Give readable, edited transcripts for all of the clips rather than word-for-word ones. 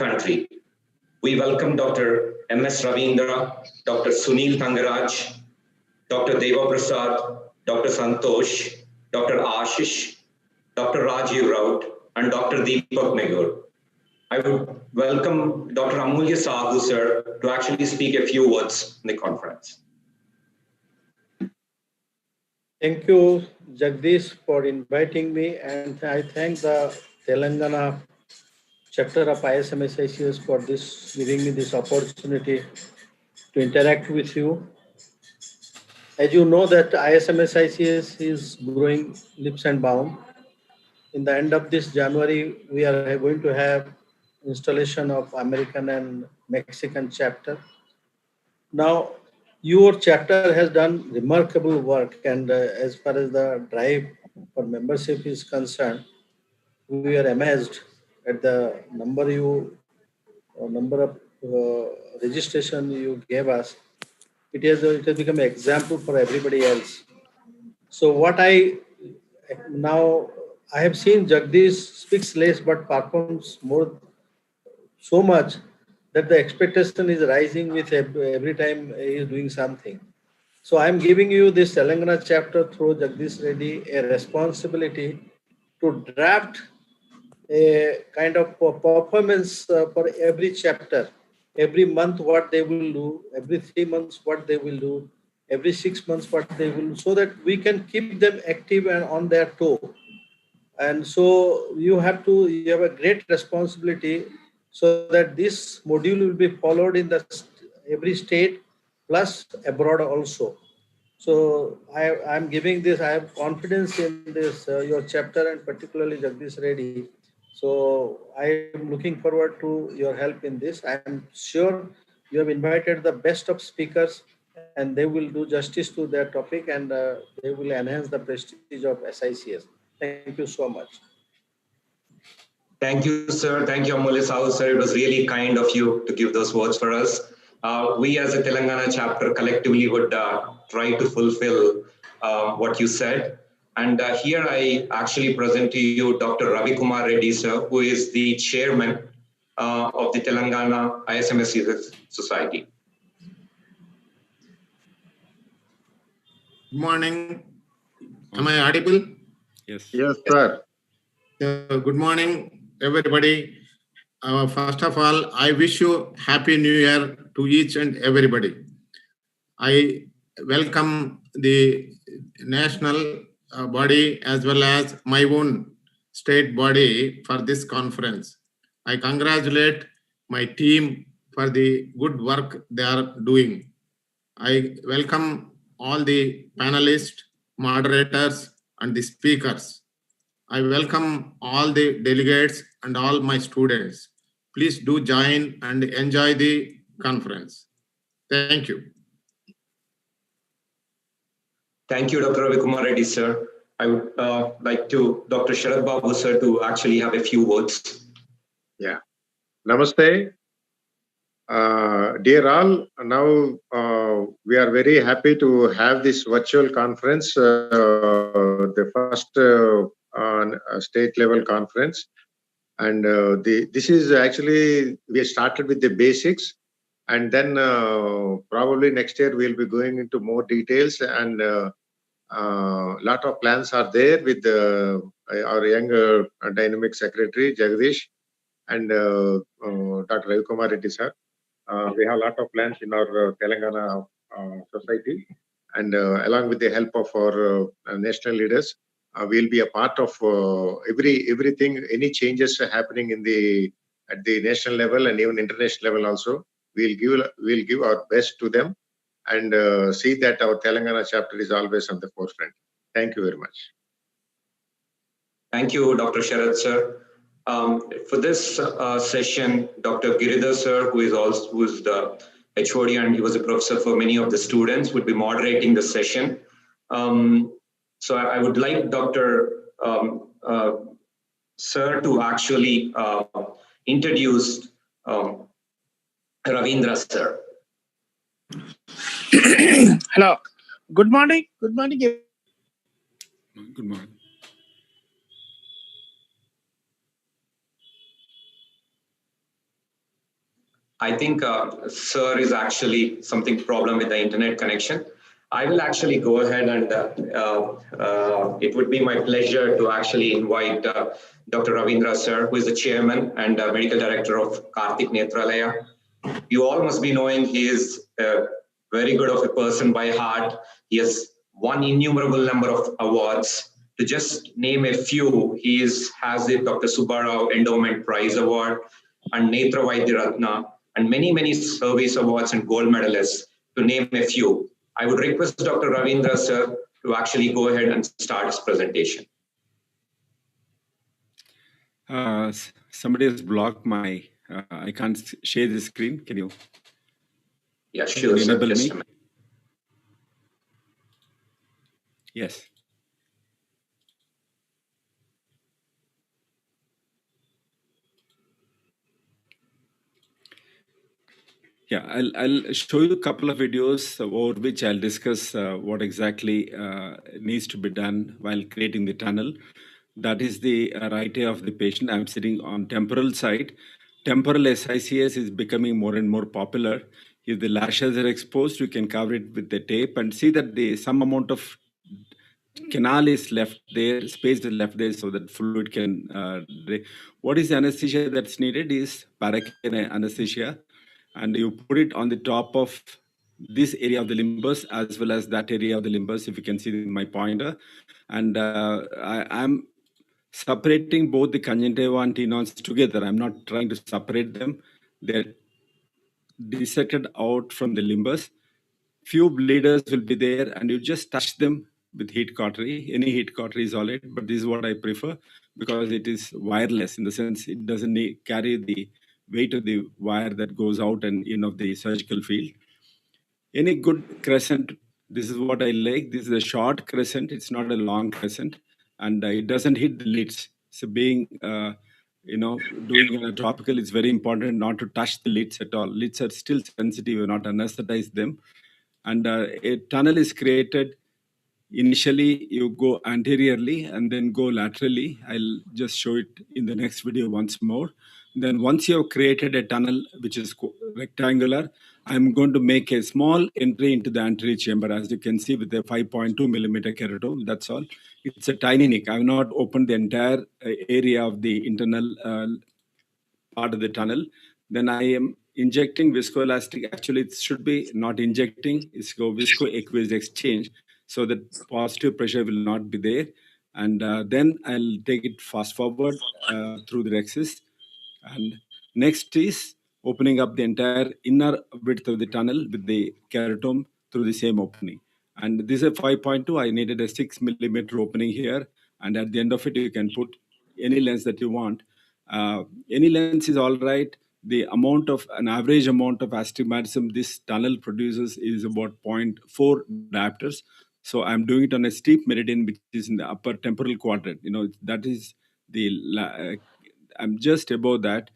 country. We welcome Dr. M.S. Ravindra, Dr. Sunil Tangaraj, Dr. Deva Prasad, Dr. Santosh, Dr. Ashish, Dr. Rajiv Raut, and Dr. Deepak Megur. I would welcome Dr. Amulya Sahu, sir, to actually speak a few words in the conference. Thank you, Jagdish, for inviting me, and I thank the Telangana chapter of ISMSICS for giving me this opportunity to interact with you. As you know that ISMSICS is growing leaps and bounds. In the end of this January, we are going to have installation of American and Mexican chapter. Now, your chapter has done remarkable work, and as far as the drive for membership is concerned, we are amazed at the number of registration you gave us. It has become an example for everybody else. So now I have seen Jagdish speaks less but performs more so much that the expectation is rising with every time he is doing something. So I'm giving you this Telangana chapter through Jagdish Reddy a responsibility to draft a kind of performance for every chapter, every month what they will do, every 3 months what they will do, every 6 months what they will do, so that we can keep them active and on their toe. And so you have a great responsibility so that this module will be followed in every state plus abroad also. So I'm giving this, I have confidence in this, your chapter, and particularly Jagdish Reddy. So I'm looking forward to your help in this. I'm sure you have invited the best of speakers and they will do justice to their topic, and they will enhance the prestige of SICS. Thank you so much. Thank you, sir. Thank you, Amulya Sahu, sir. It was really kind of you to give those words for us. We as a Telangana chapter collectively would try to fulfill what you said. And here I actually present to you Dr. Ravi Kumar Reddy, sir, who is the chairman of the Telangana ISMSC Society. Good morning. Am I audible? Yes. Yes, sir. Good morning, everybody. First of all, I wish you Happy New Year to each and everybody. I welcome the national body as well as my own state body for this conference. I congratulate my team for the good work they are doing. I welcome all the panelists, moderators, and the speakers. I welcome all the delegates and all my students. Please do join and enjoy the conference. Thank you. Thank you, Dr. Ravi Kumar Reddy, sir. I would like to Dr. Sharad Babu, sir, to actually have a few words. Yeah. Namaste. Dear all, now we are very happy to have this virtual conference, the first state level conference. And this is actually, we started with the basics, and then probably next year we'll be going into more details, and lot of plans are there with our young dynamic secretary, Jagdish, and Dr. Ravi Kumar Reddy, sir. We have a lot of plans in our Telangana society, and along with the help of our national leaders, we'll be a part of everything. Any changes happening at the national level and even international level also, we'll give our best to them, and see that our Telangana chapter is always on the forefront. Thank you very much. Thank you, Dr. Sharad, sir. For this session, Dr. Giridhar, sir, who's the HOD and he was a professor for many of the students, would be moderating the session. So I would like Dr. Sir to actually introduce Ravindra, sir. Hello. Good morning. Good morning. Good morning. I think sir is actually something problem with the internet connection. I will actually go ahead and it would be my pleasure to actually invite Dr. Ravindra sir, who is the chairman and medical director of Karthik Netralaya. You all must be knowing he is very good of a person by heart. He has won innumerable number of awards. To just name a few, he has the Dr. Subbarao Endowment Prize Award and Netra Vaidya Ratna and many, many service awards and gold medalists, to name a few. I would request Dr. Ravindra sir to actually go ahead and start his presentation. Somebody has blocked my, I can't share the screen. Can you? Yeah, sure, sir. Enable Just me? a minute. Yes. Yeah, I'll show you a couple of videos over which I'll discuss what exactly needs to be done while creating the tunnel. That is the right eye of the patient. I'm sitting on temporal side. Temporal SICS is becoming more and more popular. If the lashes are exposed, you can cover it with the tape and see that some amount of canal is left there, space is left there so that fluid can what is the anesthesia that's needed is paracane anesthesia, and you put it on the top of this area of the limbus as well as that area of the limbus, if you can see my pointer. And I'm separating both the conjunctiva and tenons together. I'm not trying to separate them. They're dissected out from the limbus. Few bleeders will be there, and you just touch them with heat cautery. Any heat cautery is all right, but this is what I prefer because it is wireless in the sense it doesn't carry the weight of the wire that goes out and in of the surgical field. Any good crescent, this is what I like. This is a short crescent. It's not a long crescent, and it doesn't hit the lids. So being, doing a topical, it's very important not to touch the lids at all. Lids are still sensitive. You not anesthetize them. And a tunnel is created. Initially, you go anteriorly and then go laterally. I'll just show it in the next video once more. Then once you have created a tunnel, which is rectangular, I'm going to make a small entry into the anterior chamber, as you can see with a 5.2 millimeter keratome. That's all. It's a tiny nick. I've not opened the entire area of the internal part of the tunnel. Then I am injecting viscoelastic. Actually, it should be not injecting. It's go visco-aqueous exchange, so that positive pressure will not be there. And then I'll take it fast forward through the rexis. And next is opening up the entire inner width of the tunnel with the keratome through the same opening. And this is a 5.2. I needed a 6 millimeter opening here. And at the end of it, you can put any lens that you want. Any lens is all right. The amount of an average amount of astigmatism this tunnel produces is about 0.4 diopters. So I'm doing it on a steep meridian, which is in the upper temporal quadrant. That is I'm just above that.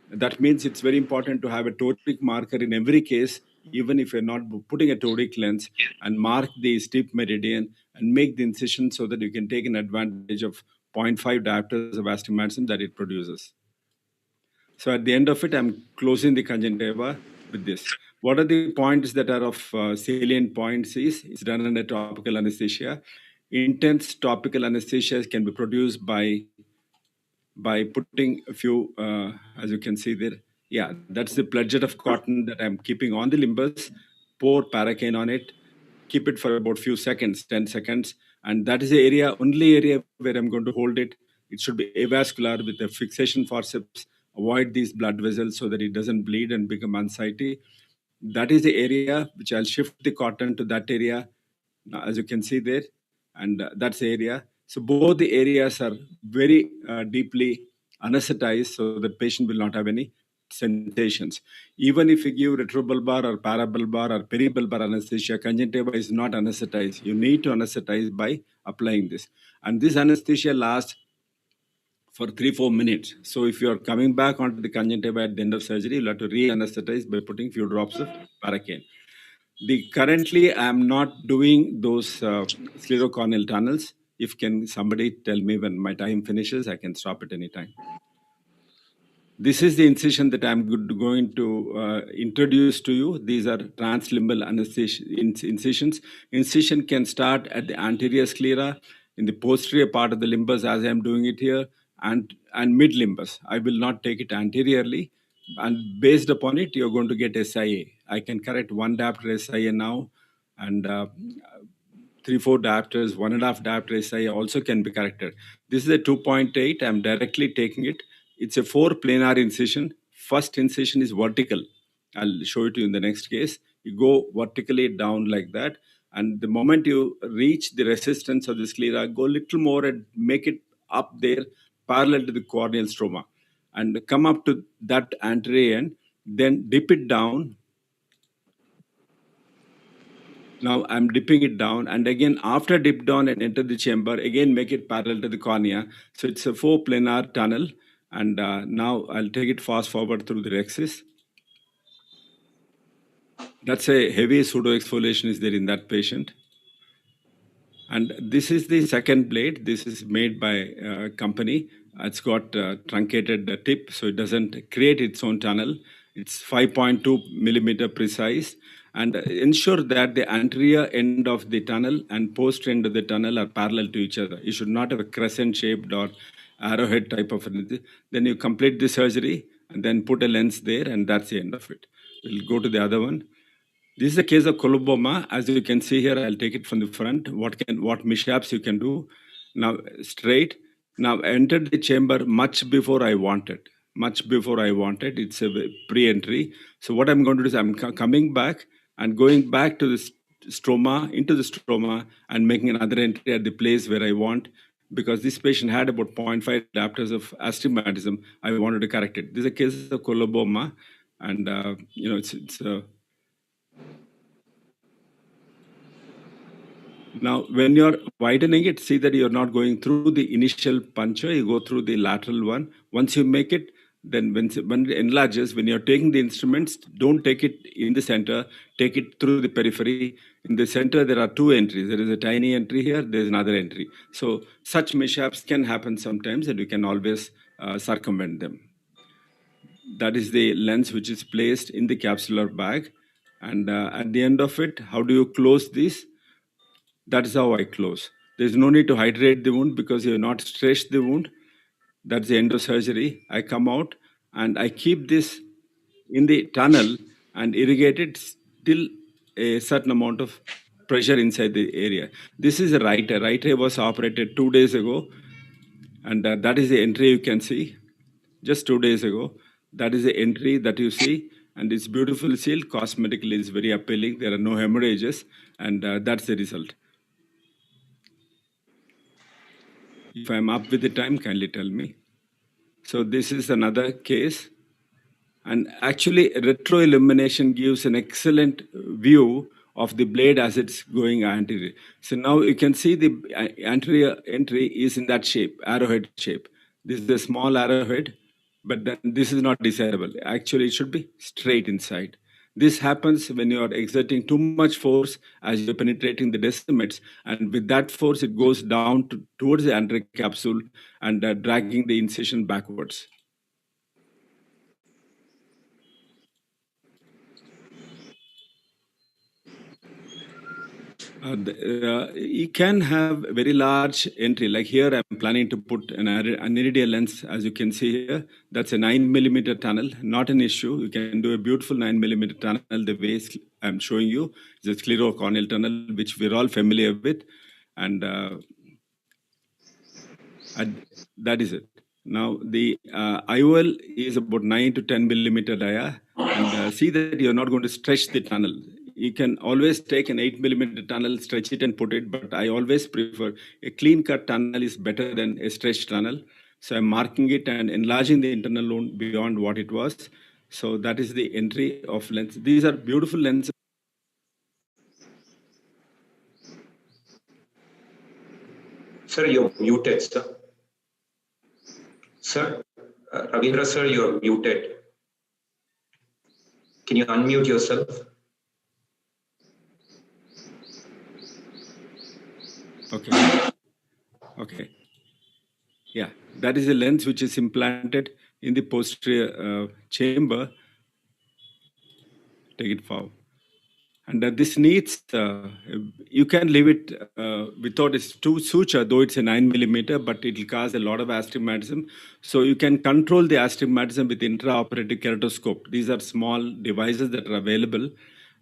That means it's very important to have a toric marker in every case, even if you're not putting a toric lens, and mark the steep meridian and make the incision so that you can take an advantage of 0.5 diopters of astigmatism that it produces. So at the end of it, I'm closing the conjunctiva with this. What are the points that are of salient points is it's done under topical anesthesia. Intense topical anesthesia can be produced by putting a few, as you can see there. Yeah, that's the pledget of cotton that I'm keeping on the limbus. Pour paracaine on it. Keep it for about few seconds, 10 seconds. And that is the only area where I'm going to hold it. It should be avascular with a fixation forceps. Avoid these blood vessels so that it doesn't bleed and become unsightly. That is the area which I'll shift the cotton to that area, as you can see there. And that's the area. So both the areas are very deeply anesthetized, so the patient will not have any sensations. Even if you give retrobulbar or parabulbar or peribulbar anesthesia, conjunctiva is not anesthetized. You need to anesthetize by applying this. And this anesthesia lasts for 3-4 minutes. So if you're coming back onto the conjunctiva at the end of surgery, you'll have to re-anesthetize by putting few drops of paracaine. Currently, I'm not doing those sclerocorneal tunnels. If somebody tell me when my time finishes, I can stop at any time. This is the incision that I'm going to introduce to you. These are translimbal incisions. Incision can start at the anterior sclera, in the posterior part of the limbus, as I'm doing it here, and mid limbus. I will not take it anteriorly. And based upon it, you're going to get SIA. I can correct 1 diopter SIA now, and 3-4 diopters, 1.5 diopter SIA also can be corrected. This is a 2.8. I'm directly taking it. It's a 4 planar incision. First incision is vertical. I'll show it to you in the next case. You go vertically down like that. And the moment you reach the resistance of the sclera, go a little more and make it up there, parallel to the corneal stroma. And come up to that anterior end, then dip it down. Now I'm dipping it down, and again after dip down and enter the chamber, again make it parallel to the cornea. So it's a 4 planar tunnel, and now I'll take it fast forward through the rexis. That's a heavy pseudo exfoliation is there in that patient. And this is the second blade. This is made by a company. It's got a truncated tip, so it doesn't create its own tunnel. It's 5.2 millimeter precise. And ensure that the anterior end of the tunnel and posterior end of the tunnel are parallel to each other. You should not have a crescent-shaped or arrowhead type of anything. Then you complete the surgery and then put a lens there, and that's the end of it. We'll go to the other one. This is a case of coloboma. As you can see here, I'll take it from the front. What mishaps you can do. Now straight. Now entered the chamber much before I wanted. Much before I wanted. It's a pre-entry. So what I'm going to do is I'm coming back and going back to the stroma, into the stroma, and making another entry at the place where I want, because this patient had about 0.5 diopters of astigmatism. I wanted to correct it. This is a case of coloboma, and it's now, when you're widening it, see that you're not going through the initial puncture, you go through the lateral one. Once you make it, then when it enlarges, when you're taking the instruments, don't take it in the center, take it through the periphery. In the center, there are 2 entries. There is a tiny entry here, there's another entry. So such mishaps can happen sometimes, and you can always circumvent them. That is the lens which is placed in the capsular bag. And at the end of it, how do you close this? That is how I close. There's no need to hydrate the wound because you have not stretched the wound. That's the end of surgery. I come out and I keep this in the tunnel and irrigate it till a certain amount of pressure inside the area. This is a right eye. Right eye was operated 2 days ago, and that is the entry you can see just 2 days ago. That is the entry that you see, and it's beautifully sealed. Cosmetically, it's very appealing. There are no hemorrhages, and that's the result. If I'm up with the time, kindly tell me. So this is another case. And actually, retroillumination gives an excellent view of the blade as it's going anterior. So now you can see the anterior entry is in that shape, arrowhead shape. This is a small arrowhead, but then this is not desirable. Actually, it should be straight inside. This happens when you are exerting too much force as you're penetrating the decimates, and with that force, it goes down towards the anterior capsule and dragging the incision backwards. You can have very large entry. Like here, I'm planning to put an iridial lens, as you can see here. That's a 9 millimeter tunnel, not an issue. You can do a beautiful 9 millimeter tunnel the way I'm showing you. It's a sclerocorneal tunnel, which we're all familiar with. And that is it. Now, the IOL is about 9 to 10 millimeter dia. And see that you're not going to stretch the tunnel. You can always take an 8 millimeter tunnel, stretch it and put it, but I always prefer a clean cut tunnel is better than a stretched tunnel. So I'm marking it and enlarging the internal wound beyond what it was. So that is the entry of lens. These are beautiful lenses. Sir, you're muted, sir. Sir, Ravindra, sir, you're muted. Can you unmute yourself? Okay. Okay. Yeah, that is a lens which is implanted in the posterior chamber. Take it forward. And this needs, you can leave it without a suture, though it's a 9 millimeter, but it will cause a lot of astigmatism. So you can control the astigmatism with intraoperative keratoscope. These are small devices that are available,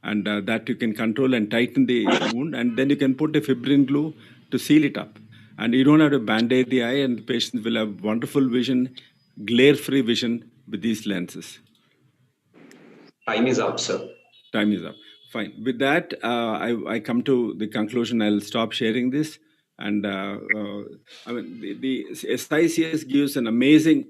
and that you can control and tighten the wound, and then you can put a fibrin glue to seal it up. And you don't have to band-aid the eye, and the patients will have wonderful vision, glare-free vision with these lenses. Time is up, sir. Time is up. Fine. With that, I come to the conclusion. I'll stop sharing this. And I mean, the SICS gives an amazing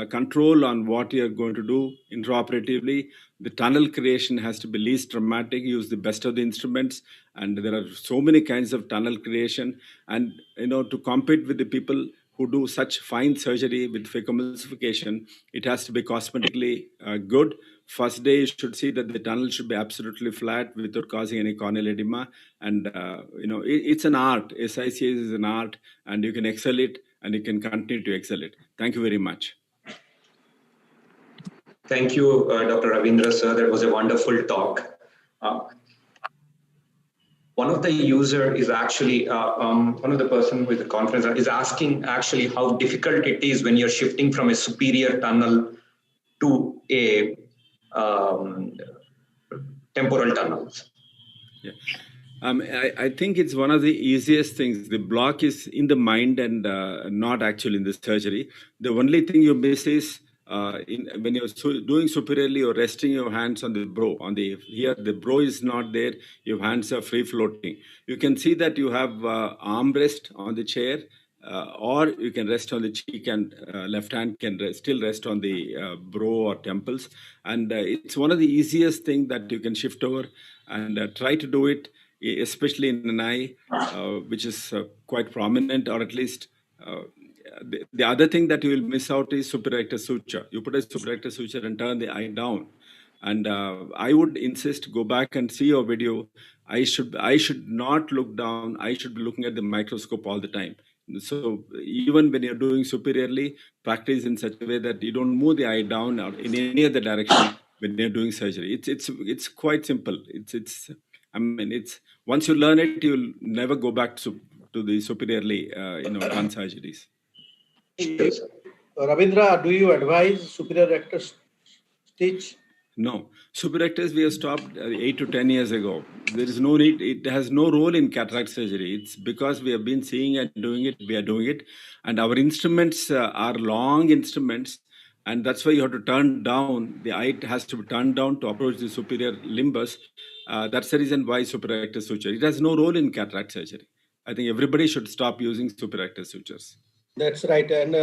control on what you're going to do intraoperatively. The tunnel creation has to be least traumatic, use the best of the instruments. And there are so many kinds of tunnel creation. And, to compete with the people who do such fine surgery with phacoemulsification, it has to be cosmetically good. First day, you should see that the tunnel should be absolutely flat without causing any corneal edema. And, it's an art. SICS is an art, and you can excel it, and you can continue to excel it. Thank you very much. Thank you, Dr. Ravindra, sir. That was a wonderful talk. One of the user is actually, one of the person with the conference is asking actually how difficult it is when you're shifting from a superior tunnel to a temporal tunnels. Yeah. I think it's one of the easiest things. The block is in the mind and not actually in the surgery. The only thing you miss is when you're doing superiorly, you're resting your hands on the brow. Here, the brow is not there. Your hands are free floating. You can see that you have armrest on the chair, or you can rest on the cheek, and left hand can still rest on the brow or temples. And it's one of the easiest thing that you can shift over, and try to do it, especially in an eye which is quite prominent, or at least the other thing that you will miss out is suprarectal suture. You put a suprarectal suture and turn the eye down. And I would insist, go back and see your video. I should not look down. I should be looking at the microscope all the time. So even when you're doing superiorly, practice in such a way that you don't move the eye down or in any other direction when you're doing surgery. It's quite simple. It's once you learn it, you'll never go back to the superiorly done surgeries. Ravindra, do you advise superior rectal stitch? No. Superrectors we have stopped 8 to 10 years ago. There is no need. It has no role in cataract surgery. It's because we have been seeing and doing it, we are doing it. And our instruments are long instruments. And that's why you have to turn down. The eye has to be turned down to approach the superior limbus. That's the reason why superrector suture. It has no role in cataract surgery. I think everybody should stop using superrector sutures. That's right. And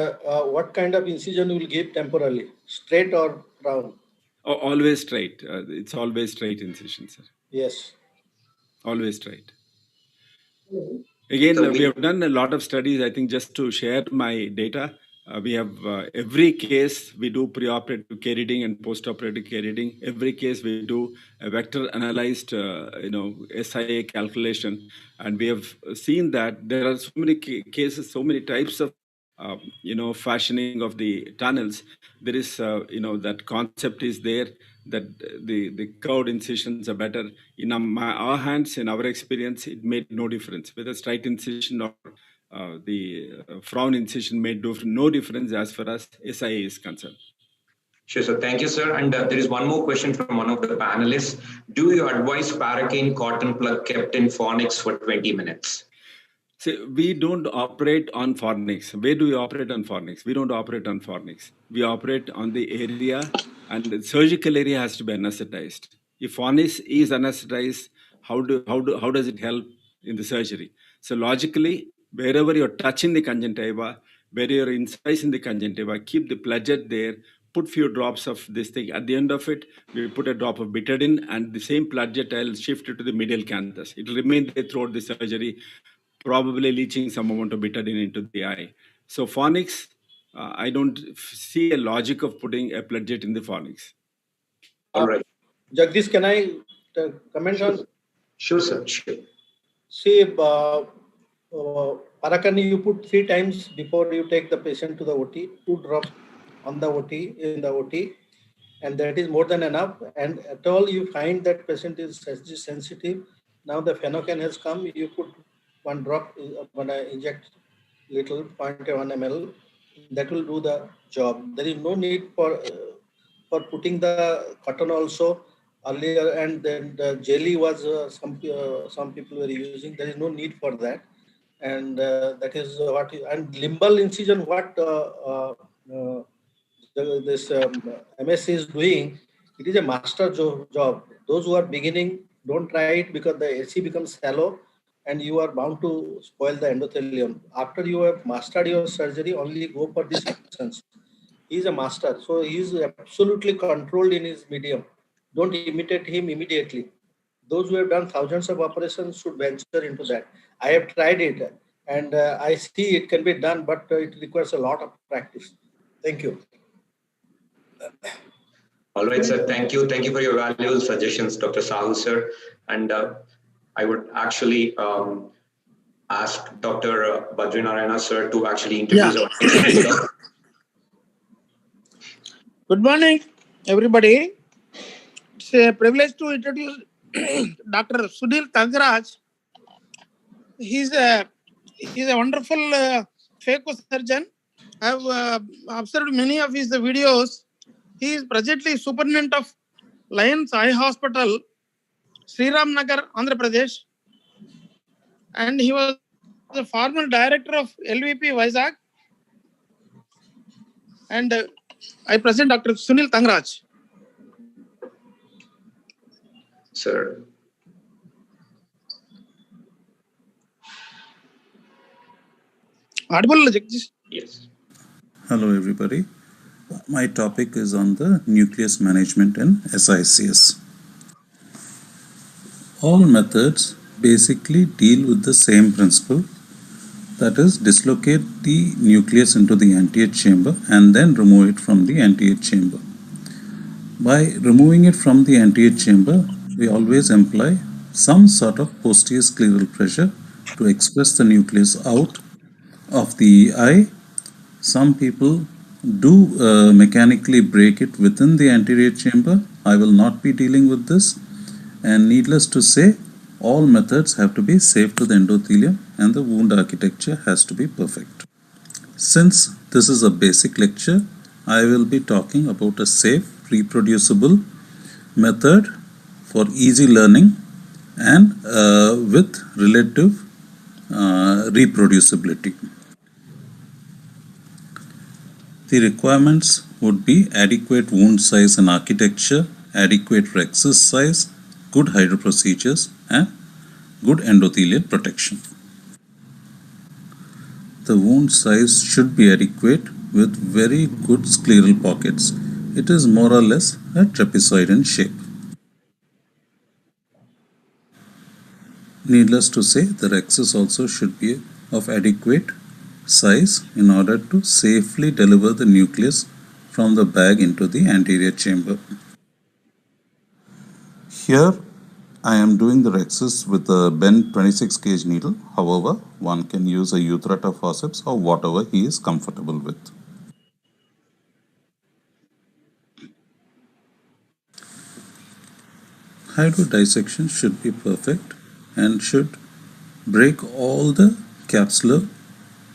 what kind of incision you will give temporarily? Straight or round? Always straight. It's always straight incision, sir. Yes. Always straight. Again, So we have done a lot of studies. I think just to share my data, we have every case we do preoperative care reading and postoperative care reading. Every case we do a vector analyzed, SIA calculation, and we have seen that there are so many cases, so many types of fashioning of the tunnels. There is, that concept is there, that the curved incisions are better. In our hands, in our experience, it made no difference. Whether straight incision or the frown incision made no difference as far as SIA is concerned. Sure, sir. Thank you, sir. And there is one more question from one of the panelists. Do you advise paracaine cotton plug kept in fornix for 20 minutes? See, we don't operate on fornix. Where do we operate on fornix? We don't operate on fornix. We operate on the area, and the surgical area has to be anesthetized. If fornix is anesthetized, how does it help in the surgery? So logically, wherever you're touching the conjunctiva, where you're incising the conjunctiva, keep the pledget there, put few drops of this thing. At the end of it, we put a drop of betadine, and the same pledget I'll shift it to the medial canthus. It will remain there throughout the surgery, probably leaching some amount of betadine into the eye. So fornix, I don't see a logic of putting a pledget in the fornix. All right. Jagdish, can I comment on? Sure, sir. Sure. See, Parakani, you put 3 times before you take the patient to the OT, 2 drops. on the OT, in the OT, and that is more than enough. And at all you find that patient is sensitive, now the phenocan has come, you put one drop, when I inject little 0.1 ml, that will do the job. There is no need for putting the cotton also earlier, and then the jelly was some people were using. There is no need for that, and that is what. And limbal incision, what uh, this MS is doing, it is a master job. Those who are beginning, don't try it because the AC becomes shallow and you are bound to spoil the endothelium. After you have mastered your surgery, only go for these actions. He is a master, so he is absolutely controlled in his medium. Don't imitate him immediately. Those who have done thousands of operations should venture into that. I have tried it, and I see it can be done, but it requires a lot of practice. Thank you. All right, sir. Thank you. Thank you for your valuable suggestions, Dr. Sahu, sir. And I would actually ask Dr. Badrinarayana, sir, to actually introduce our next speaker. Good morning, everybody. It's a privilege to introduce Dr. Sunil Tangaraj. He's a wonderful phaco surgeon. I've observed many of his videos. He is presently superintendent of Lions Eye Hospital, Sriram Nagar, Andhra Pradesh, and he was the former director of LVP Vizag. And I present Dr. Sunil Tangaraj. Sir. Audible, Jagdish? Yes. Hello, everybody. My topic is on the nucleus management in SICS. All methods basically deal with the same principle, that is, dislocate the nucleus into the anterior chamber and then remove it from the anterior chamber. By removing it from the anterior chamber, we always employ some sort of posterior scleral pressure to express the nucleus out of the eye. Some people do mechanically break it within the anterior chamber. I will not be dealing with this. And needless to say, all methods have to be safe to the endothelium and the wound architecture has to be perfect. Since this is a basic lecture, I will be talking about a safe, reproducible method for easy learning and with relative reproducibility. The requirements would be adequate wound size and architecture, adequate rhexis size, good hydroprocedures, and good endothelial protection. The wound size should be adequate with very good scleral pockets. It is more or less a trapezoid in shape. Needless to say, the rhexis also should be of adequate size in order to safely deliver the nucleus from the bag into the anterior chamber. Here I am doing the rhexis with a bent 26 gauge needle. However, one can use a Uthrata forceps or whatever he is comfortable with. Hydrodissection should be perfect and should break all the capsular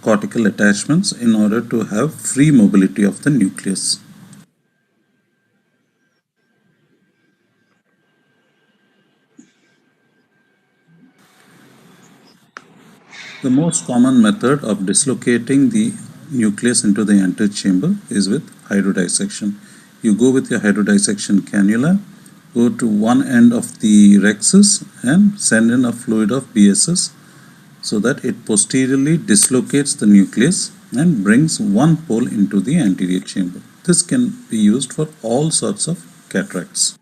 cortical attachments in order to have free mobility of the nucleus. The most common method of dislocating the nucleus into the anterior chamber is with hydrodissection. You go with your hydrodissection cannula, go to one end of the rhexis and send in a fluid of BSS so that it posteriorly dislocates the nucleus and brings one pole into the anterior chamber. This can be used for all sorts of cataracts.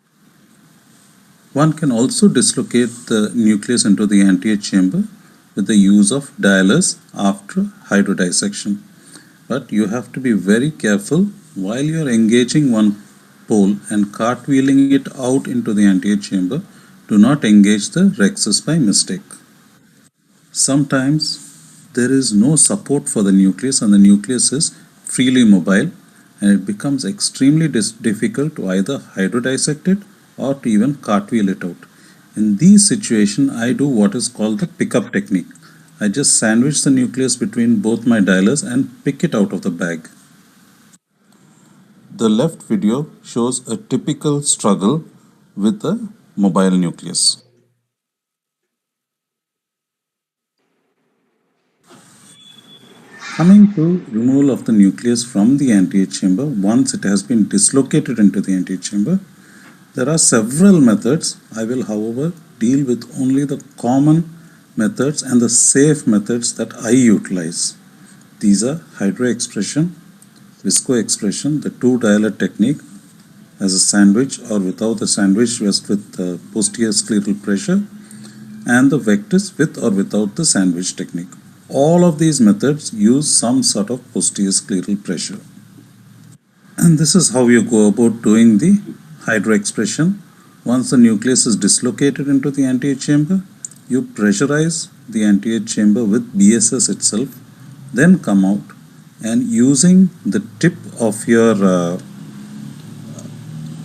One can also dislocate the nucleus into the anterior chamber with the use of dialers after hydrodissection. But you have to be very careful while you are engaging one pole and cartwheeling it out into the anterior chamber. Do not engage the rhexis by mistake. Sometimes there is no support for the nucleus and the nucleus is freely mobile and it becomes extremely difficult to either hydrodissect it or to even cartwheel it out. In these situations, I do what is called the pickup technique. I just sandwich the nucleus between both my dialers and pick it out of the bag. The left video shows a typical struggle with a mobile nucleus. Coming to removal of the nucleus from the anterior chamber, once it has been dislocated into the anterior chamber, there are several methods. I will, however, deal with only the common methods and the safe methods that I utilize. These are hydroexpression, viscoexpression, the two dialer technique as a sandwich or without a sandwich, just with posterior scleral pressure, and the vectis with or without the sandwich technique. All of these methods use some sort of posterior scleral pressure. And this is how you go about doing the hydroexpression. Once the nucleus is dislocated into the anterior chamber, you pressurize the anterior chamber with BSS itself, then come out and using the tip of your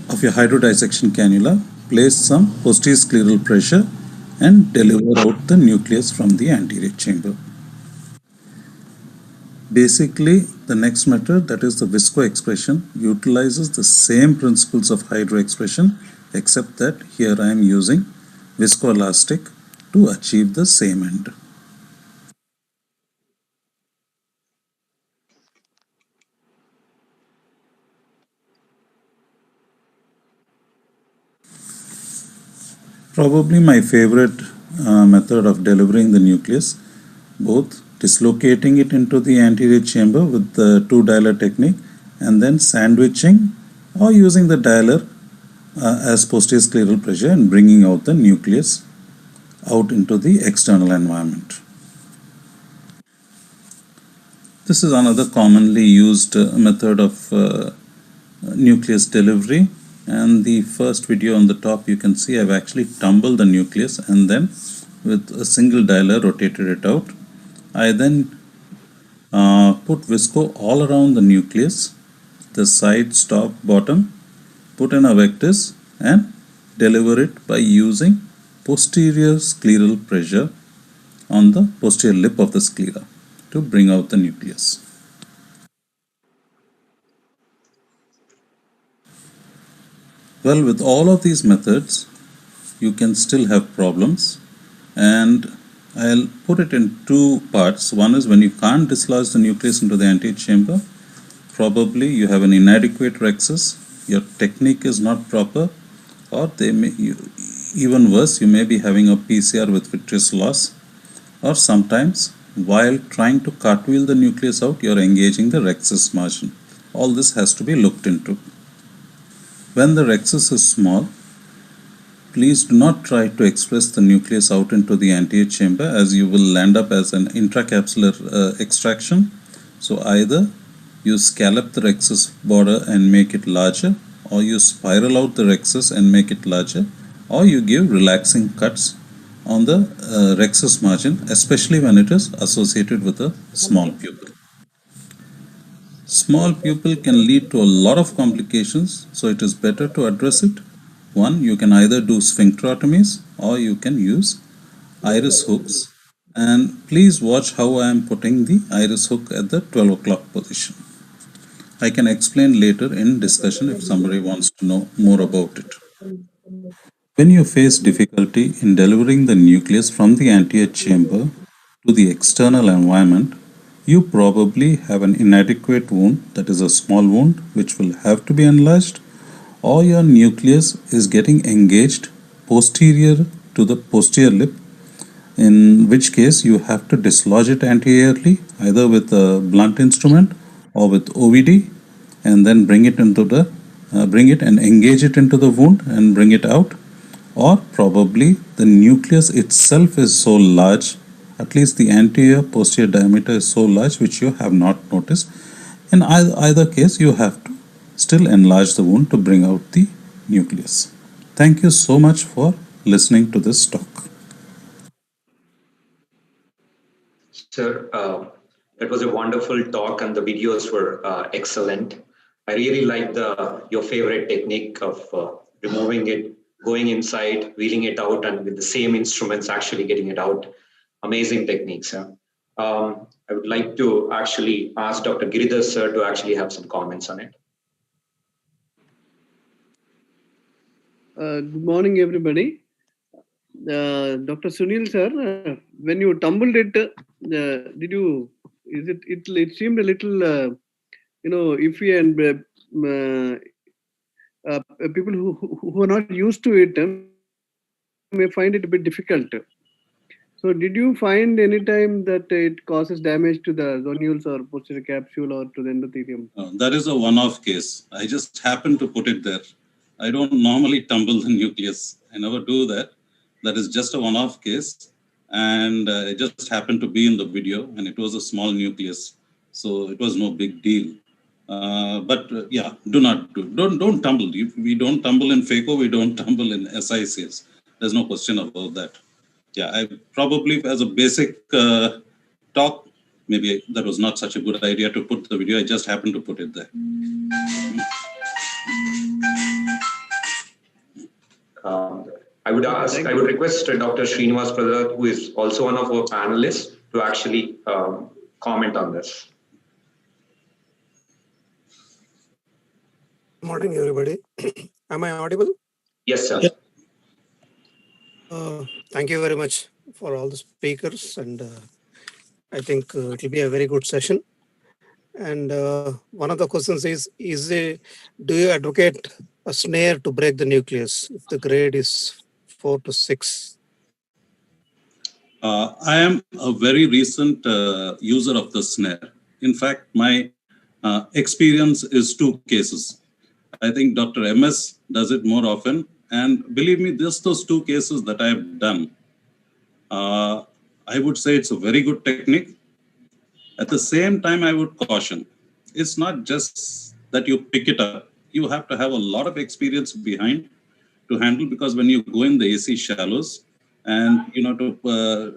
hydrodissection cannula, place some posterior scleral pressure and deliver out the nucleus from the anterior chamber. Basically, the next method, that is the viscoexpression, utilizes the same principles of hydroexpression, except that here I am using viscoelastic to achieve the same end. Probably my favorite method of delivering the nucleus, both dislocating it into the anterior chamber with the two dialer technique and then sandwiching or using the dialer as posterior scleral pressure and bringing out the nucleus out into the external environment. This is another commonly used method of nucleus delivery, and the first video on the top you can see I've actually tumbled the nucleus and then with a single dialer rotated it out. I then put visco all around the nucleus, the side, top, bottom, put in a vectis and deliver it by using posterior scleral pressure on the posterior lip of the sclera to bring out the nucleus. Well, with all of these methods, you can still have problems, and I'll put it in two parts. One is when you can't dislodge the nucleus into the anterior chamber, probably you have an inadequate rhexis, your technique is not proper, or even worse, you may be having a PCR with vitreous loss, or sometimes while trying to cartwheel the nucleus out, you're engaging the rhexis margin. All this has to be looked into. When the rhexis is small, please do not try to express the nucleus out into the anterior chamber, as you will land up as an intracapsular extraction. So either you scallop the rhexis border and make it larger, or you spiral out the rhexis and make it larger, or you give relaxing cuts on the rhexis margin, especially when it is associated with a small pupil. Small pupil can lead to a lot of complications, so it is better to address it. One, you can either do sphincterotomies or you can use iris hooks. And please watch how I am putting the iris hook at the 12 o'clock position. I can explain later in discussion if somebody wants to know more about it. When you face difficulty in delivering the nucleus from the anterior chamber to the external environment, you probably have an inadequate wound, that is a small wound which will have to be enlarged, or your nucleus is getting engaged posterior to the posterior lip, in which case you have to dislodge it anteriorly either with a blunt instrument or with OVD, and then bring it and engage it into the wound and bring it out. Or probably the nucleus itself is so large, at least the anterior posterior diameter is so large, which you have not noticed. In either case, you have to still enlarge the wound to bring out the nucleus. Thank you so much for listening to this talk. Sir, it was a wonderful talk and the videos were excellent. I really like your favorite technique of removing it, going inside, wheeling it out, and with the same instruments actually getting it out. Amazing techniques. Huh? I would like to actually ask Dr. Giridhar sir to actually have some comments on it. Good morning, everybody. Dr. Sunil sir, when you tumbled it, did you? It seemed a little, iffy, and people who are not used to it may find it a bit difficult. So, did you find any time that it causes damage to the zonules or posterior capsule or to the endothelium? That is a one-off case. I just happened to put it there. I don't normally tumble the nucleus. I never do that. That is just a one-off case. And it just happened to be in the video, and it was a small nucleus. So it was no big deal. Yeah, don't tumble. We don't tumble in phaco, we don't tumble in SICs. There's no question about that. Yeah, I probably, as a basic talk, maybe that was not such a good idea to put the video. I just happened to put it there. I would request Dr. Srinivas Prasad, who is also one of our panelists, to actually comment on this. Good morning, everybody. Am I audible? Yes, sir. Yeah. Thank you very much for all the speakers, and I think it will be a very good session. And one of the questions is do you advocate a snare to break the nucleus if the grade is 4 to 6? I am a very recent user of the snare. In fact, my experience is 2 cases. I think Dr. MS does it more often. And believe me, just those 2 cases that I have done, I would say it's a very good technique. At the same time, I would caution, it's not just that you pick it up. You have to have a lot of experience behind to handle, because when you go in the AC shallows and to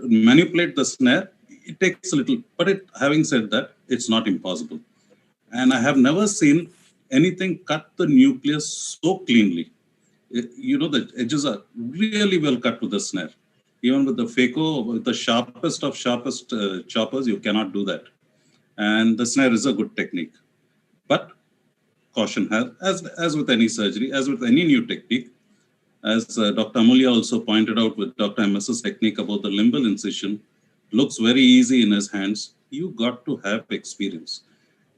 manipulate the snare, it takes a little, but having said that, it's not impossible. And I have never seen anything cut the nucleus so cleanly. The edges are really well cut with the snare. Even with the phaco, with the sharpest of sharpest choppers, you cannot do that. And the snare is a good technique. But caution, as with any surgery, as with any new technique, as Dr. Amulya also pointed out with Dr. MS's technique about the limbal incision, looks very easy in his hands. You got to have experience.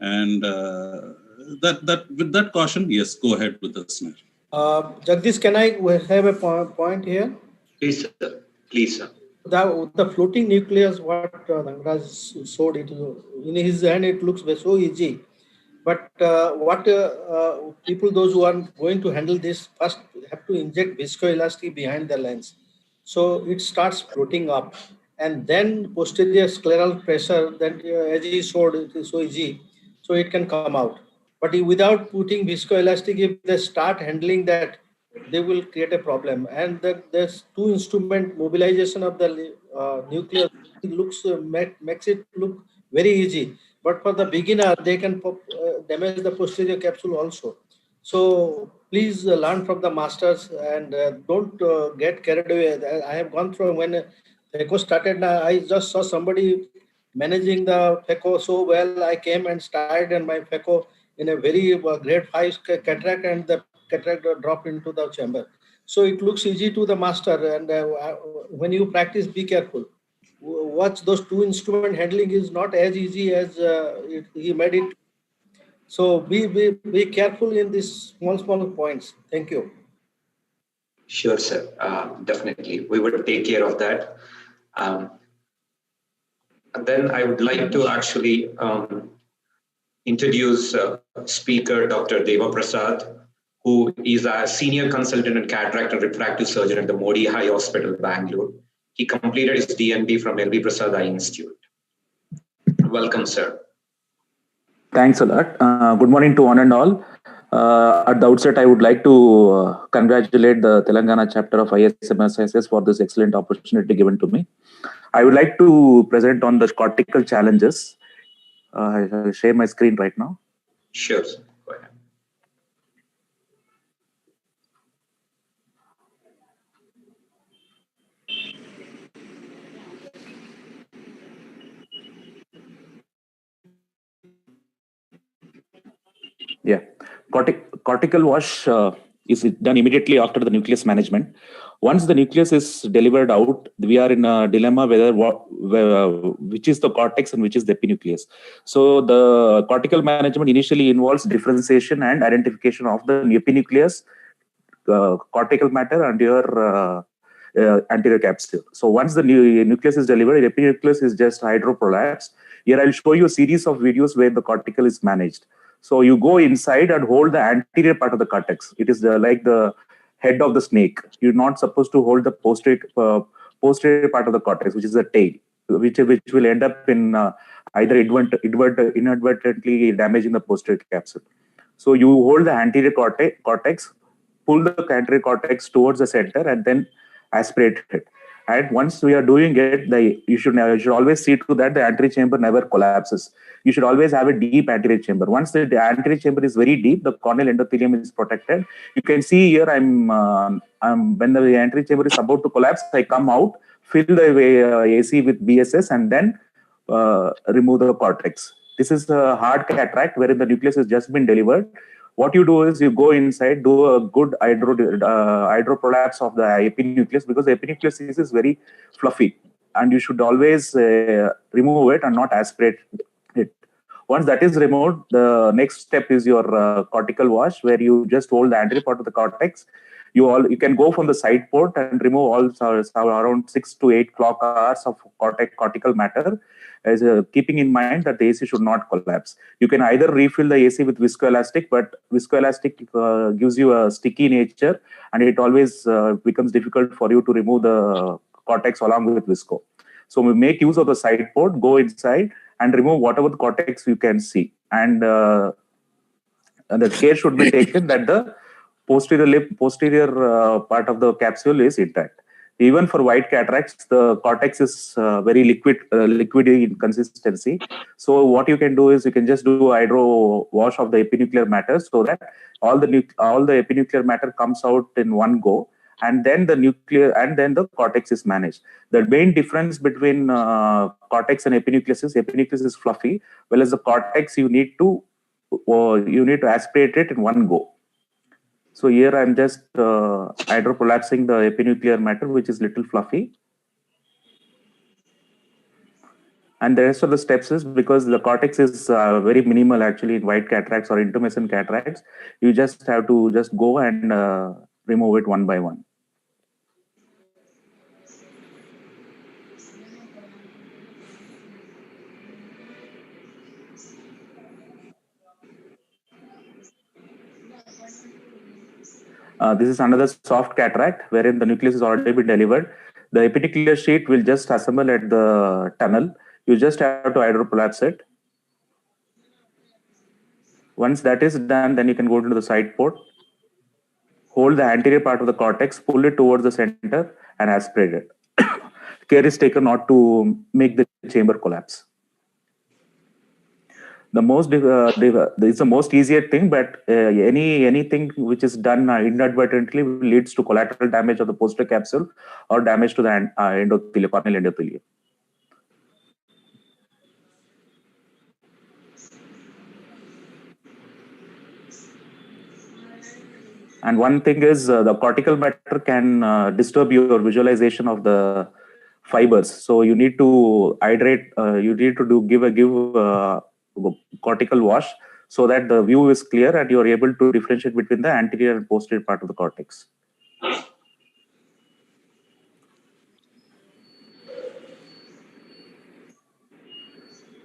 And with that caution, yes, go ahead with the snare. Jagdish, can I have a point here? Please, sir. Please, sir. The floating nucleus, what Rangraj showed it in his hand, it looks so easy. But what people, those who are going to handle this, first have to inject viscoelastic behind the lens. So it starts floating up. And then posterior scleral pressure, that as he showed, it is so easy. So it can come out. But without putting viscoelastic, if they start handling that, they will create a problem. And there's 2 instrument mobilization of the nucleus. It looks makes it look very easy. But for the beginner, they can damage the posterior capsule also. So please learn from the masters and don't get carried away. I have gone through when phaco started. I just saw somebody managing the phaco so well. I came and started in my phaco in a very grade 5 cataract, and the cataract dropped into the chamber. So it looks easy to the master. And when you practice, be careful. Watch those 2 instrument handling is not as easy as he made it. So be careful in these small points. Thank you. Sure, sir. Definitely. We would take care of that. And then I would like to actually introduce speaker Dr. Deva Prasad, who is a senior consultant and cataract and refractive surgeon at the Modi Eye Hospital, Bangalore. He completed his DNB from LV Prasad Eye Institute. Welcome, sir. Thanks a lot. Good morning to one and all. At the outset, I would like to congratulate the Telangana chapter of ISMSIS for this excellent opportunity given to me. I would like to present on the cortical challenges. I'll share my screen right now. Sure, sir. Go ahead. Yeah, cortical wash is done immediately after the nucleus management. Once the nucleus is delivered out, we are in a dilemma which is the cortex and which is the epinucleus. So the cortical management initially involves differentiation and identification of the epinucleus, cortical matter, and your anterior capsule. So once the nucleus is delivered, the epinucleus is just hydroprolapse. Here I'll show you a series of videos where the cortical is managed. So you go inside and hold the anterior part of the cortex. It is like the head of the snake. You're not supposed to hold the posterior part of the cortex, which is the tail, which will end up in either inadvertently damaging the posterior capsule. So you hold the anterior cortex, pull the anterior cortex towards the center, and then aspirate it. And once we are doing it, you should always see to that the anterior chamber never collapses. You should always have a deep anterior chamber. Once the anterior chamber is very deep, the corneal endothelium is protected. You can see here, when the anterior chamber is about to collapse, I come out, fill the AC with BSS, and then remove the cortex. This is a hard cataract wherein the nucleus has just been delivered. What you do is you go inside, do a good hydroprolapse of the epinucleus, because the epinucleus is very fluffy, and you should always remove it and not aspirate it. Once that is removed, the next step is your cortical wash, where you just hold the anterior part of the cortex. You can go from the side port and remove all around 6 to 8 clock hours of cortical matter, as keeping in mind that the AC should not collapse. You can either refill the AC with viscoelastic, but viscoelastic gives you a sticky nature, and it always becomes difficult for you to remove the cortex along with visco. So we make use of the side port, go inside and remove whatever the cortex you can see. And the care should be taken that the posterior part of the capsule is intact. Even for white cataracts, the cortex is very liquidy in consistency. So what you can do is you can just do hydro wash of the epinuclear matter, so that all the epinuclear matter comes out in one go, and then the cortex is managed. The main difference between cortex and epinucleus is fluffy, whereas the cortex you need to aspirate it in one go. So here I'm just hydroprolapsing the epinuclear matter, which is little fluffy. And the rest of the steps is, because the cortex is very minimal actually in white cataracts or intumescent cataracts, you just have to just go and remove it one by one. This is another soft cataract wherein the nucleus has already been delivered. The epinuclear sheet will just assemble at the tunnel. You just have to hydroprolapse it. Once that is done, then you can go into the side port, hold the anterior part of the cortex, pull it towards the center, and aspirate it. Care is taken not to make the chamber collapse. It's the most easier thing, but anything which is done inadvertently leads to collateral damage of the posterior capsule or damage to the corneal endothelium. And one thing is the cortical matter can disturb your visualization of the fibers. So you need to hydrate. You need to give cortical wash, so that the view is clear and you are able to differentiate between the anterior and posterior part of the cortex.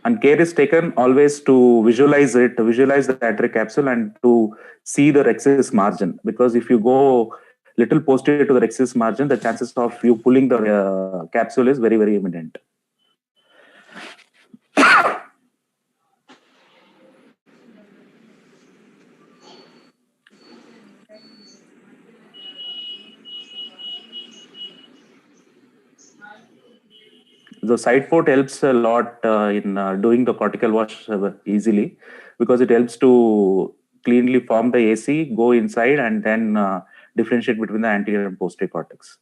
And care is taken always to visualize the anterior capsule and to see the rexis margin, because if you go little posterior to the rexis margin, the chances of you pulling the capsule is very, very imminent. The side port helps a lot in doing the cortical wash easily, because it helps to cleanly form the AC, go inside, and then differentiate between the anterior and posterior cortex.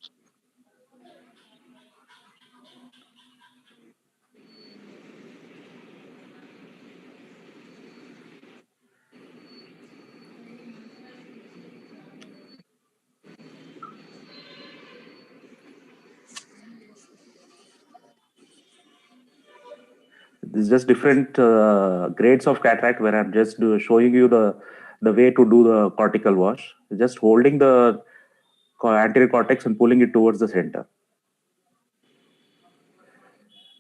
It's just different grades of cataract where I'm just showing you the way to do the cortical wash. Just holding the anterior cortex and pulling it towards the center.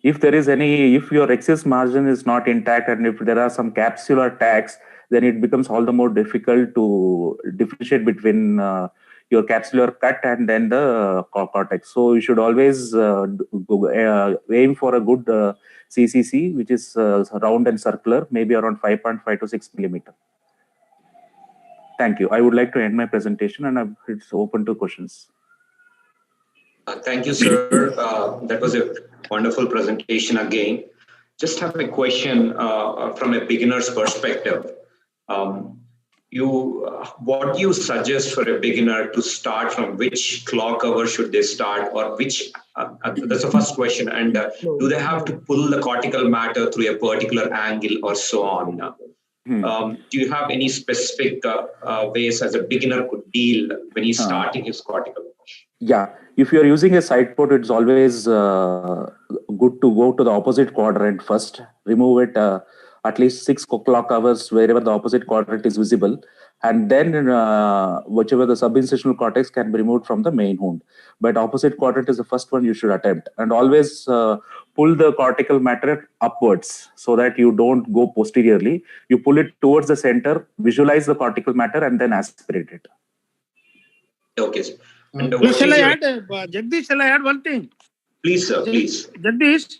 If there is if your rhexis margin is not intact and if there are some capsular tags, then it becomes all the more difficult to differentiate between your capsular cut and then the cortex. So you should always aim for a good CCC, which is round and circular, maybe around 5.5 to 6 millimeter. Thank you. I would like to end my presentation and it's open to questions. Thank you, sir. That was a wonderful presentation again. Just have a question from a beginner's perspective. What do you suggest for a beginner to start from? Which clock hour should they start, or which? That's the first question. And do they have to pull the cortical matter through a particular angle or so on? Do you have any specific ways as a beginner could deal when he's starting his cortical wash? Yeah, if you're using a side port, it's always good to go to the opposite quadrant first. Remove it at least 6 clock hours wherever the opposite quadrant is visible. And then whichever the subincisional cortex can be removed from the main wound. But opposite quadrant is the first one you should attempt. And always pull the cortical matter upwards so that you don't go posteriorly. You pull it towards the center, visualize the cortical matter, and then aspirate it. Okay, sir. And shall I add, Jagdish, shall I add one thing? Please, sir, please. Jagdish,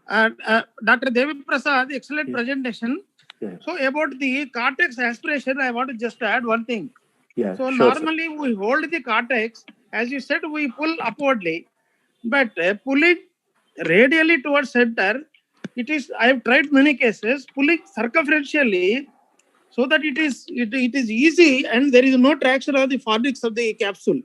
Dr. Devi Prasad, excellent presentation. Yeah. So about the cortex aspiration, I want to just add one thing. Yeah, so sure, normally we hold the cortex, as you said, we pull upwardly, but pulling radially towards center, it is, I have tried many cases, pulling circumferentially so that it is easy and there is no traction of the fornix of the capsule.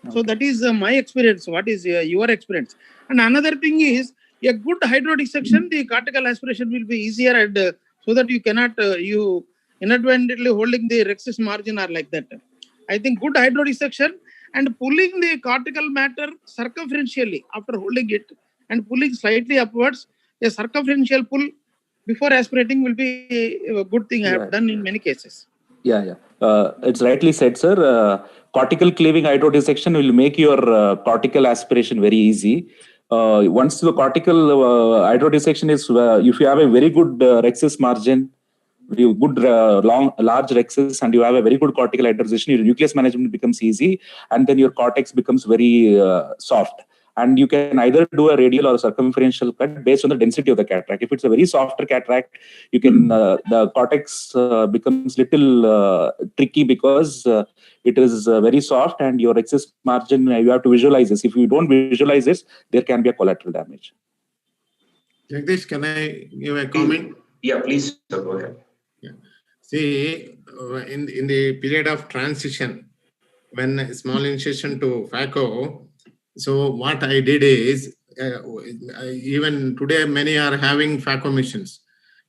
Okay. So that is my experience. What is your experience? And another thing is a good hydrodissection, the cortical aspiration will be easier, and so that you cannot, you inadvertently holding the rhexis margin or like that. I think good hydrodissection and pulling the cortical matter circumferentially after holding it and pulling slightly upwards, a circumferential pull before aspirating will be a good thing I have done in many cases. Yeah. It's rightly said, sir. Cortical cleaving hydrodissection will make your cortical aspiration very easy. Once the cortical hydrodissection is, if you have a very good rhexis margin, good large rhexis, and you have a very good cortical hydrodissection, your nucleus management becomes easy, and then your cortex becomes very soft. And you can either do a radial or a circumferential cut based on the density of the cataract. If it's a very softer cataract, you can the cortex becomes little tricky because it is very soft, and your rhexis margin, you have to visualize this. If you don't visualize this, there can be a collateral damage. Jagdish, can I give a comment? Yeah, please, sir, go ahead. Yeah. See, in the period of transition, when small incision to phaco, so what I did is, even today many are having phaco machines.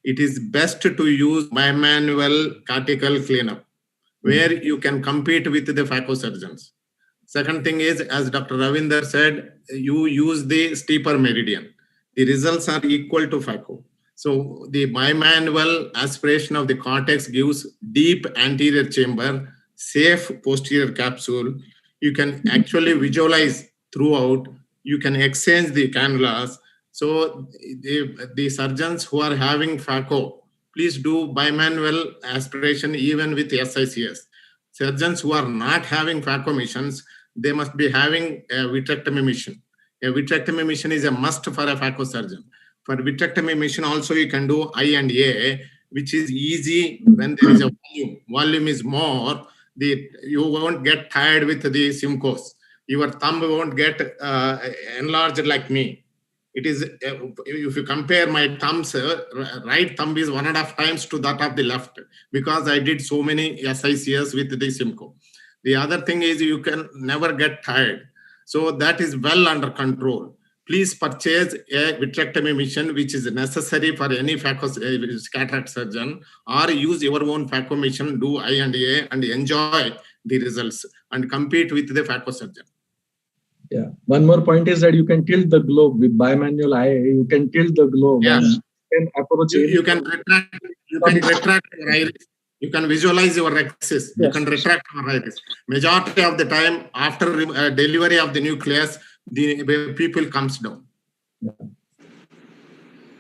It is best to use bimanual cortical cleanup, where you can compete with the phaco surgeons. Second thing is, as Dr. Ravinder said, you use the steeper meridian. The results are equal to phaco. So the bimanual aspiration of the cortex gives deep anterior chamber, safe posterior capsule. You can actually visualize throughout. You can exchange the cannulas. So the surgeons who are having phaco, please do bimanual aspiration even with SICS. Surgeons who are not having phaco missions, they must be having a vitrectomy mission. A vitrectomy mission is a must for a phaco surgeon. For vitrectomy mission also you can do I and A, which is easy when there is a volume. Volume is more. You won't get tired with the Simcoes. Your thumb won't get enlarged like me. It is, if you compare my thumbs, right thumb is 1.5 times to that of the left, because I did so many SICS with the Simcoe. The other thing is you can never get tired. So that is well under control. Please purchase a vitrectomy mission, which is necessary for any cataract surgeon, or use your own phaco mission, do I and A, and enjoy the results and compete with the phaco surgeon. Yeah. One more point is that you can tilt the globe with bimanual eye. You can tilt the globe Yes. and can approach You can retract. You can retract your iris. You can visualize your axis. You can retract your iris. Majority of the time, after delivery of the nucleus, the people comes down.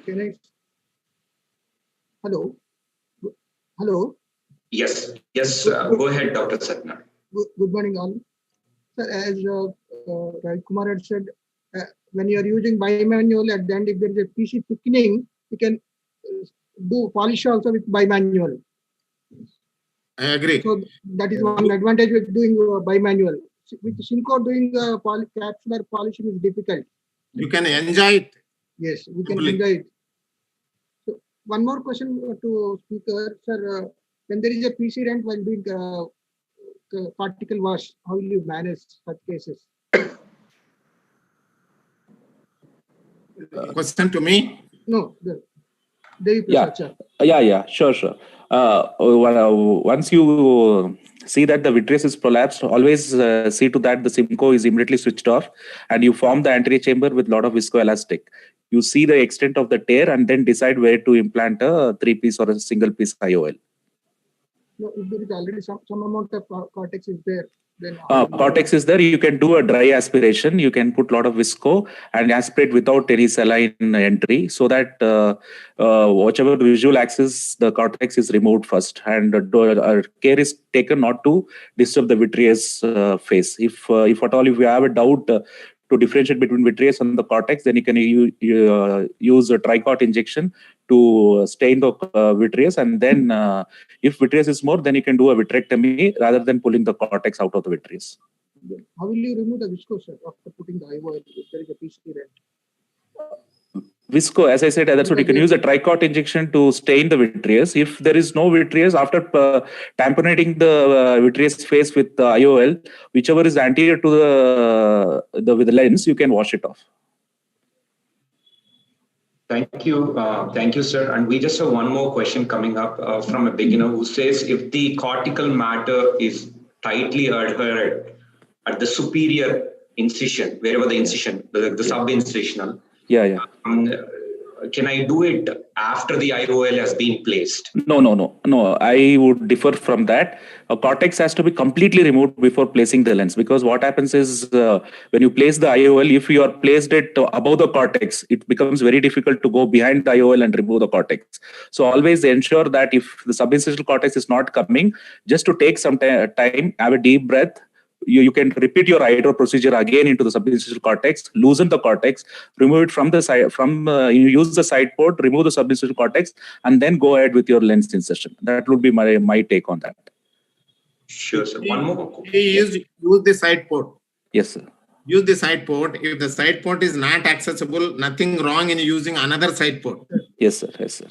Can I? Hello. Hello. Yes. Yes. Go ahead, Dr. Satnar. Good morning, all. Sir, as Raj Kumar had said, when you are using bimanual, at the end, if there is a PC thickening, you can do polish also with bimanual. I agree. So that is one advantage with doing bimanual. With Synco, doing capsular polishing is difficult. You can enjoy it. Yes, we can enjoy it. So one more question to speaker, sir. When there is a PC rent while doing particle wash, how will you manage such cases? Question to me? No, Sure. Once you see that the vitreous is prolapsed, always see to that the Simcoe is immediately switched off, and you form the anterior chamber with a lot of viscoelastic. You see the extent of the tear and then decide where to implant a 3-piece or a single-piece IOL. No, if there is already some amount of cortex is there, then cortex is there, you can do a dry aspiration. You can put a lot of visco and aspirate without any saline entry, so that whichever visual axis, the cortex is removed first, and care is taken not to disturb the vitreous face. If at all, if you have a doubt to differentiate between vitreous and the cortex, then you can use a tricot injection to stain the vitreous, and then if vitreous is more, then you can do a vitrectomy rather than pulling the cortex out of the vitreous. How will you remove the viscose after putting the IOL if there is a PC rent? Visco, as I said, that's what you can use a tricot injection to stain the vitreous. If there is no vitreous, after tamponating the vitreous face with the IOL, whichever is anterior to with the lens, you can wash it off. Thank you, sir. And we just have one more question coming up from a beginner who says, if the cortical matter is tightly adherent at the superior incision, wherever the incision, the sub-incisional, can I do it after the IOL has been placed? No. I would differ from that. A cortex has to be completely removed before placing the lens, because what happens is when you place the IOL, if you are placed it above the cortex, it becomes very difficult to go behind the IOL and remove the cortex. So always ensure that if the subincisional cortex is not coming, just to take some time, have a deep breath. You can repeat your hydro procedure again into the subincisional cortex, loosen the cortex, remove it from the side, you use the side port, remove the subincisional cortex, and then go ahead with your lens insertion. That would be my take on that. Sure, sir. One more. Use the side port. Yes, sir. Use the side port. If the side port is not accessible, nothing wrong in using another side port. Yes, sir.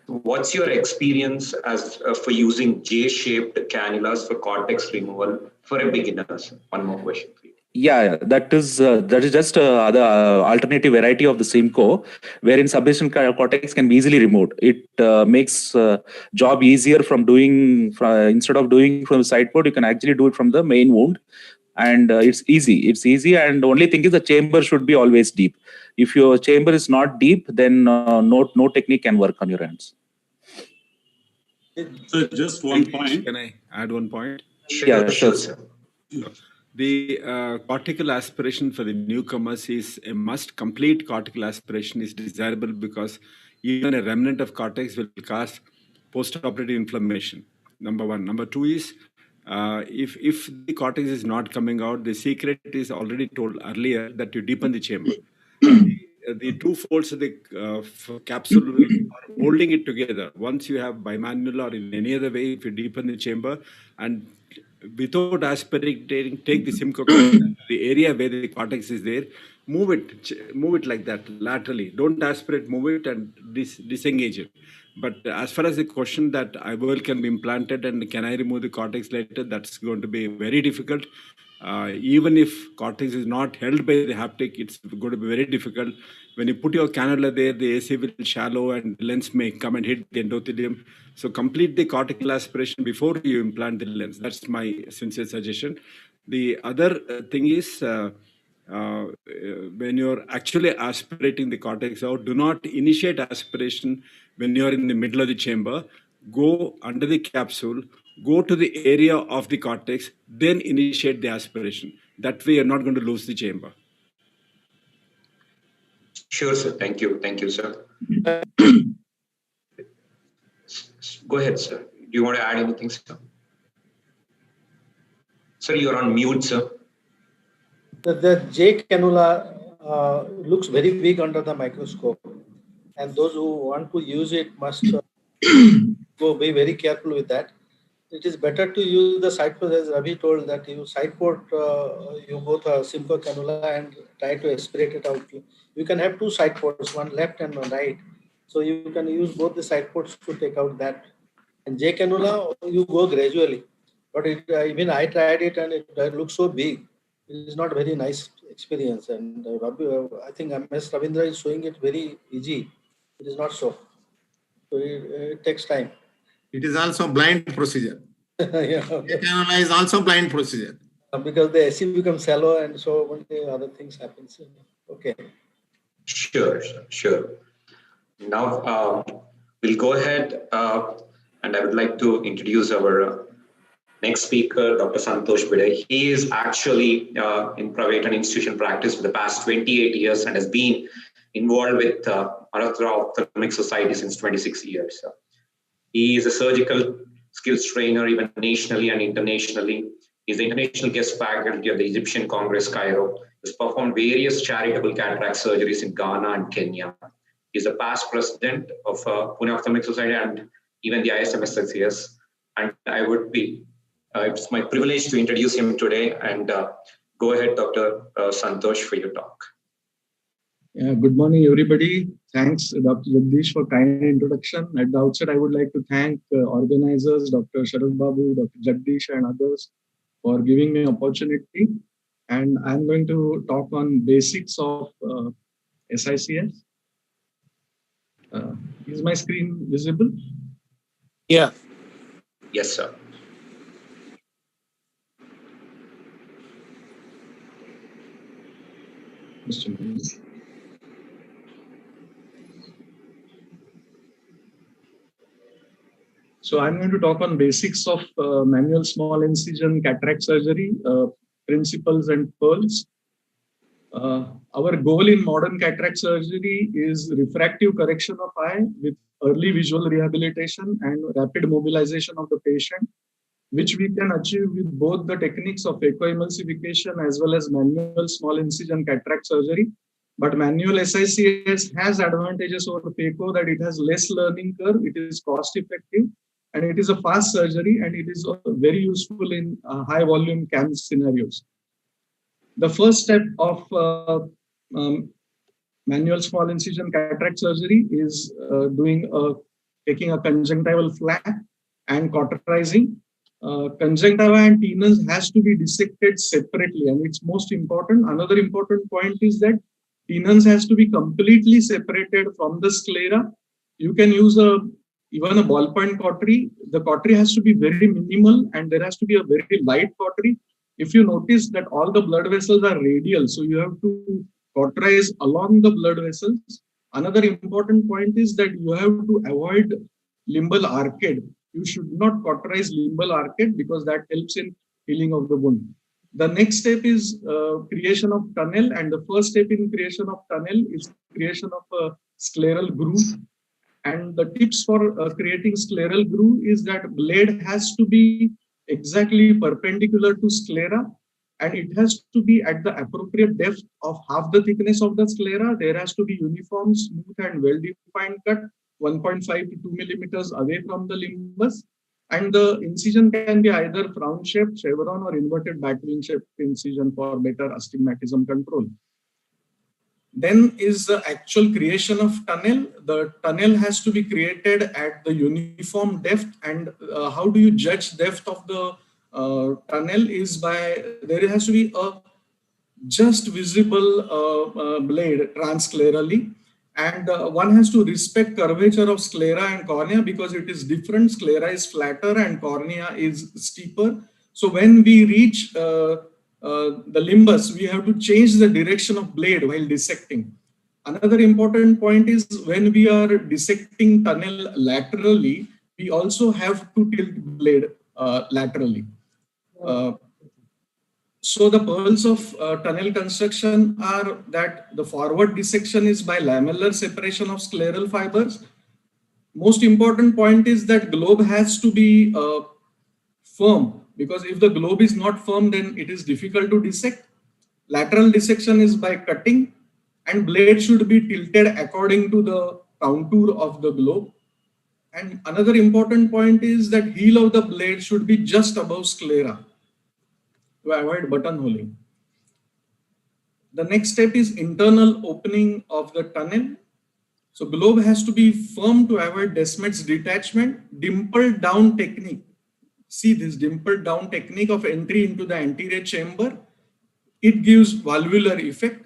What's your experience as for using J-shaped cannulas for cortex removal for a beginner? One more question for you. Yeah, that is just the alternative variety of the Simcoe, wherein subincisional cortex can be easily removed. It makes job easier instead of doing from the side port, you can actually do it from the main wound, and it's easy. And the only thing is the chamber should be always deep. If your chamber is not deep, then no technique can work on your hands. So just one point. Can I add one point? Sure. The cortical aspiration for the newcomers is a must. Complete cortical aspiration is desirable because even a remnant of cortex will cause post-operative inflammation. Number one. Number two is if the cortex is not coming out, the secret is already told earlier that you deepen the chamber. The two folds of the capsule are holding it together. Once you have bimanual or in any other way, if you deepen the chamber and without aspirating, take the Simcoe the area where the cortex is there, move it like that laterally. Don't aspirate, move it and disengage it. But as far as the question that IOL can be implanted and can I remove the cortex later, that's going to be very difficult. Even if cortex is not held by the haptic, it's going to be very difficult. When you put your cannula there, the AC will shallow and the lens may come and hit the endothelium. So complete the cortical aspiration before you implant the lens. That's my sincere suggestion. The other thing is when you're actually aspirating the cortex out, do not initiate aspiration when you're in the middle of the chamber. Go under the capsule, go to the area of the cortex, then initiate the aspiration. That way you're not going to lose the chamber. Sure, sir. Thank you. Thank you, sir. Go ahead, sir. Do you want to add anything, sir? Sir, you're on mute, sir. The J cannula looks very big under the microscope, and those who want to use it must go be very careful with that. It is better to use the side port, as Ravi told, that you side port, you both a simple cannula and try to aspirate it out. You can have two side ports, one left and one right. So you can use both the side ports to take out that. And J cannula, you go gradually. But even I tried it and it looks so big. It is not very nice experience. And I think MS Ravindra is showing it very easy. It is not so. So it takes time. It is also blind procedure. Yeah. Cannula is also blind procedure. Because the AC becomes shallow and so many other things happen. Okay. Sure. Now we'll go ahead and I would like to introduce our next speaker, Dr. Santosh Bide. He is actually in private and institutional practice for the past 28 years and has been involved with Maratha Ophthalmic Society since 26 years. He is a surgical skills trainer even nationally and internationally. He's the international guest faculty of the Egyptian Congress, Cairo. He's performed various charitable cataract surgeries in Ghana and Kenya. He's a past president of Pune Ophthalmic Society and even the Ismsics. And I would be, it's my privilege to introduce him today. And go ahead, Dr. Santosh, for your talk. Good morning, everybody. Thanks, Dr. Jagdish, for kind introduction. At the outset, I would like to thank organizers, Dr. Sharad Babu, Dr. Jagdish, and others for giving me an opportunity. And I'm going to talk on basics of SICS. Is my screen visible? Yeah. Yes, sir. Just a minute. So I'm going to talk on basics of manual small incision cataract surgery, principles and pearls. Our goal in modern cataract surgery is refractive correction of eye with early visual rehabilitation and rapid mobilization of the patient, which we can achieve with both the techniques of eco-emulsification as well as manual small incision cataract surgery. But manual SICS has advantages over phaco that it has less learning curve, it is cost effective, and it is a fast surgery, and it is very useful in high volume CAM scenarios. The first step of manual small incision cataract surgery is taking a conjunctival flap and cauterizing. Conjunctiva and tenons has to be dissected separately, and it's most important. Another important point is that tenons has to be completely separated from the sclera. You can use even a ballpoint cautery. The cautery has to be very minimal, and there has to be a very light cautery. If you notice that all the blood vessels are radial, so you have to cauterize along the blood vessels. Another important point is that you have to avoid limbal arcade. You should not cauterize limbal arcade because that helps in healing of the wound. The next step is creation of tunnel, and the first step in creation of tunnel is creation of a scleral groove. And the tips for creating scleral groove is that blade has to be exactly perpendicular to sclera, and it has to be at the appropriate depth of half the thickness of the sclera. There has to be uniform, smooth, and well-defined cut, 1.5 to 2 millimeters away from the limbus. And the incision can be either frown-shaped, chevron, or inverted batwing-shaped incision for better astigmatism control. Then is the actual creation of tunnel. The tunnel has to be created at the uniform depth, and how do you judge depth of the tunnel is by, there has to be a just visible blade transsclerally, and one has to respect curvature of sclera and cornea because it is different. Sclera is flatter and cornea is steeper. So when we reach the limbus, we have to change the direction of blade while dissecting. Another important point is when we are dissecting tunnel laterally, we also have to tilt blade laterally. So the pearls of tunnel construction are that the forward dissection is by lamellar separation of scleral fibers. Most important point is that globe has to be firm, because if the globe is not firm, then it is difficult to dissect. Lateral dissection is by cutting, and blade should be tilted according to the contour of the globe. And another important point is that heel of the blade should be just above sclera to avoid buttonholing. The next step is internal opening of the tunnel. So globe has to be firm to avoid Descemet's detachment. Dimpled down technique. See this dimpled down technique of entry into the anterior chamber. It gives valvular effect.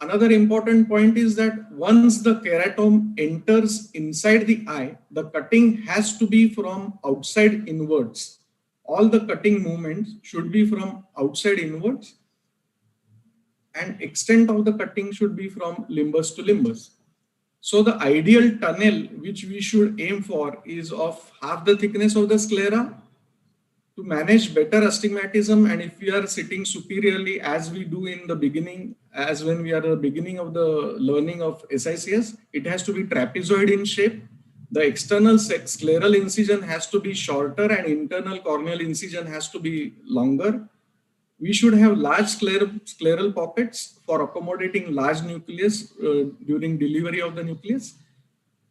Another important point is that once the keratome enters inside the eye, the cutting has to be from outside inwards. All the cutting movements should be from outside inwards, and extent of the cutting should be from limbus to limbus. So the ideal tunnel which we should aim for is of half the thickness of the sclera to manage better astigmatism. And if we are sitting superiorly, as we do in the beginning, as when we are at the beginning of the learning of SICS, it has to be trapezoid in shape. The external scleral incision has to be shorter and internal corneal incision has to be longer. We should have large scleral pockets for accommodating large nucleus during delivery of the nucleus.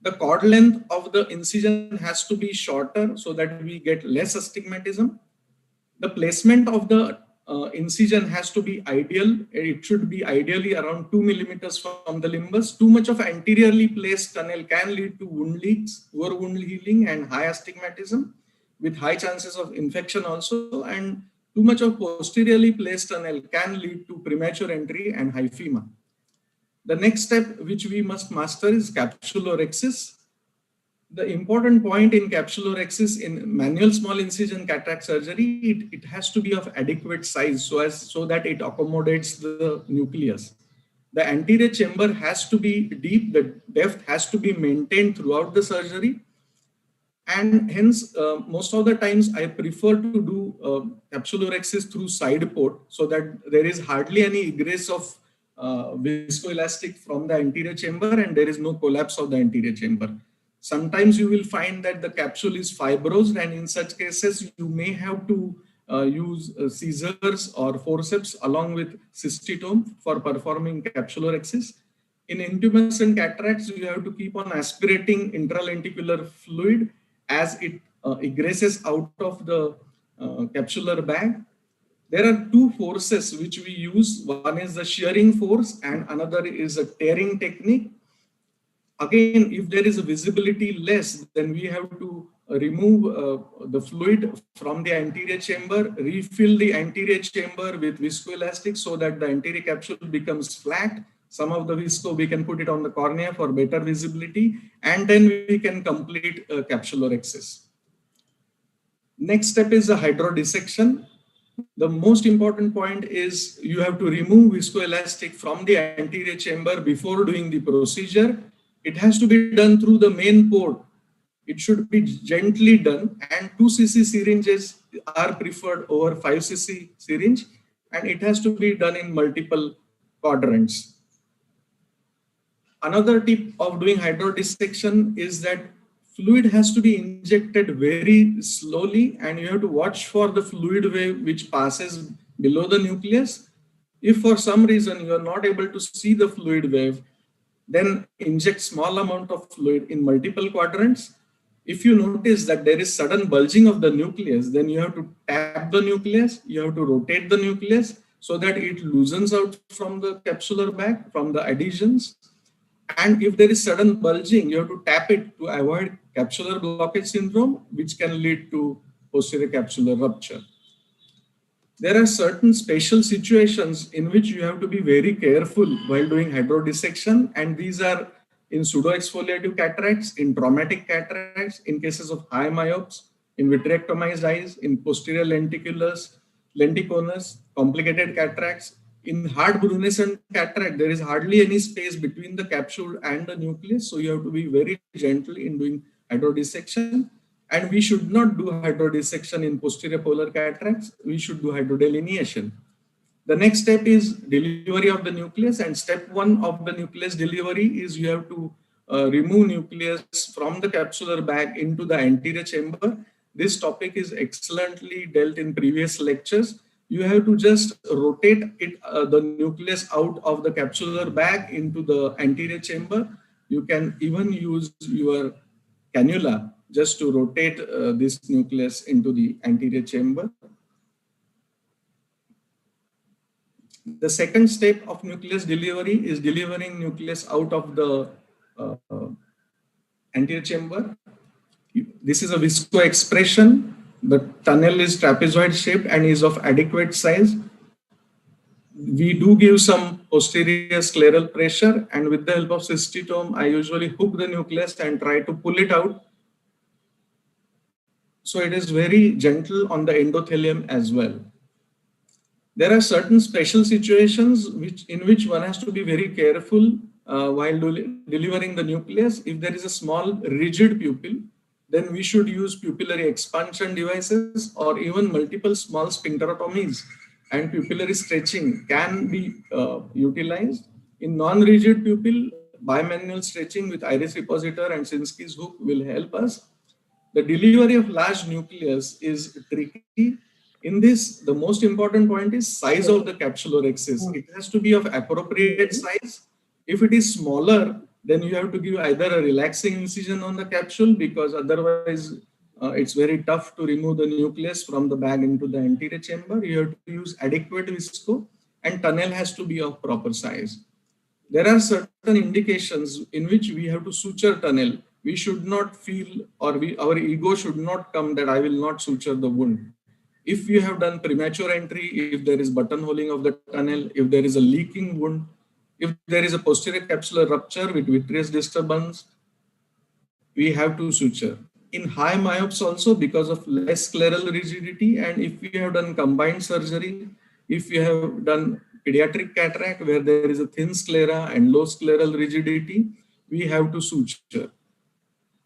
The chord length of the incision has to be shorter so that we get less astigmatism. The placement of the incision has to be ideal. It should be ideally around 2 millimeters from the limbus. Too much of anteriorly placed tunnel can lead to wound leaks, poor wound healing, and high astigmatism with high chances of infection also. And too much of posteriorly placed tunnel can lead to premature entry and hyphema. The next step which we must master is capsulorhexis. The important point in capsulorhexis in manual small incision cataract surgery, it has to be of adequate size so that it accommodates the nucleus. The anterior chamber has to be deep, the depth has to be maintained throughout the surgery. And hence, most of the times I prefer to do capsulorhexis through side port so that there is hardly any egress of viscoelastic from the anterior chamber and there is no collapse of the anterior chamber. Sometimes you will find that the capsule is fibrosed, and in such cases, you may have to use scissors or forceps along with cystitome for performing capsulorhexis. In intumescent cataracts, you have to keep on aspirating intralenticular fluid as it egresses out of the capsular bag. There are two forces which we use. One is the shearing force and another is a tearing technique. Again, if there is a visibility less, then we have to remove the fluid from the anterior chamber, refill the anterior chamber with viscoelastic so that the anterior capsule becomes flat. Some of the visco, we can put it on the cornea for better visibility, and then we can complete capsulorhexis. Next step is a hydrodissection. The most important point is you have to remove viscoelastic from the anterior chamber before doing the procedure. It has to be done through the main port. It should be gently done, and 2 cc syringes are preferred over 5 cc syringe, and it has to be done in multiple quadrants. Another tip of doing hydrodissection is that fluid has to be injected very slowly, and you have to watch for the fluid wave which passes below the nucleus. If for some reason you are not able to see the fluid wave, then inject small amount of fluid in multiple quadrants. If you notice that there is sudden bulging of the nucleus, then you have to tap the nucleus, you have to rotate the nucleus so that it loosens out from the capsular bag, from the adhesions. And if there is sudden bulging, you have to tap it to avoid capsular blockage syndrome, which can lead to posterior capsular rupture. There are certain special situations in which you have to be very careful while doing hydrodissection, and these are in pseudoexfoliative cataracts, in traumatic cataracts, in cases of high myopes, in vitrectomized eyes, in posterior lenticulars, lenticonus, complicated cataracts. In hard brunescent cataract, there is hardly any space between the capsule and the nucleus, so you have to be very gentle in doing hydrodissection. And we should not do hydrodissection in posterior polar cataracts. We should do hydrodelineation. The next step is delivery of the nucleus, and step 1 of the nucleus delivery is you have to remove nucleus from the capsular bag into the anterior chamber. This topic is excellently dealt in previous lectures. You have to just rotate it, the nucleus out of the capsular bag into the anterior chamber. You can even use your cannula just to rotate this nucleus into the anterior chamber. The second step of nucleus delivery is delivering nucleus out of the anterior chamber. This is a visco expression. The tunnel is trapezoid shaped and is of adequate size. We do give some posterior scleral pressure, and with the help of cystitome, I usually hook the nucleus and try to pull it out. So it is very gentle on the endothelium as well. There are certain special situations in which one has to be very careful while delivering the nucleus. If there is a small rigid pupil, then we should use pupillary expansion devices or even multiple small sphincterotomies, and pupillary stretching can be utilized. In non-rigid pupil, bimanual stretching with iris repositor and Sinski's hook will help us. The delivery of large nucleus is tricky. In this, the most important point is size of the capsular axis. It has to be of appropriate size. If it is smaller, then you have to give either a relaxing incision on the capsule, because otherwise it's very tough to remove the nucleus from the bag into the anterior chamber. You have to use adequate visco, and tunnel has to be of proper size. There are certain indications in which we have to suture tunnel. We should not feel, or our ego should not come that I will not suture the wound. If you have done premature entry, if there is buttonholing of the tunnel, if there is a leaking wound, if there is a posterior capsular rupture with vitreous disturbance, we have to suture. In high myopes also, because of less scleral rigidity, and if we have done combined surgery, if you have done pediatric cataract where there is a thin sclera and low scleral rigidity, we have to suture.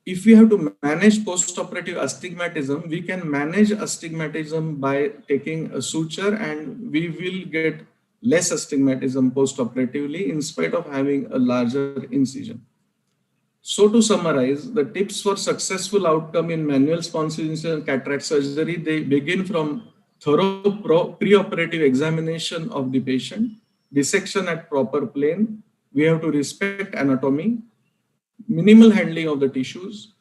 If we have to manage post-operative astigmatism, we can manage astigmatism by taking a suture, and we will get less astigmatism post-operatively in spite of having a larger incision. So to summarize, the tips for successful outcome in manual spontaneous cataract surgery, they begin from thorough pre-operative examination of the patient, dissection at proper plane. We have to respect anatomy, minimal handling of the tissues.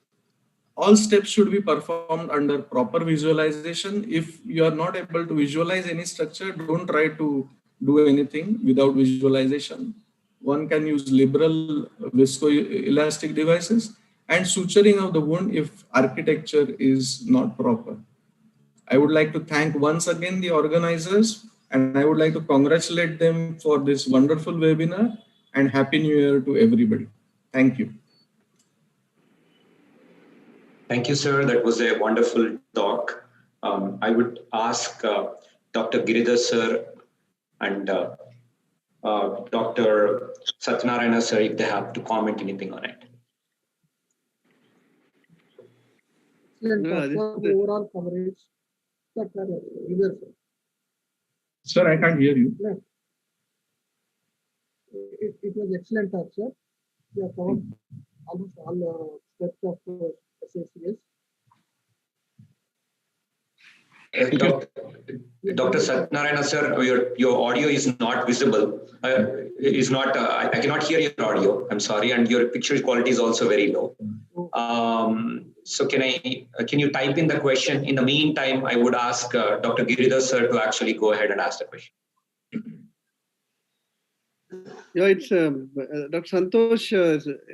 All steps should be performed under proper visualization. If you are not able to visualize any structure, don't try to do anything without visualization. One can use liberal viscoelastic devices and suturing of the wound if architecture is not proper. I would like to thank once again the organizers, and I would like to congratulate them for this wonderful webinar, and Happy New Year to everybody. Thank you. Thank you, sir. That was a wonderful talk. I would ask Dr. Giridhar sir and Dr. Satyanarayana sir if they have to comment anything on it. Excellent for the overall coverage. Dr. Giridhar sir. Sir, I can't hear you. No. It was excellent talk, sir. We have covered almost all steps of SACS. Dr. Satyanarayana sir, your audio is not visible. I cannot hear your audio. I'm sorry, and your picture quality is also very low. So can you type in the question? In the meantime, I would ask Dr. Giridhar sir to actually go ahead and ask the question. Yeah, it's Dr. Santosh,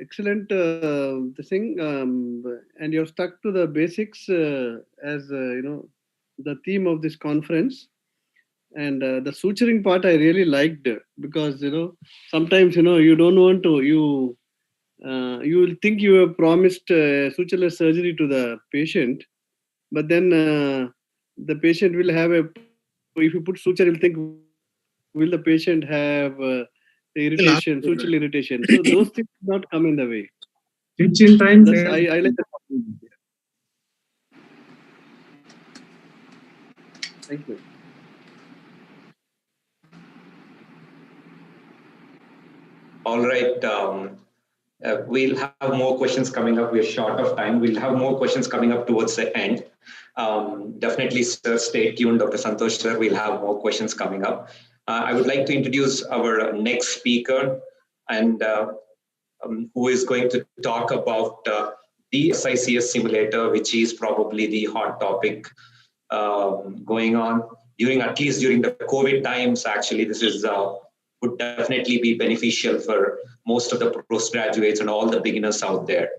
excellent thing, and you're stuck to the basics as the theme of this conference. And the suturing part I really liked, because sometimes you don't want to, you will think you have promised sutureless surgery to the patient, but then the patient will have a if you put suture, you'll think, will the patient have irritation, suture irritation? So those things not come in the way. Stitch in time. That's, I like that. Thank you. All right. We'll have more questions coming up. We're short of time. We'll have more questions coming up towards the end. Definitely, sir, stay tuned, Dr. Santosh, sir. We'll have more questions coming up. I would like to introduce our next speaker, and who is going to talk about the SICS simulator, which is probably the hot topic going on at least during the COVID times. Actually, this is would definitely be beneficial for most of the postgraduates and all the beginners out there.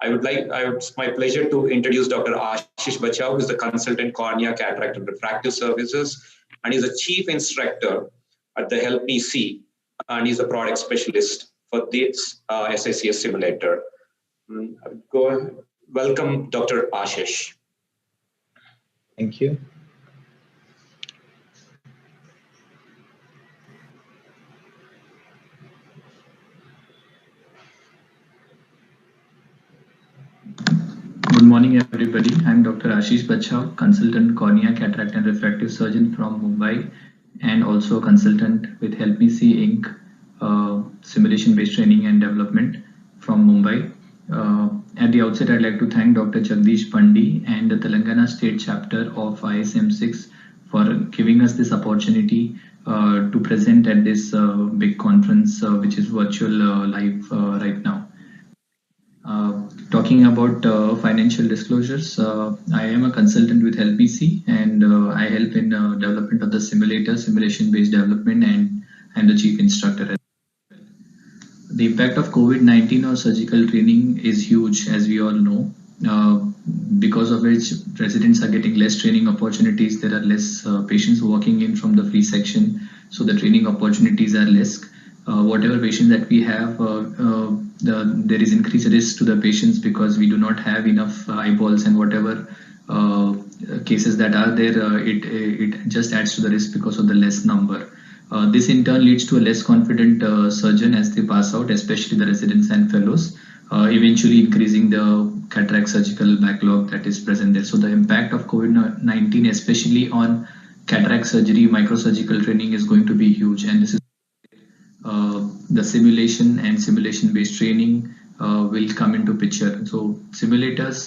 It's my pleasure to introduce Dr. Ashish Bachau, who is the consultant cornea, cataract, and refractive services, and he's a chief instructor at the Help Me See, and he's a product specialist for this SICS simulator. Welcome, Dr. Ashish. Thank you. Good morning, everybody. I'm Dr. Ashish Bachau, consultant cornea, cataract, and refractive surgeon from Mumbai, and also consultant with Help Me See Inc. Simulation-based training and development from Mumbai. At the outset, I'd like to thank Dr. Jagdish Pandi and the Telangana State Chapter of ISMSICS for giving us this opportunity to present at this big conference, which is virtual live right now. Talking about financial disclosures, I am a consultant with Help Me See, and I help in development of the simulator, simulation-based development, and I'm the chief instructor. The impact of COVID-19 on surgical training is huge, as we all know, because of which residents are getting less training opportunities. There are less patients walking in from the free section, so the training opportunities are less. Whatever patients that we have, there is increased risk to the patients because we do not have enough eyeballs, and whatever cases that are there, it just adds to the risk because of the less number. This in turn leads to a less confident surgeon as they pass out, especially the residents and fellows, eventually increasing the cataract surgical backlog that is present there. So the impact of COVID-19, especially on cataract surgery, microsurgical training, is going to be huge, and this is the simulation and simulation-based training will come into picture. So simulators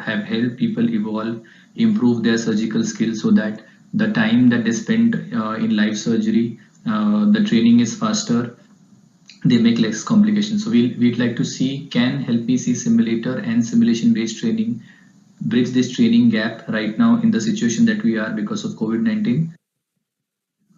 have helped people evolve, improve their surgical skills, so that the time that they spend in live surgery, the training is faster, they make less complications. So we'd like to see, can Help Me See simulator and simulation-based training bridge this training gap right now in the situation that we are because of COVID-19?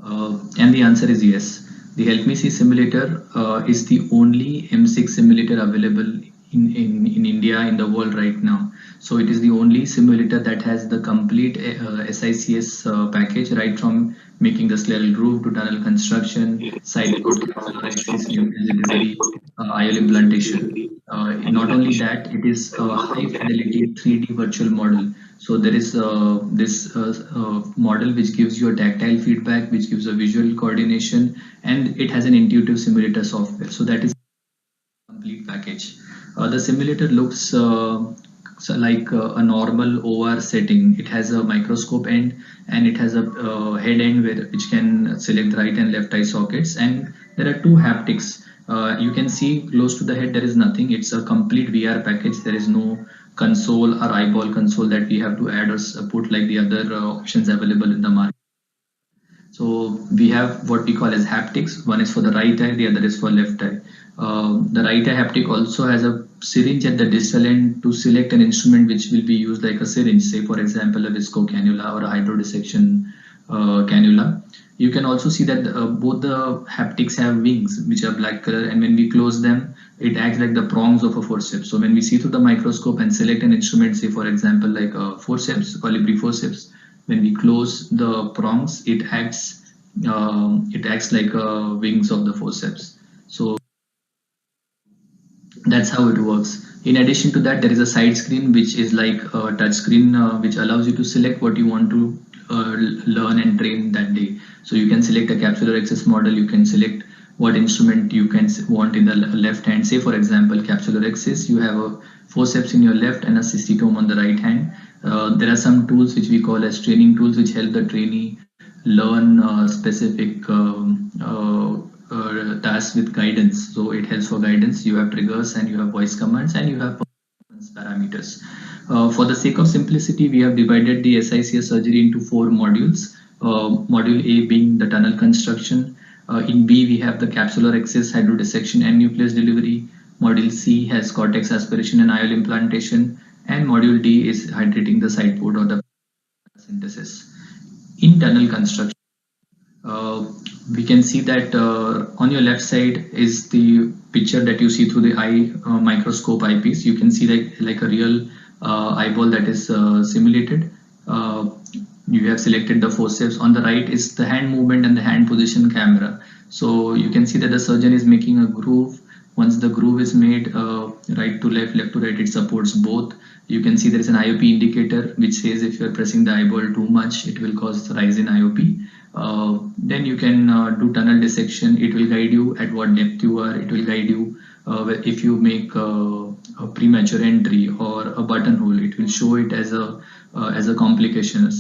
And the answer is yes. The Help Me See simulator is the only M6 simulator available in India, in the world right now. So it is the only simulator that has the complete SICS package, right from making the scleral groove to tunnel construction, side delivery, IOL implantation. Not only that, it is a high fidelity 3D virtual model. So there is this model which gives you a tactile feedback, which gives a visual coordination, and it has an intuitive simulator software. So that is a complete package. The simulator looks like a normal OR setting. It has a microscope end, and it has a head end which can select the right and left eye sockets, and there are two haptics. You can see close to the head there is nothing. It's a complete VR package. There is no console or eyeball console that we have to add or put like the other options available in the market. So we have what we call as haptics. One is for the right eye, the other is for left eye. The right eye haptic also has a syringe at the distal end to select an instrument which will be used like a syringe, say for example a visco cannula or a hydrodissection cannula. You can also see that both the haptics have wings which are black color, and when we close them, it acts like the prongs of a forceps. So when we see through the microscope and select an instrument, say for example like a forceps, colibri forceps, when we close the prongs, it acts like wings of the forceps. So that's how it works. In addition to that, there is a side screen which is like a touch screen which allows you to select what you want to learn and train that day. So you can select a capsular access model. You can select what instrument you can want in the left hand. Say for example, capsular access, you have a forceps in your left and a cystitome on the right hand. There are some tools which we call as training tools which help the trainee learn specific tasks with guidance. So it helps for guidance. You have triggers and you have voice commands and you have performance parameters. For the sake of simplicity, we have divided the SICS surgery into 4 modules. Module A being the tunnel construction. In B, we have the capsular access, hydrodissection and nucleus delivery. Module C has cortex aspiration and IOL implantation. And module D is hydrating the side port or the synthesis. In tunnel construction, we can see that on your left side is the picture that you see through the eye microscope eyepiece. You can see like a real eyeball that is simulated. You have selected the forceps. On the right is the hand movement and the hand position camera. So you can see that the surgeon is making a groove. Once the groove is made, right to left, left to right, it supports both. You can see there is an IOP indicator which says if you are pressing the eyeball too much, it will cause rise in IOP. Then you can do tunnel dissection. It will guide you at what depth you are. It will guide you if you make a premature entry or a buttonhole. It will show it as a complication.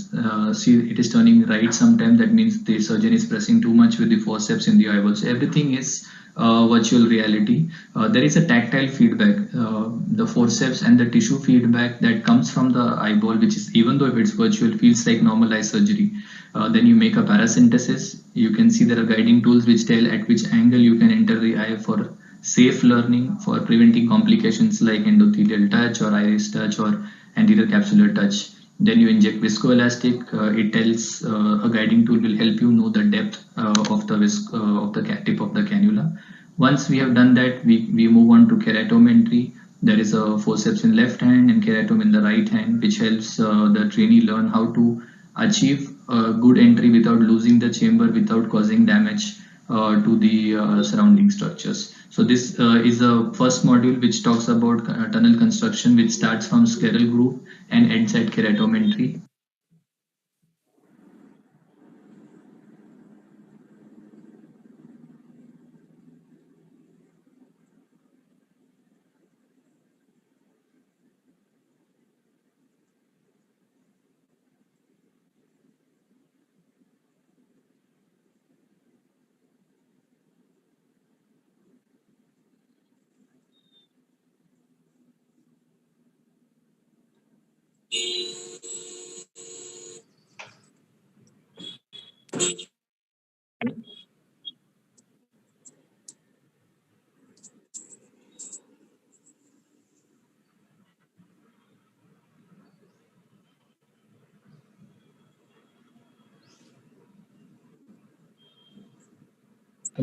See, it is turning right sometimes. That means the surgeon is pressing too much with the forceps in the eyeball. So everything is virtual reality. There is a tactile feedback. The forceps and the tissue feedback that comes from the eyeball, which is, even though if it's virtual, feels like normal eye surgery. Then you make a paracentesis. You can see there are guiding tools which tell at which angle you can enter the eye for safe learning, for preventing complications like endothelial touch or iris touch or anterior capsular touch. Then you inject viscoelastic. It tells a guiding tool will help you know the depth of the tip of the cannula. Once we have done that, we move on to keratometry. There is a forceps in left hand and keratome in the right hand, which helps the trainee learn how to achieve a good entry without losing the chamber, without causing damage to the surrounding structures. So this is a first module which talks about tunnel construction, which starts from scleral groove and ends at keratometry.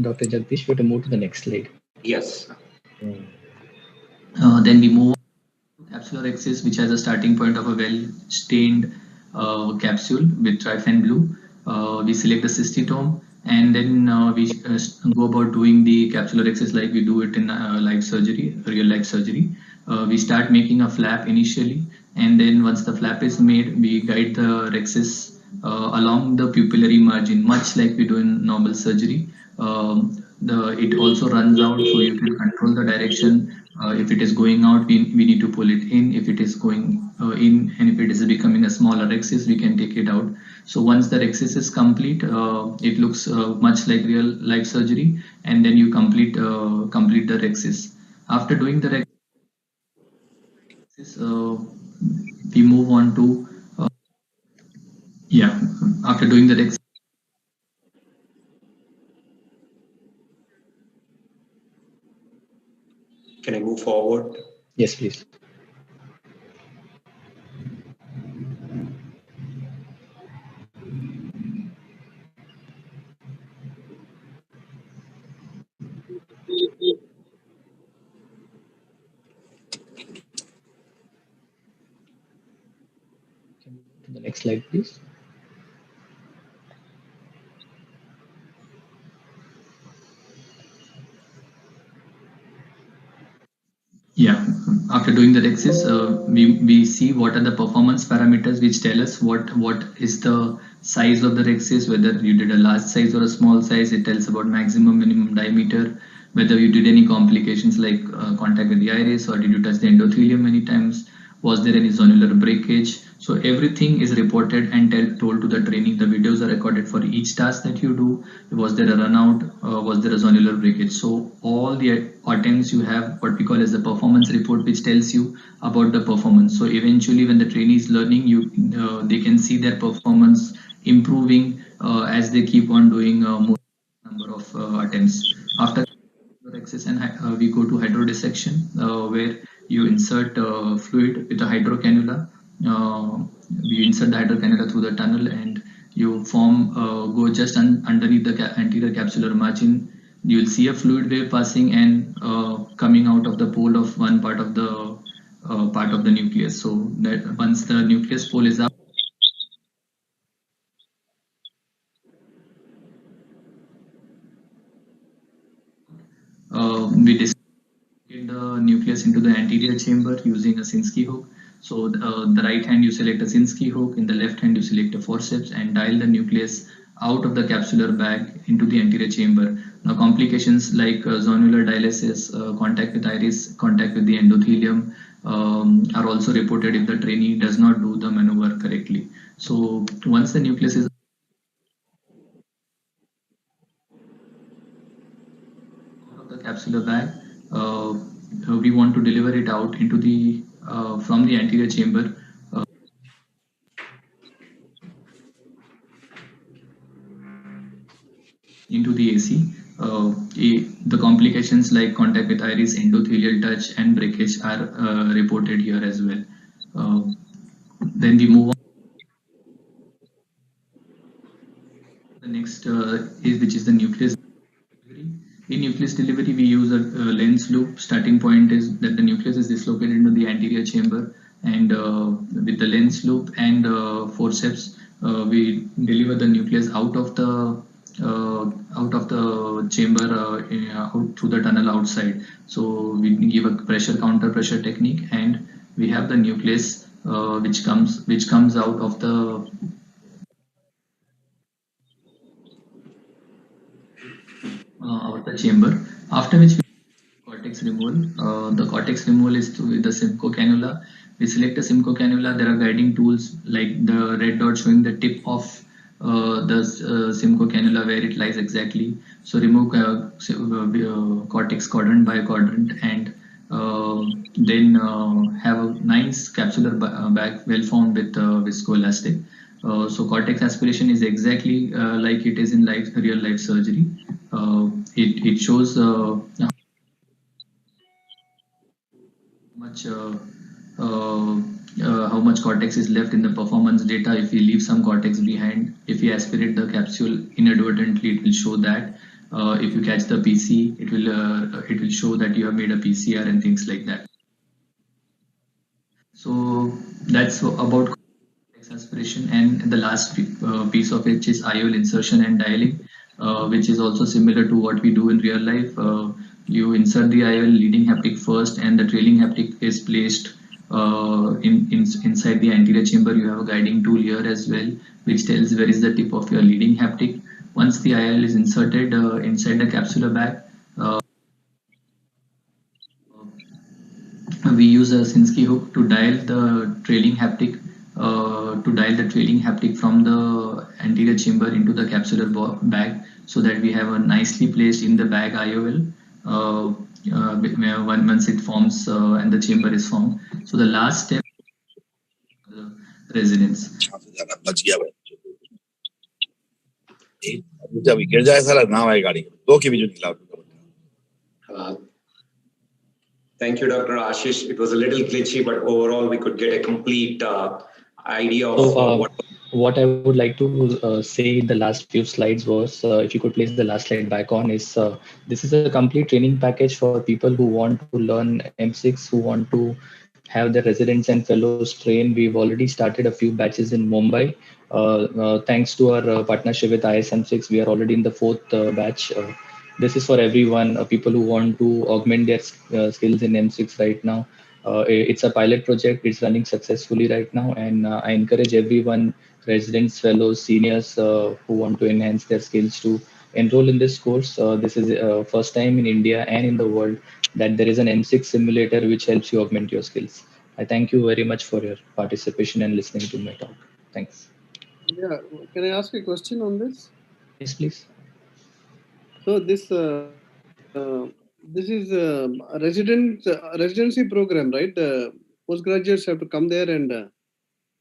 Dr. Jagdish, we have to move to the next slide. Yes. Then we move capsular access, which has a starting point of a well-stained capsule with tryphen blue. We select the cystitome, and then we go about doing the capsular access like we do it in live surgery, real life surgery. We start making a flap initially, and then once the flap is made, we guide the rhexis along the pupillary margin, much like we do in normal surgery. It also runs out, so you can control the direction. If it is going out, we need to pull it in. If it is going in, and if it is becoming a smaller rhexis, we can take it out. So once the rhexis is complete, it looks much like real life surgery, and then you complete the rhexis. After doing the rhexis, we move on to after doing the rhexis. Can I move forward? Yes, please. To the next slide, please. Yeah, after doing the Rexes, we see what are the performance parameters which tell us what is the size of the Rexes, whether you did a large size or a small size. It tells about maximum, minimum diameter, whether you did any complications like contact with the iris, or did you touch the endothelium many times, was there any zonular breakage. So everything is reported and told to the trainee. The videos are recorded for each task that you do. Was there a run out? Was there a zonular breakage? So all the attempts you have what we call as the performance report, which tells you about the performance. So eventually when the trainee is learning, they can see their performance improving as they keep on doing more number of attempts. After access and we go to hydrodissection, where you insert fluid with a hydrocannula. You insert the hydrocannula through the tunnel and you go just underneath the anterior capsular margin. You will see a fluid wave passing and coming out of the pole of one part of the nucleus. So that once the nucleus pole is up, we the nucleus into the anterior chamber using a Sinski hook. So the right hand you select a Sinski hook, in the left hand you select a forceps and dial the nucleus out of the capsular bag into the anterior chamber. Now complications like zonular dialysis, contact with iris, contact with the endothelium are also reported if the trainee does not do the maneuver correctly. So once the nucleus is out of the capsular bag, we want to deliver it out into the from the anterior chamber into the AC. The complications like contact with iris, endothelial touch, and breakage are reported here as well. Then we move on. The next which is the nucleus delivery. In nucleus delivery, we use a lens loop. Starting point is that the nucleus is dislocated into the anterior chamber, and with the lens loop and forceps, we deliver the nucleus out of the chamber out through the tunnel outside. So we give a pressure counter pressure technique, and we have the nucleus which comes out of the chamber. After which cortex removal. The cortex removal is through the Simcoe cannula. We select a Simcoe cannula. There are guiding tools like the red dot showing the tip of the Simcoe cannula where it lies exactly. So remove cortex quadrant by quadrant and then have a nice capsular bag well formed with viscoelastic. So cortex aspiration is exactly like it is in real life surgery. It shows much how much cortex is left in the performance data. If we leave some cortex behind, if we aspirate the capsule inadvertently, it will show that. If you catch the PC, it will show that you have made a PCR and things like that. So that's about cortex aspiration, and the last piece of it is IOL insertion and dialing, which is also similar to what we do in real life. You insert the IOL leading haptic first, and the trailing haptic is placed inside the anterior chamber. You have a guiding tool here as well, which tells where is the tip of your leading haptic. Once the IOL is inserted inside the capsular bag, we use a Sinski hook to dial the trailing haptic from the anterior chamber into the capsular bag, so that we have a nicely placed in the bag IOL once it forms and the chamber is formed. So the last step, resonance. Thank you, Dr. Ashish. It was a little glitchy, but overall we could get a complete idea of what I would like to say in the last few slides was, if you could place the last slide back on, is this is a complete training package for people who want to learn M6, who want to have their residents and fellows train. We've already started a few batches in Mumbai. Thanks to our partnership with ISM6, we are already in the fourth batch. this is for everyone, people who want to augment their skills in M6 right now. It's a pilot project. It's running successfully right now, and I encourage everyone, residents, fellows, seniors who want to enhance their skills to enroll in this course. This is first time in India and in the world that there is an M6 simulator which helps you augment your skills. I thank you very much for your participation and listening to my talk. Thanks. Yeah, can I ask a question on this? Yes, please. So this is a residency program, right? Postgraduates have to come there, and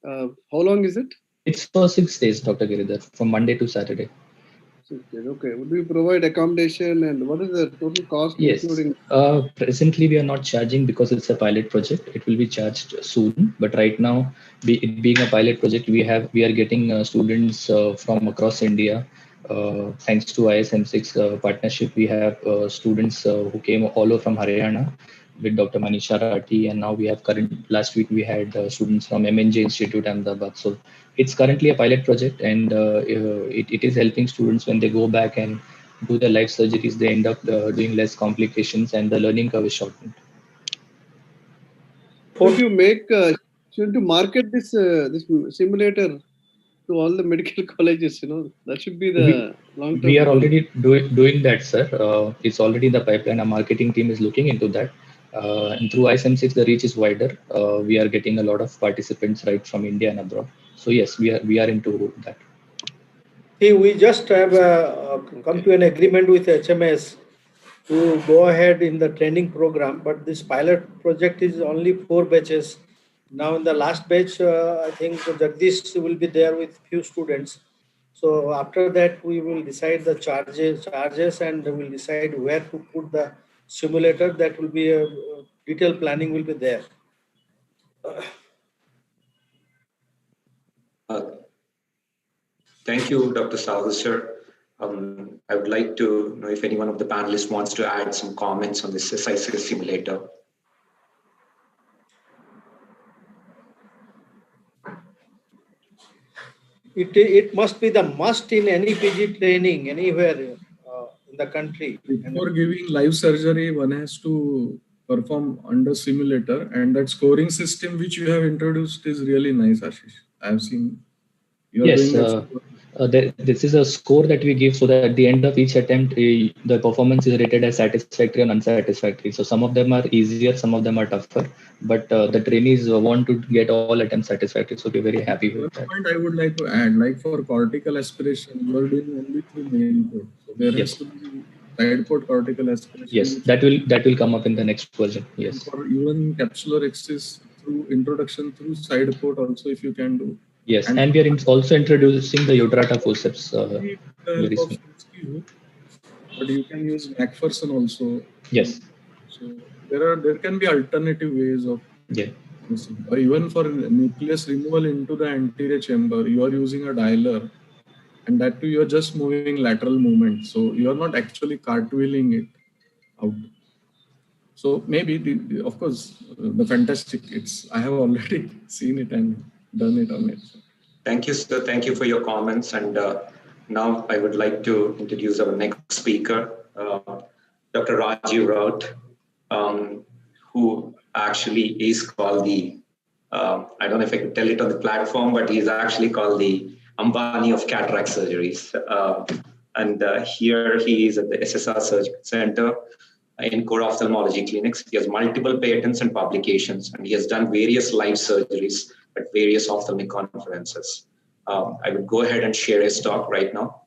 how long is it? It's for 6 days, Dr. Giridhar, from Monday to Saturday. 6 days. Okay. Would we provide accommodation, and what is the total cost, Yes. including? Presently, we are not charging because it's a pilot project. It will be charged soon. But right now, it being a pilot project, we are getting students from across India. Thanks to ISM6 partnership, we have students who came all over from Haryana with Dr. Manisha Rathi, and now we have last week we had students from MNJ Institute Ahmedabad. So it's currently a pilot project, and it is helping students when they go back and do their life surgeries. They end up doing less complications, and the learning curve is shortened. Should you should you market this this simulator to all the medical colleges? That should be the long-term. We are already doing that, sir. It's already in the pipeline. Our marketing team is looking into that. And through ISM6, the reach is wider. We are getting a lot of participants right from India and abroad. So yes, we are into that. See, we just have come to an agreement with HMS to go ahead in the training program, but this pilot project is only 4 batches. Now in the last batch, I think Jagdish will be there with few students. So after that, we will decide the charges, and we will decide where to put the simulator. That will be a detailed planning will be there. Thank you, Dr. Sahu, sir. I would like to know if any one of the panelists wants to add some comments on this Ismsics simulator. It must be the must in any PG training anywhere in the country. Before giving live surgery, one has to perform under simulator, and that scoring system which you have introduced is really nice, Ashish. I have seen you are Yes, doing this is a score that we give so that at the end of each attempt, the performance is rated as satisfactory and unsatisfactory. So some of them are easier, some of them are tougher, but the trainees want to get all attempts satisfactory. So we're very happy with that. One point I would like to add, like for cortical aspiration, you are doing only through main port. So there has to be side port cortical aspiration. Yes, that will come up in the next version. Yes. For even capsular exercise through introduction through side port also, if you can do. Yes, and we are also introducing the Utrata forceps very soon. But you can use McPherson also. Yes. So there can be alternative ways of using. Or even for nucleus removal into the anterior chamber, you are using a dialer, and that too you are just moving lateral movement. So you are not actually cartwheeling it out. So maybe of course the fantastic. I have already seen it and done it on it. Thank you, sir. Thank you for your comments. And now I would like to introduce our next speaker, Dr. Rajiv Raut, who actually is called the, I don't know if I can tell it on the platform, but he's actually called the Ambani of cataract surgeries. And here he is at the SSR Surgical Center in core ophthalmology clinics. He has multiple patents and publications, and he has done various live surgeries at various ophthalmic conferences. I would go ahead and share his talk right now.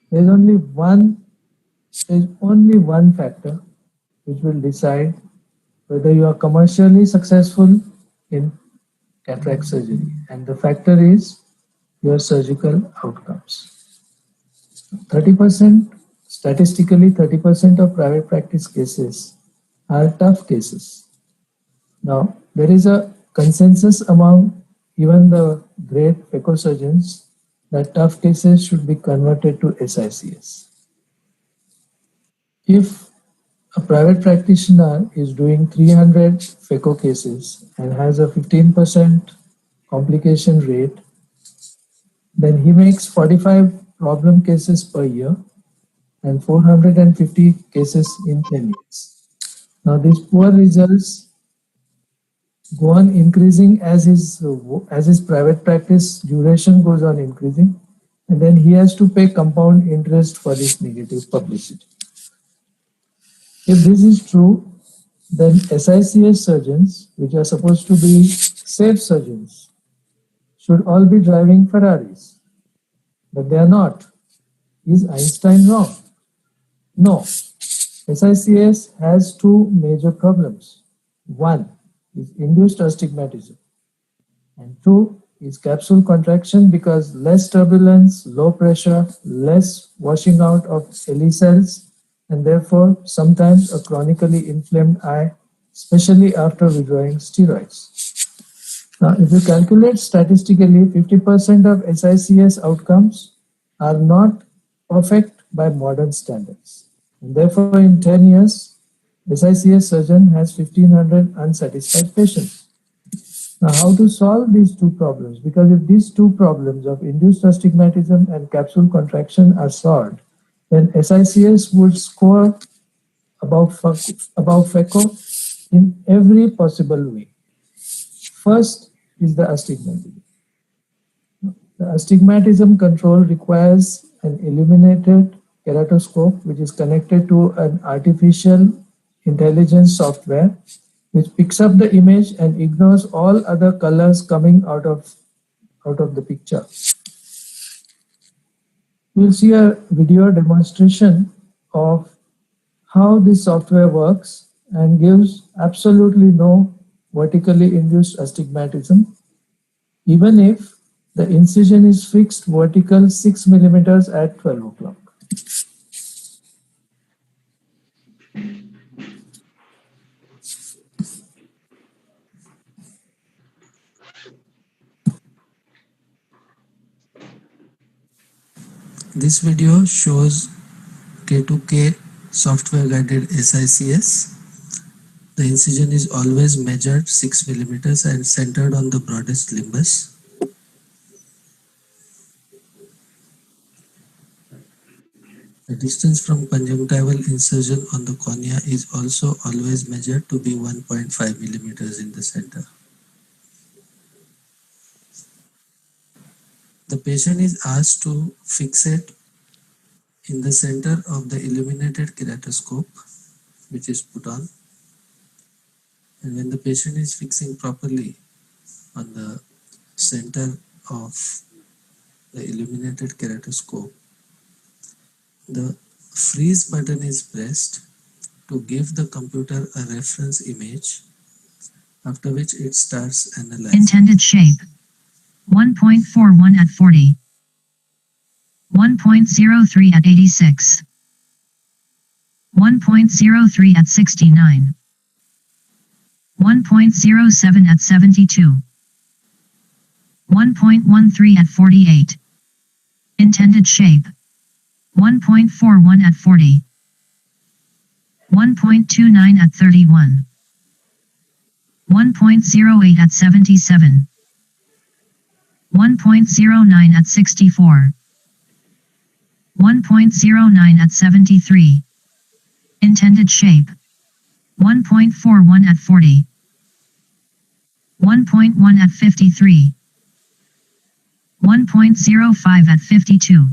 There's only one factor which will decide whether you are commercially successful in cataract surgery, and the factor is your surgical outcomes. 30%, statistically 30% of private practice cases are tough cases. Now, there is a consensus among even the great phacosurgeons that tough cases should be converted to SICS. If a private practitioner is doing 300 phaco cases and has a 15% complication rate, then he makes 45 problem cases per year and 450 cases in 10 years. Now these poor results go on increasing as his private practice duration goes on increasing, and then he has to pay compound interest for this negative publicity. If this is true, then SICS surgeons, which are supposed to be safe surgeons, should all be driving Ferraris, but they are not. Is Einstein wrong? No. SICS has two major problems. One is induced astigmatism, and two is capsule contraction, because less turbulence, low pressure, less washing out of LE cells, and therefore sometimes a chronically inflamed eye, especially after withdrawing steroids. Now, if you calculate statistically, 50% of SICS outcomes are not perfect by modern standards. And therefore, in 10 years, SICS surgeon has 1,500 unsatisfied patients. Now, how to solve these two problems? Because if these two problems of induced astigmatism and capsule contraction are solved, then SICS would score above FECO in every possible way. First is the astigmatism. The astigmatism control requires an illuminated keratoscope, which is connected to an artificial intelligence software, which picks up the image and ignores all other colors coming out of the picture. We'll see a video demonstration of how this software works and gives absolutely no vertically induced astigmatism, even if the incision is fixed vertical 6 millimeters at 12 o'clock. This video shows K2K software guided SICS. The incision is always measured 6 millimeters and centered on the broadest limbus. The distance from conjunctival incision on the cornea is also always measured to be 1.5 millimeters in the center. The patient is asked to fixate in the center of the illuminated keratoscope, which is put on. And when the patient is fixing properly on the center of the illuminated keratoscope, the freeze button is pressed to give the computer a reference image, after which it starts analyzing. Intended shape 1.41 at 40, 1.03 at 86, 1.03 at 69, 1.07 at 72, 1.13 at 48. Intended shape 1.41 at 40, 1.29 at 31, 1.08 at 77, 1.09 at 64, 1.09 at 73. Intended shape 1.41 at 40, 1.1 at 53, 1.05 at 52,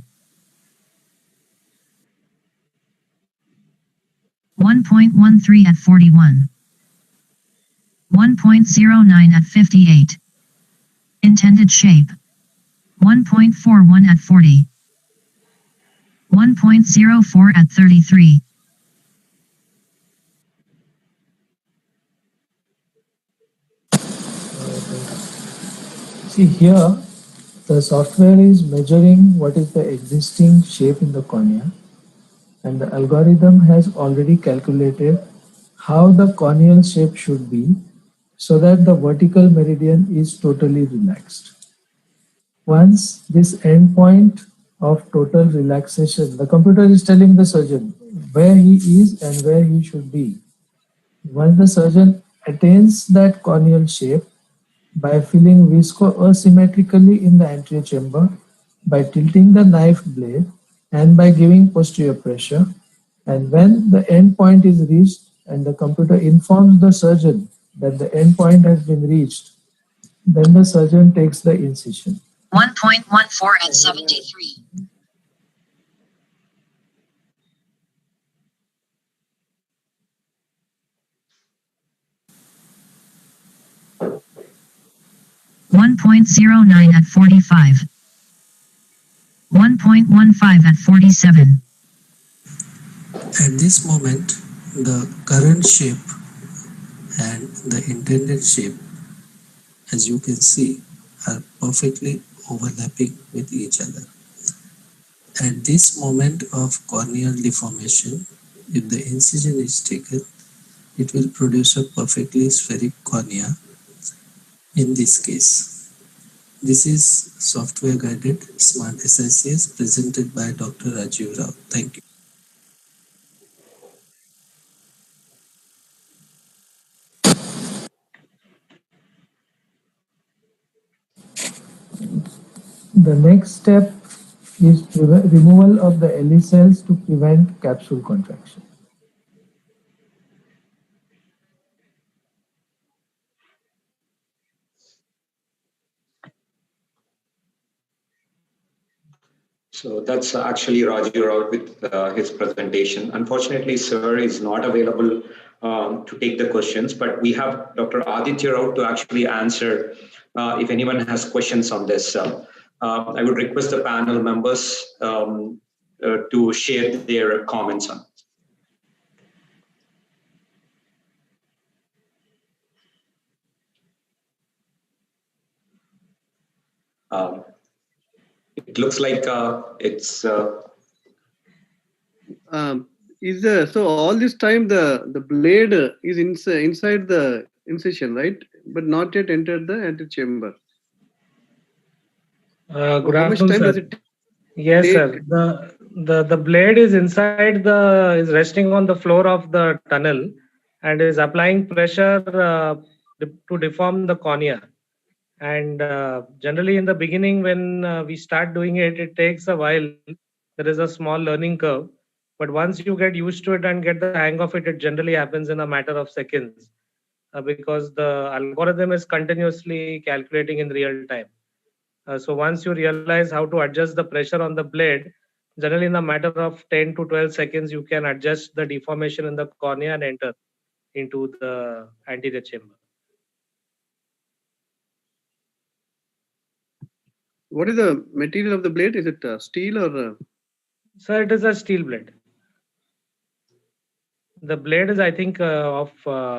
1.13 at 41, 1.09 at 58. Intended shape 1.41 at 40, 1.04 at 33. See here, the software is measuring what is the existing shape in the cornea, and the algorithm has already calculated how the corneal shape should be so that the vertical meridian is totally relaxed. Once this endpoint of total relaxation, the computer is telling the surgeon where he is and where he should be. Once the surgeon attains that corneal shape, by filling visco asymmetrically in the anterior chamber, by tilting the knife blade, and by giving posterior pressure. And when the end point is reached and the computer informs the surgeon that the end point has been reached, then the surgeon takes the incision. 1.14 at 73. .09 at 45. 1.15 at 47. At this moment, the current shape and the intended shape, as you can see, are perfectly overlapping with each other. At this moment of corneal deformation, if the incision is taken, it will produce a perfectly spheric cornea in this case. This is software guided smart SICS presented by Dr. Rajiv Rao. Thank you. The next step is removal of the LE cells to prevent capsule contraction. So that's actually Rajiv Rao with his presentation. Unfortunately, sir is not available to take the questions, but we have Dr. Aditya Rao to actually answer if anyone has questions on this. I would request the panel members to share their comments on it. It looks like it's. Is so all this time the blade is inside the incision, right? But not yet entered the antechamber. Good How much afternoon, time sir. does it take? Yes, sir. The blade is inside is resting on the floor of the tunnel and is applying pressure to deform the cornea. And generally, in the beginning, when we start doing it, it takes a while. There is a small learning curve, but once you get used to it and get the hang of it, it generally happens in a matter of seconds because the algorithm is continuously calculating in real time. So once you realize how to adjust the pressure on the blade, generally in a matter of 10 to 12 seconds, you can adjust the deformation in the cornea and enter into the anterior chamber. What is the material of the blade? Is it steel or? Sir, it is a steel blade. The blade is, I think, of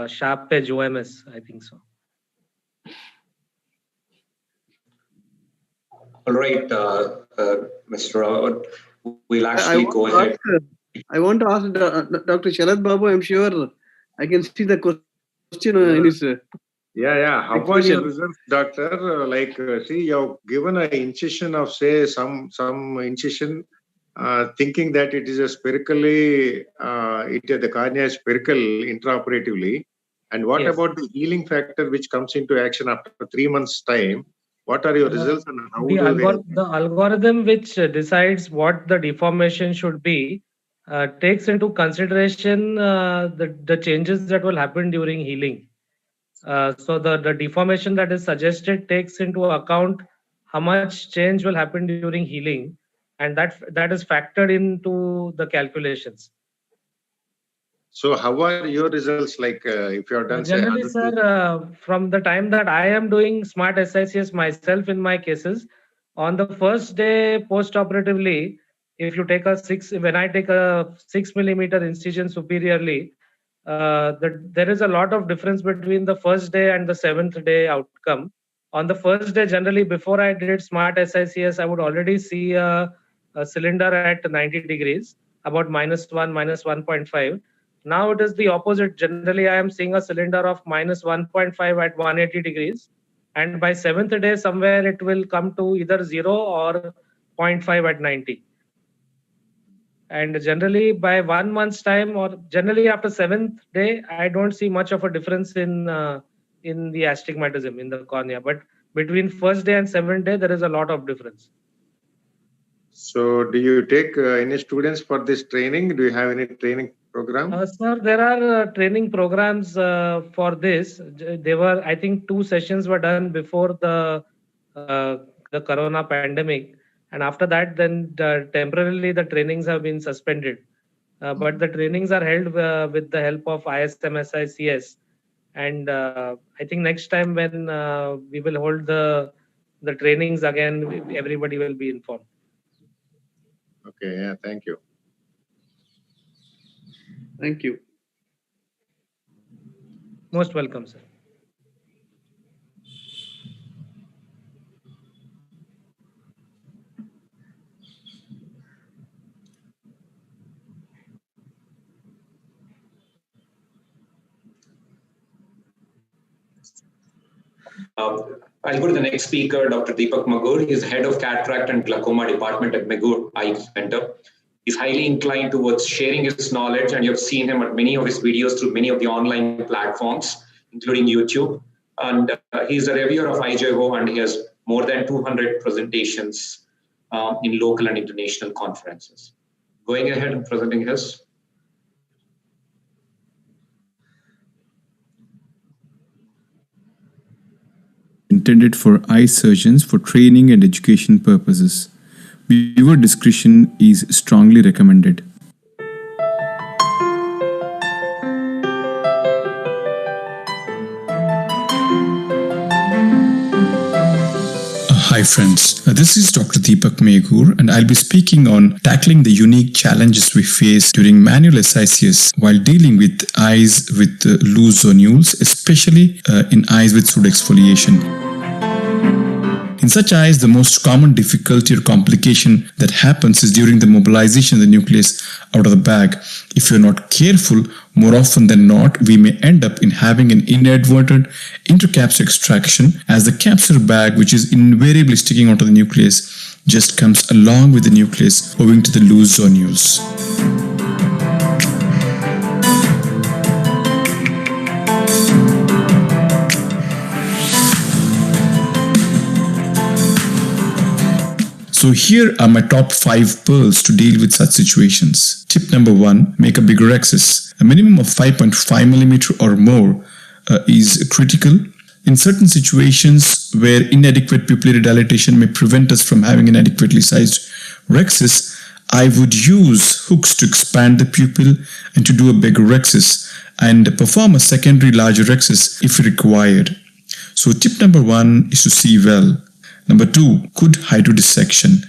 sharp edge OMS. I think so. All right, Mr. Rao, we'll actually go ahead. I want to ask Dr. Sharad Babu. I'm sure I can see the question in his. Yeah. How are your results, doctor? See, you've given an incision of, say, some incision, thinking that it is a spherically, the cornea is spherical intraoperatively. And what about the healing factor which comes into action after 3 months' time? What are your results and how The algorithm which decides what the deformation should be takes into consideration the changes that will happen during healing. So the deformation that is suggested takes into account how much change will happen during healing, and that is factored into the calculations. So how are your results like if you have done Generally, sir, from the time that I am doing smart SICS myself in my cases, on the first day post-operatively, if you take when I take a 6 millimeter incision superiorly, there is a lot of difference between the first day and the 7th day outcome. On the first day, generally, before I did smart SICS, I would already see a cylinder at 90 degrees, about -1, -1.5. Now it is the opposite. Generally, I am seeing a cylinder of -1.5 at 180 degrees. And by 7th day, somewhere it will come to either 0 or 0.5 at 90. And generally by 1 month's time, or generally after 7th day, I don't see much of a difference in in the astigmatism in the cornea. But between first day and 7th day, there is a lot of difference. So do you take any students for this training? Do you have any training program? Sir, there are training programs for this. There were, I think, 2 sessions were done before the corona pandemic, and after that, then temporarily the trainings have been suspended. But the trainings are held with the help of ISMSICS, and I think next time when we will hold the trainings again, everybody will be informed. Okay, yeah, thank you. Thank you. Most welcome, sir. I'll go to the next speaker, Dr. Deepak Magur. He's head of cataract and glaucoma department at Magur Eye Center. He's highly inclined towards sharing his knowledge, and you've seen him at many of his videos through many of the online platforms, including YouTube. And he's a reviewer of IJO, and he has more than 200 presentations in local and international conferences. Going ahead and presenting his. Intended for eye surgeons for training and education purposes. Viewer discretion is strongly recommended. Hi friends, this is Dr. Deepak Magur, and I'll be speaking on tackling the unique challenges we face during manual SICS while dealing with eyes with loose zonules, especially in eyes with pseudoexfoliation. In such eyes, the most common difficulty or complication that happens is during the mobilization of the nucleus out of the bag. If you're not careful, more often than not, we may end up in having an inadvertent intercapsular extraction, as the capsular bag, which is invariably sticking onto the nucleus, just comes along with the nucleus owing to the loose zonules. So here are my top 5 pearls to deal with such situations. Tip number 1, make a bigger axis. A minimum of 5.5 mm or more is critical. In certain situations where inadequate pupillary dilatation may prevent us from having an adequately sized rhexis, I would use hooks to expand the pupil and to do a bigger rhexis and perform a secondary larger rhexis if required. So tip number 1 is to see well. Number 2, good hydrodissection.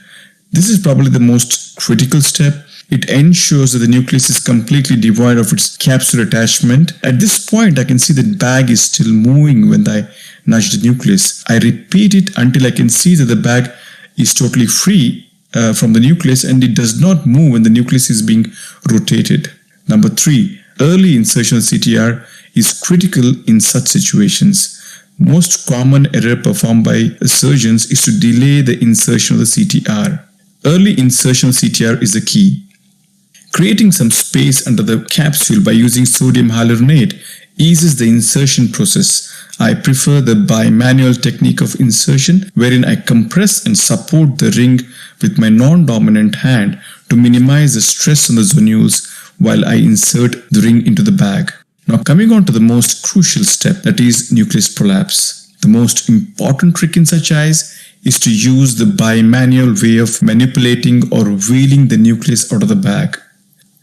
This is probably the most critical step. It ensures that the nucleus is completely devoid of its capsular attachment. At this point, I can see the bag is still moving when I nudge the nucleus. I repeat it until I can see that the bag is totally free from the nucleus and it does not move when the nucleus is being rotated. Number 3, early insertion of CTR is critical in such situations. Most common error performed by surgeons is to delay the insertion of the CTR. Early insertion of CTR is the key. Creating some space under the capsule by using sodium hyaluronate eases the insertion process. I prefer the bimanual technique of insertion, wherein I compress and support the ring with my non-dominant hand to minimize the stress on the zonules while I insert the ring into the bag. Now coming on to the most crucial step, that is nucleus prolapse. The most important trick in such eyes is to use the bimanual way of manipulating or wheeling the nucleus out of the bag.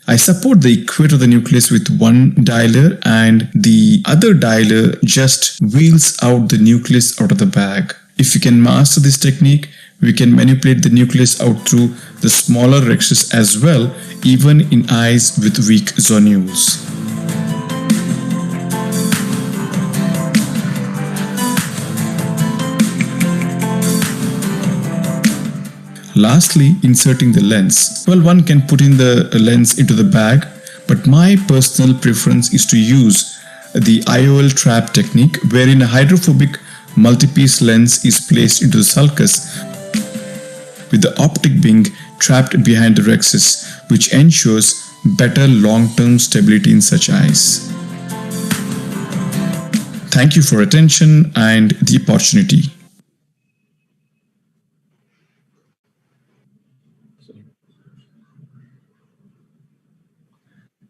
I support the equator of the nucleus with one dialer and the other dialer just wheels out the nucleus out of the bag. If you can master this technique, we can manipulate the nucleus out through the smaller rhexis as well, even in eyes with weak zonules. Lastly, inserting the lens. Well, one can put in the lens into the bag, but my personal preference is to use the IOL trap technique, wherein a hydrophobic multi-piece lens is placed into the sulcus with the optic being trapped behind the rhexis, which ensures better long-term stability in such eyes. Thank you for attention and the opportunity.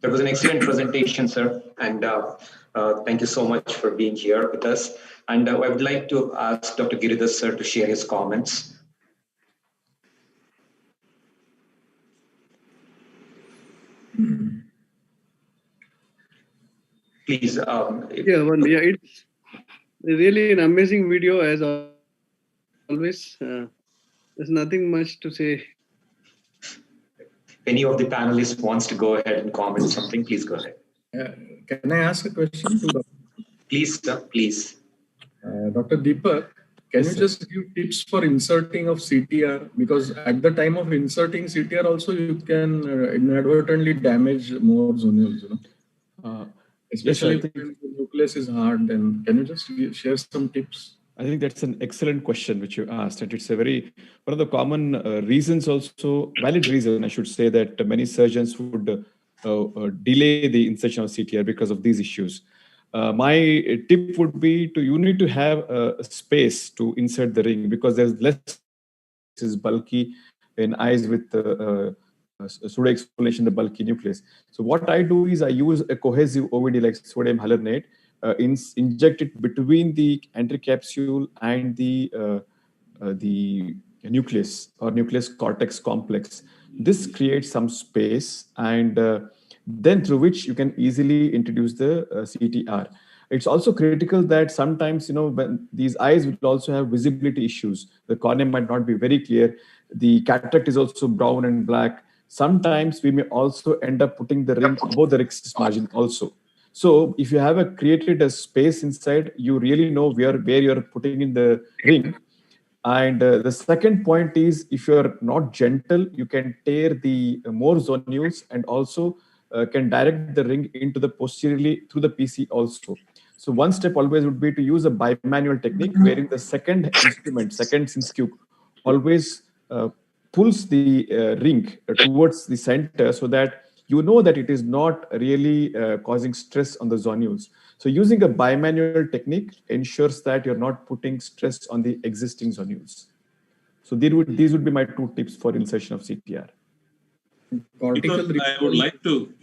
That was an excellent presentation, sir. And thank you so much for being here with us. And I would like to ask Dr. Giridhar, sir, to share his comments. Please. It's really an amazing video as always. There's nothing much to say. Any of the panelists wants to go ahead and comment something, please go ahead. Can I ask a question to Dr. Please, sir, please. Dr. Deepak, can you just give tips for inserting of CTR? Because at the time of inserting CTR also, you can inadvertently damage more zonules, you know? Especially when the nucleus is hard. And can you just share some tips? I think that's an excellent question which you asked, and it's a one of the common reasons, also valid reason, I should say, that many surgeons would delay the insertion of CTR because of these issues. My tip would be you need to have a space to insert the ring, because there's less is bulky in eyes with pseudo-exfoliation, the bulky nucleus. So what I do is I use a cohesive OVD like sodium hyaluronate, inject it between the anterocapsule and the nucleus or nucleus cortex complex. This creates some space, and then through which you can easily introduce the CTR. It's also critical that sometimes, when these eyes will also have visibility issues. The cornea might not be very clear. The cataract is also brown and black. Sometimes we may also end up putting the ring above the rictus margin also. So if you have created a space inside, you really know where you're putting in the ring. And the second point is, if you're not gentle, you can tear the more zonules, and also can direct the ring into the posteriorly through the PC also. So one step always would be to use a bimanual technique, wherein the second sync cube always pulls the ring towards the center, so that you know that it is not really causing stress on the zonules. So using a bimanual technique ensures that you're not putting stress on the existing zonules. So these would be my 2 tips for insertion of CTR. I would like to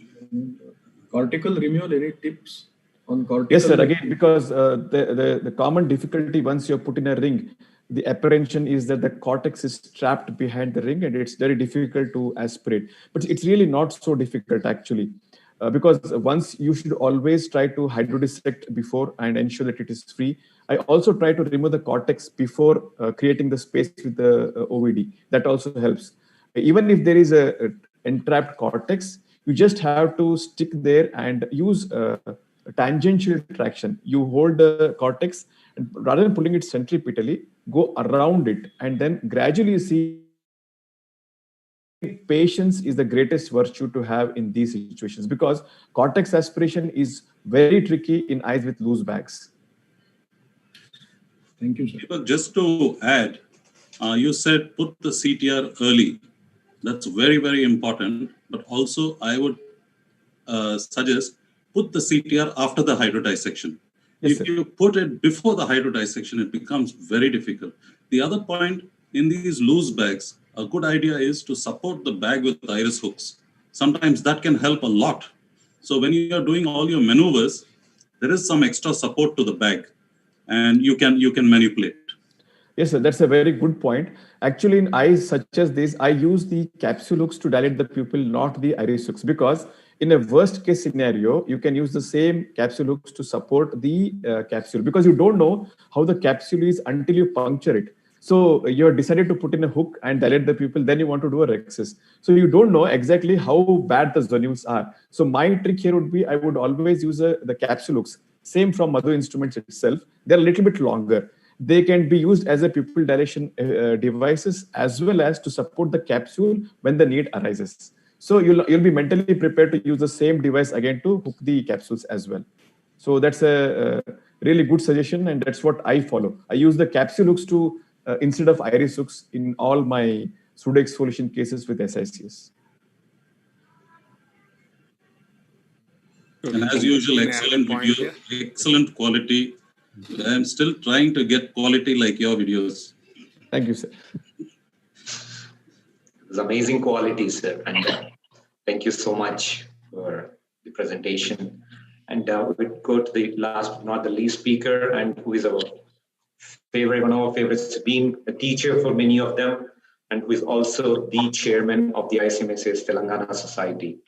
cortical removal. Any tips on cortical? Yes, sir. Again, because the common difficulty once you're put in a ring, the apprehension is that the cortex is trapped behind the ring, and it's very difficult to aspirate. But it's really not so difficult actually, because once you should always try to hydrodissect before and ensure that it is free. I also try to remove the cortex before creating the space with the OVD. That also helps. Even if there is a entrapped cortex, you just have to stick there and use tangential traction. You hold the cortex, and rather than pulling it centripetally, go around it, and then gradually you see. Patience is the greatest virtue to have in these situations, because cortex aspiration is very tricky in eyes with loose bags. Thank you, sir. Just to add, you said put the CTR early. That's very, very important. But also, I would suggest put the CTR after the hydrodissection. If you put it before the hydrodissection, it becomes very difficult. The other point, in these loose bags, a good idea is to support the bag with iris hooks. Sometimes that can help a lot. So when you are doing all your maneuvers, there is some extra support to the bag, and you can manipulate. Yes, sir, that's a very good point. Actually, in eyes such as this, I use the capsule hooks to dilate the pupil, not the iris hooks, because in a worst case scenario, you can use the same capsule hooks to support the capsule, because you don't know how the capsule is until you puncture it. So you're decided to put in a hook and dilate the pupil, then you want to do a rhexis. So you don't know exactly how bad the zonules are. So my trick here would be, I would always use the capsule hooks, same from Madhu Instruments itself. They're a little bit longer. They can be used as a pupil dilation devices, as well as to support the capsule when the need arises. So you'll be mentally prepared to use the same device again to hook the capsules as well. So that's a really good suggestion, and that's what I follow. I use the capsule hooks to instead of iris hooks in all my pseudo-exfoliation cases with SICS. And as usual, excellent video, excellent quality. I'm still trying to get quality like your videos. Thank you, sir. It's amazing quality, sir. And thank you so much for the presentation. And we go to the last but not the least speaker, and who is our favorite, one of our favorites, being a teacher for many of them, and who is also the chairman of the Ismsics Telangana Society.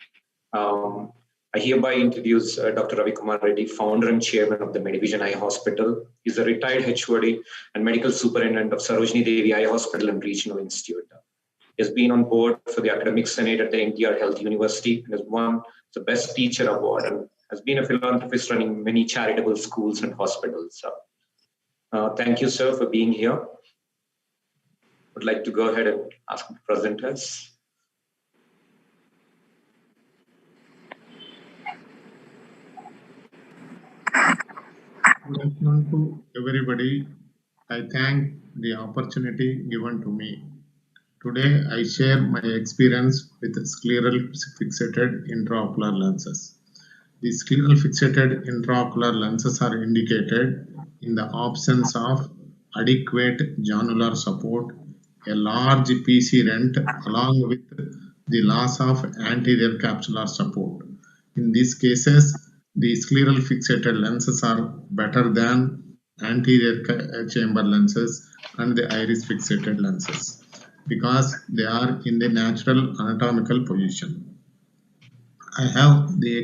I hereby introduce Dr. Ravi Kumar Reddy, founder and chairman of the Medivision Eye Hospital. He's a retired HOD and medical superintendent of Sarojini Devi Eye Hospital and Regional Institute. He has been on board for the Academic Senate at the NTR Health University and has won the Best Teacher Award and has been a philanthropist running many charitable schools and hospitals. Thank you, sir, for being here. Would like to go ahead and ask the presenters. Good afternoon to everybody. I thank the opportunity given to me. Today, I share my experience with scleral fixated intraocular lenses. The scleral fixated intraocular lenses are indicated in the absence of adequate jonular support, a large PC rent, along with the loss of anterior capsular support. In these cases, the scleral fixated lenses are better than anterior chamber lenses and the iris fixated lenses because they are in the natural anatomical position. I have the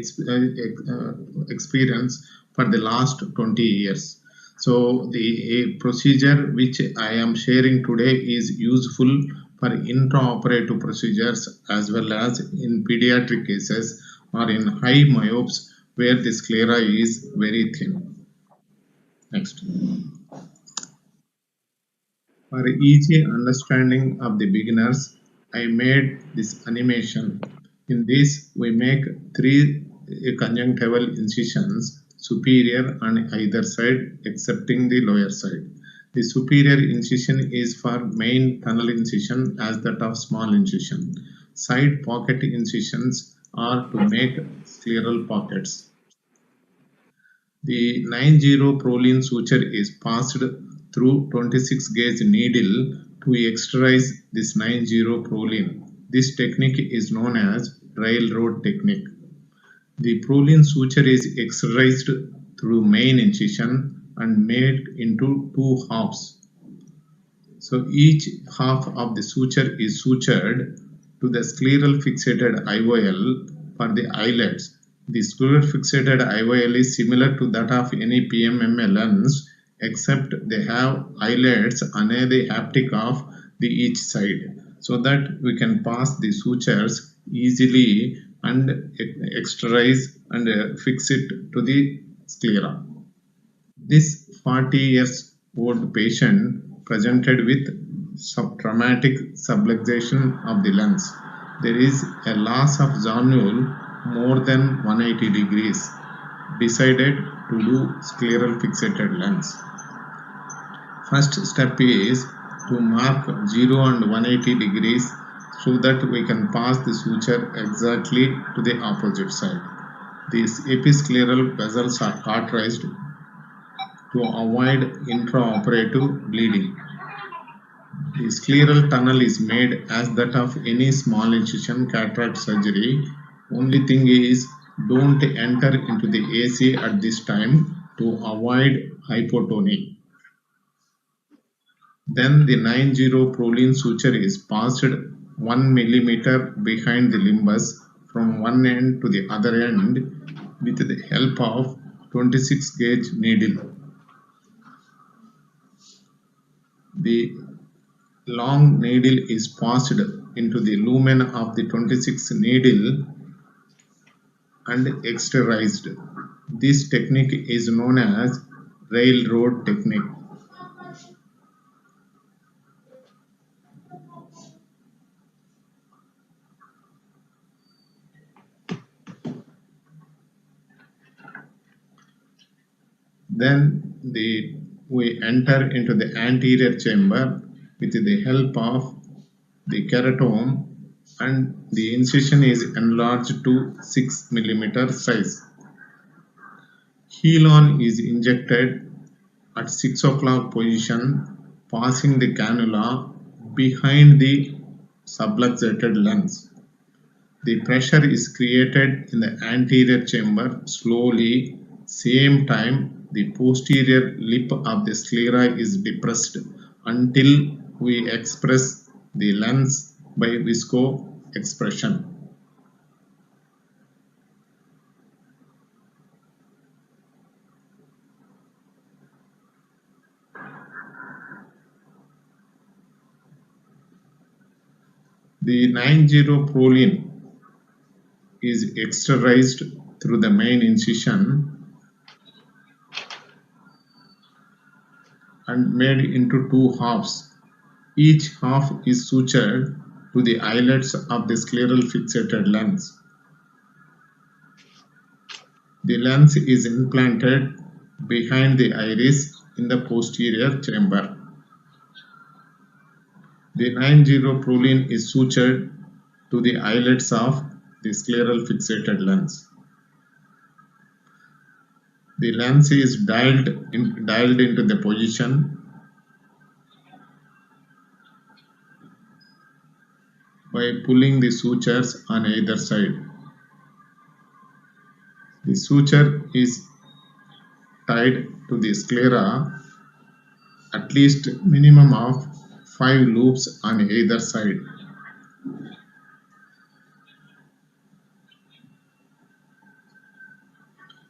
experience for the last 20 years. So the procedure which I am sharing today is useful for intraoperative procedures as well as in pediatric cases or in high myopes where the sclera is very thin. Next. For easy understanding of the beginners, I made this animation. In this, we make 3 conjunctival incisions, superior on either side, excepting the lower side. The superior incision is for main tunnel incision as that of small incision. Side pocket incisions are to make scleral pockets. The 90 Prolene suture is passed through 26 gauge needle to extrude this 90 Prolene. This technique is known as railroad technique. The Prolene suture is extruded through main incision and made into 2 halves. So each half of the suture is sutured to the scleral fixated IOL for the eyelids. The scleral fixated IOL is similar to that of any PMMA lens, except they have eyelids on the haptic of the each side, so that we can pass the sutures easily and extrude and fix it to the sclera. This 40 years old patient presented with traumatic subluxation of the lens. There is a loss of zonule more than 180 degrees. Decided to do scleral fixated lens. First step is to mark 0 and 180 degrees so that we can pass the suture exactly to the opposite side. These episcleral vessels are cauterized to avoid intraoperative bleeding. The scleral tunnel is made as that of any small incision cataract surgery. Only thing is, don't enter into the AC at this time to avoid hypotony. Then the 90 Prolene suture is passed 1 millimeter behind the limbus from one end to the other end with the help of 26 gauge needle. The long needle is passed into the lumen of the 26 needle and exteriorized. This technique is known as railroad technique. Then we enter into the anterior chamber with the help of the keratome, and the incision is enlarged to 6 millimeter size. Helon is injected at 6 o'clock position, passing the cannula behind the subluxated lens. The pressure is created in the anterior chamber slowly. Same time, the posterior lip of the sclera is depressed until we express the lens by visco expression. The 9-0-proline is externalized through the main incision and made into two halves. Each half is sutured to the eyelets of the scleral fixated lens. The lens is implanted behind the iris in the posterior chamber. The 9-0-proline is sutured to the eyelets of the scleral fixated lens. The lens is dialed into the position by pulling the sutures on either side. The suture is tied to the sclera at least minimum of 5 loops on either side.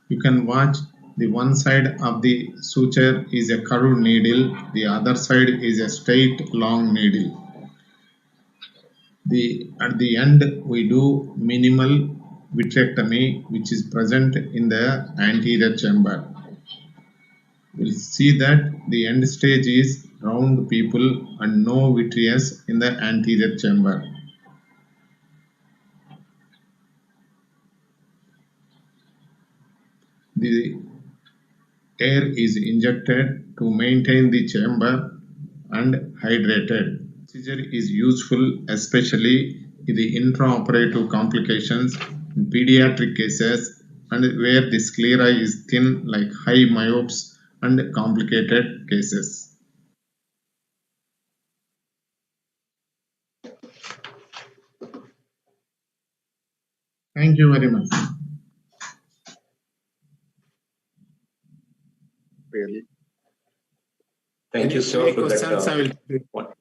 You can watch the one side of the suture is a curved needle, the other side is a straight long needle. At the end, we do minimal vitrectomy, which is present in the anterior chamber. We'll see that the end stage is round pupil and no vitreous in the anterior chamber. The air is injected to maintain the chamber and hydrated. Procedure is useful especially in the intraoperative complications in pediatric cases and where the sclera is thin like high myopes and complicated cases. Thank you very much. Really. Thank you, sir, for that.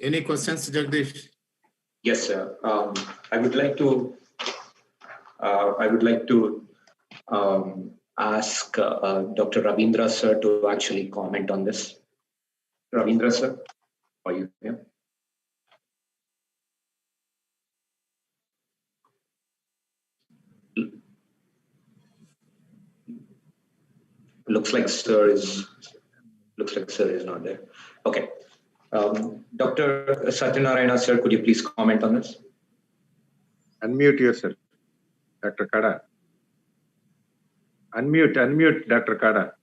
Any questions, Jagdish? Yes, sir. I would like to ask Dr. Ravindra, sir, to actually comment on this. Ravindra, sir, are you here? Looks like sir is not there. Okay. Dr. Satyanarayana, sir, could you please comment on this? Unmute yourself, Dr. Kada. Unmute, Dr. Kada.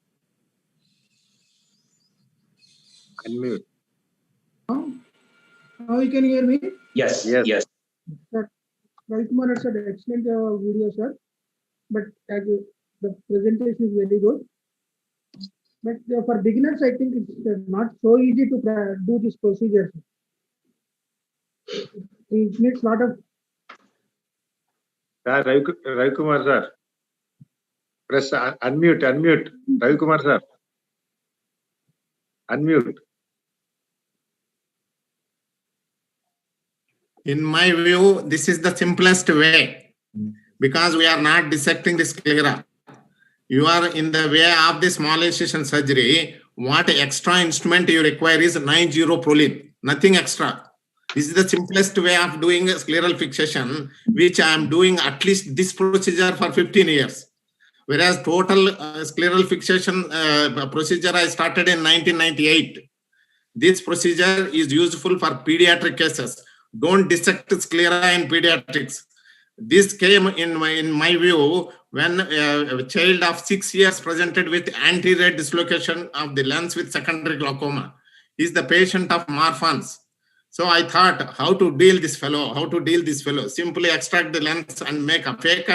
Unmute. Now you can hear me? Yes. Sir, Ravi Kumar had said excellent video, sir. But as the presentation is very good. But for beginners, I think it's not so easy to do this procedure. It needs a lot of. Ravi Kumar sir. Press unmute. Ravi Kumar sir. Unmute. In my view, this is the simplest way because we are not dissecting the sclera. You are in the way of the small incision surgery. What extra instrument you require is 9-0-proline, nothing extra. This is the simplest way of doing scleral fixation, which I am doing at least this procedure for 15 years. Whereas total scleral fixation procedure I started in 1998. This procedure is useful for pediatric cases. Don't dissect sclera in pediatrics. This came in my view when a child of 6 years presented with anterior dislocation of the lens with secondary glaucoma. He is the patient of Marfan's. So I thought, how to deal this fellow? Simply extract the lens and make a fake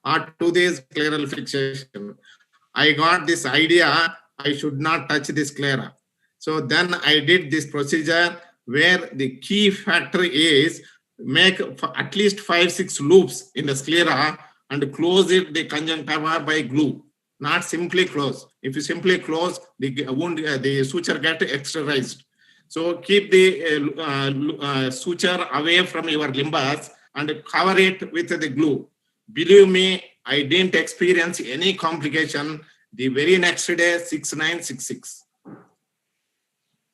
or 2 days scleral fixation. I got this idea, I should not touch the sclera. So then I did this procedure where the key factor is make at least 5-6 loops in the sclera and close it the conjunctiva by glue. Not simply close. If you simply close, the wound, the suture get exteriorized. So keep the suture away from your limbus and cover it with the glue. Believe me, I didn't experience any complication. The very next day, 6966.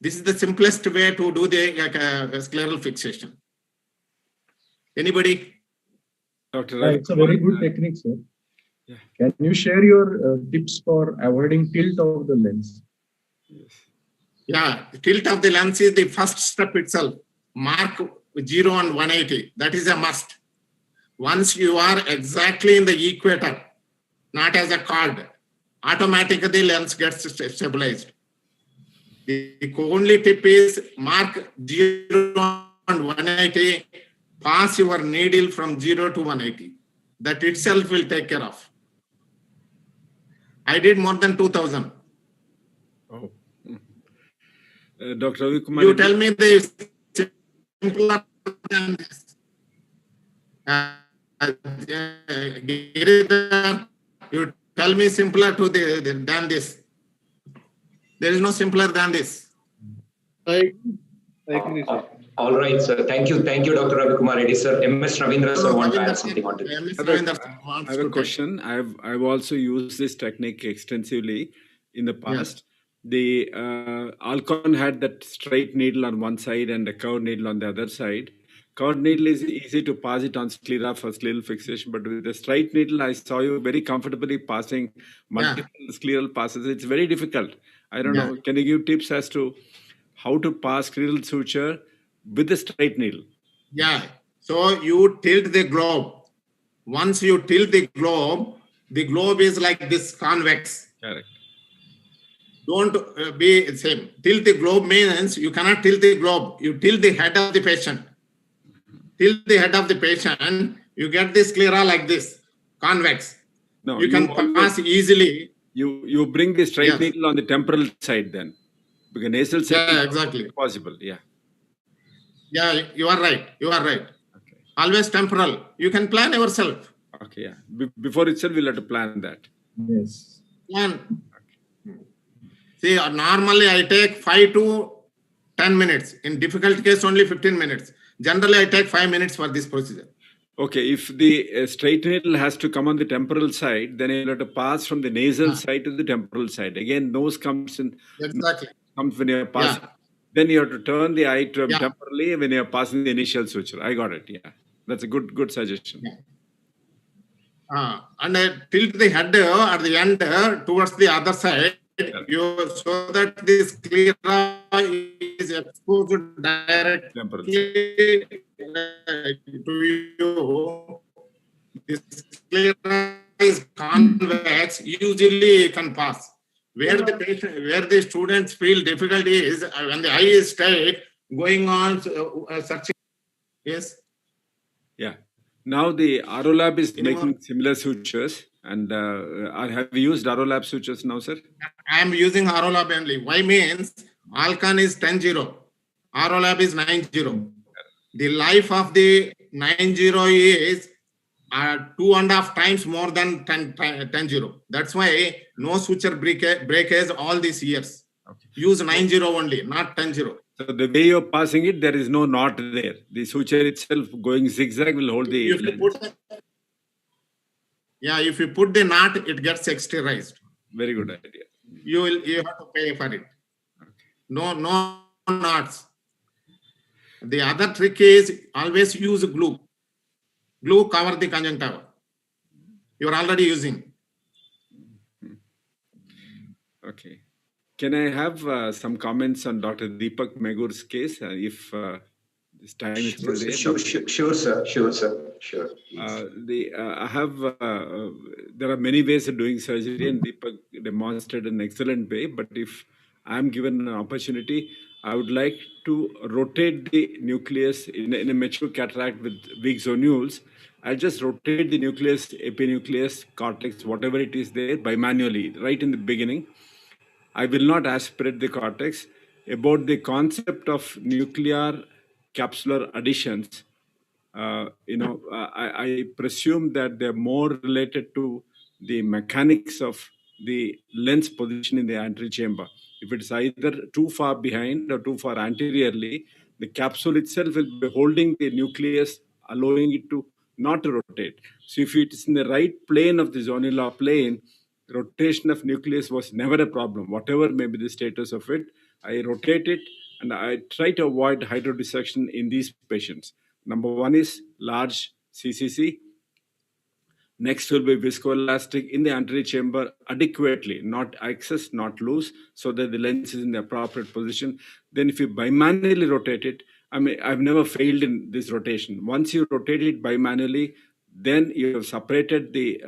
This is the simplest way to do the scleral fixation. Anybody? Dr. Yeah, it's a very good technique, sir. Yeah. Can you share your tips for avoiding tilt of the lens? Yes. Yeah, the tilt of the lens is the first step itself. Mark 0 and 180. That is a must. Once you are exactly in the equator, not as a chord, automatically the lens gets stabilized. The only tip is mark 0 and 180, pass your needle from 0 to 180. That itself will take care of. I did more than 2,000. Oh. Dr. Ravi Kumar, you tell me the simpler than this. You tell me simpler than this. There is no simpler than this. I agree, sir. All right, sir. Thank you, Dr. Ravi Kumar Reddy, sir. MS Ravindra, sir, want to add something on this. I have a question. I've also used this technique extensively in the past. The Alcon had that straight needle on one side and a curved needle on the other side. Curved needle is easy to pass it on sclera for scleral fixation, but with the straight needle, I saw you very comfortably passing multiple scleral passes. It's very difficult. I don't know. Can you give tips as to how to pass scleral suture with the straight needle? Yeah. So you tilt the globe. Once you tilt the globe is like this convex. Correct. Don't be same. Tilt the globe means you cannot tilt the globe. You tilt the head of the patient. Tilt the head of the patient, you get the sclera like this, convex. No, you can pass easily. You bring the straight needle on the temporal side then. Because nasal side is exactly possible. Yeah. Yeah, you are right. Okay. Always temporal. You can plan yourself. Okay, yeah. Before itself, we'll have to plan that. Yes. Plan. Okay. See, normally I take 5 to 10 minutes. In difficult case, only 15 minutes. Generally, I take 5 minutes for this procedure. Okay, if the straight needle has to come on the temporal side, then you'll have to pass from the nasal side to the temporal side. Again, nose comes in. Exactly. Comes when you're passing. Then you have to turn the eye to temporally when you're passing the initial suture. I got it. Yeah, that's a good suggestion. And tilt the head at the end towards the other side, so that this sclera is exposed directly to you. This sclera is convex. Usually, you can pass. Where the students feel difficulty is when the eye is straight, going on searching. Yes. Yeah. Now the Arolab is making similar sutures, and have you used Arolab sutures now, sir? I am using Arolab only. Why means Alcon is 10-0, Arolab is 9-0. The life of the 9-0 is 2.5 times more than 10-0. That's why no suture breakage all these years. Okay. Use 9-0 only, not 10-0. So the way you're passing it, there is no knot there. The suture itself going zigzag will hold the lens. If you put the knot, it gets exteriorized. Very good idea. You have to pay for it. Okay. No knots. The other trick is always use glue. Glue cover the conjunctiva. You are already using. Okay. Can I have some comments on Dr. Deepak Megur's case, if this time is still there? Sure, sir. There are many ways of doing surgery, and Deepak demonstrated an excellent way. But if I'm given an opportunity, I would like to rotate the nucleus in a mature cataract with weak zonules. I'll just rotate the nucleus, epinucleus, cortex, whatever it is there, bimanually, right in the beginning. I will not aspirate the cortex. About the concept of nuclear capsular additions, I presume that they're more related to the mechanics of the lens position in the anterior chamber. If it's either too far behind or too far anteriorly, the capsule itself will be holding the nucleus, allowing it to not rotate. So if it is in the right plane of the zonular plane, rotation of nucleus was never a problem. Whatever may be the status of it, I rotate it and I try to avoid hydrodissection in these patients. Number one is large CCC. Next will be viscoelastic in the anterior chamber adequately, not excess, not loose, so that the lens is in the appropriate position. Then if you bimanually rotate it, I mean, I've never failed in this rotation. Once you rotate it bimanually, then you have separated the,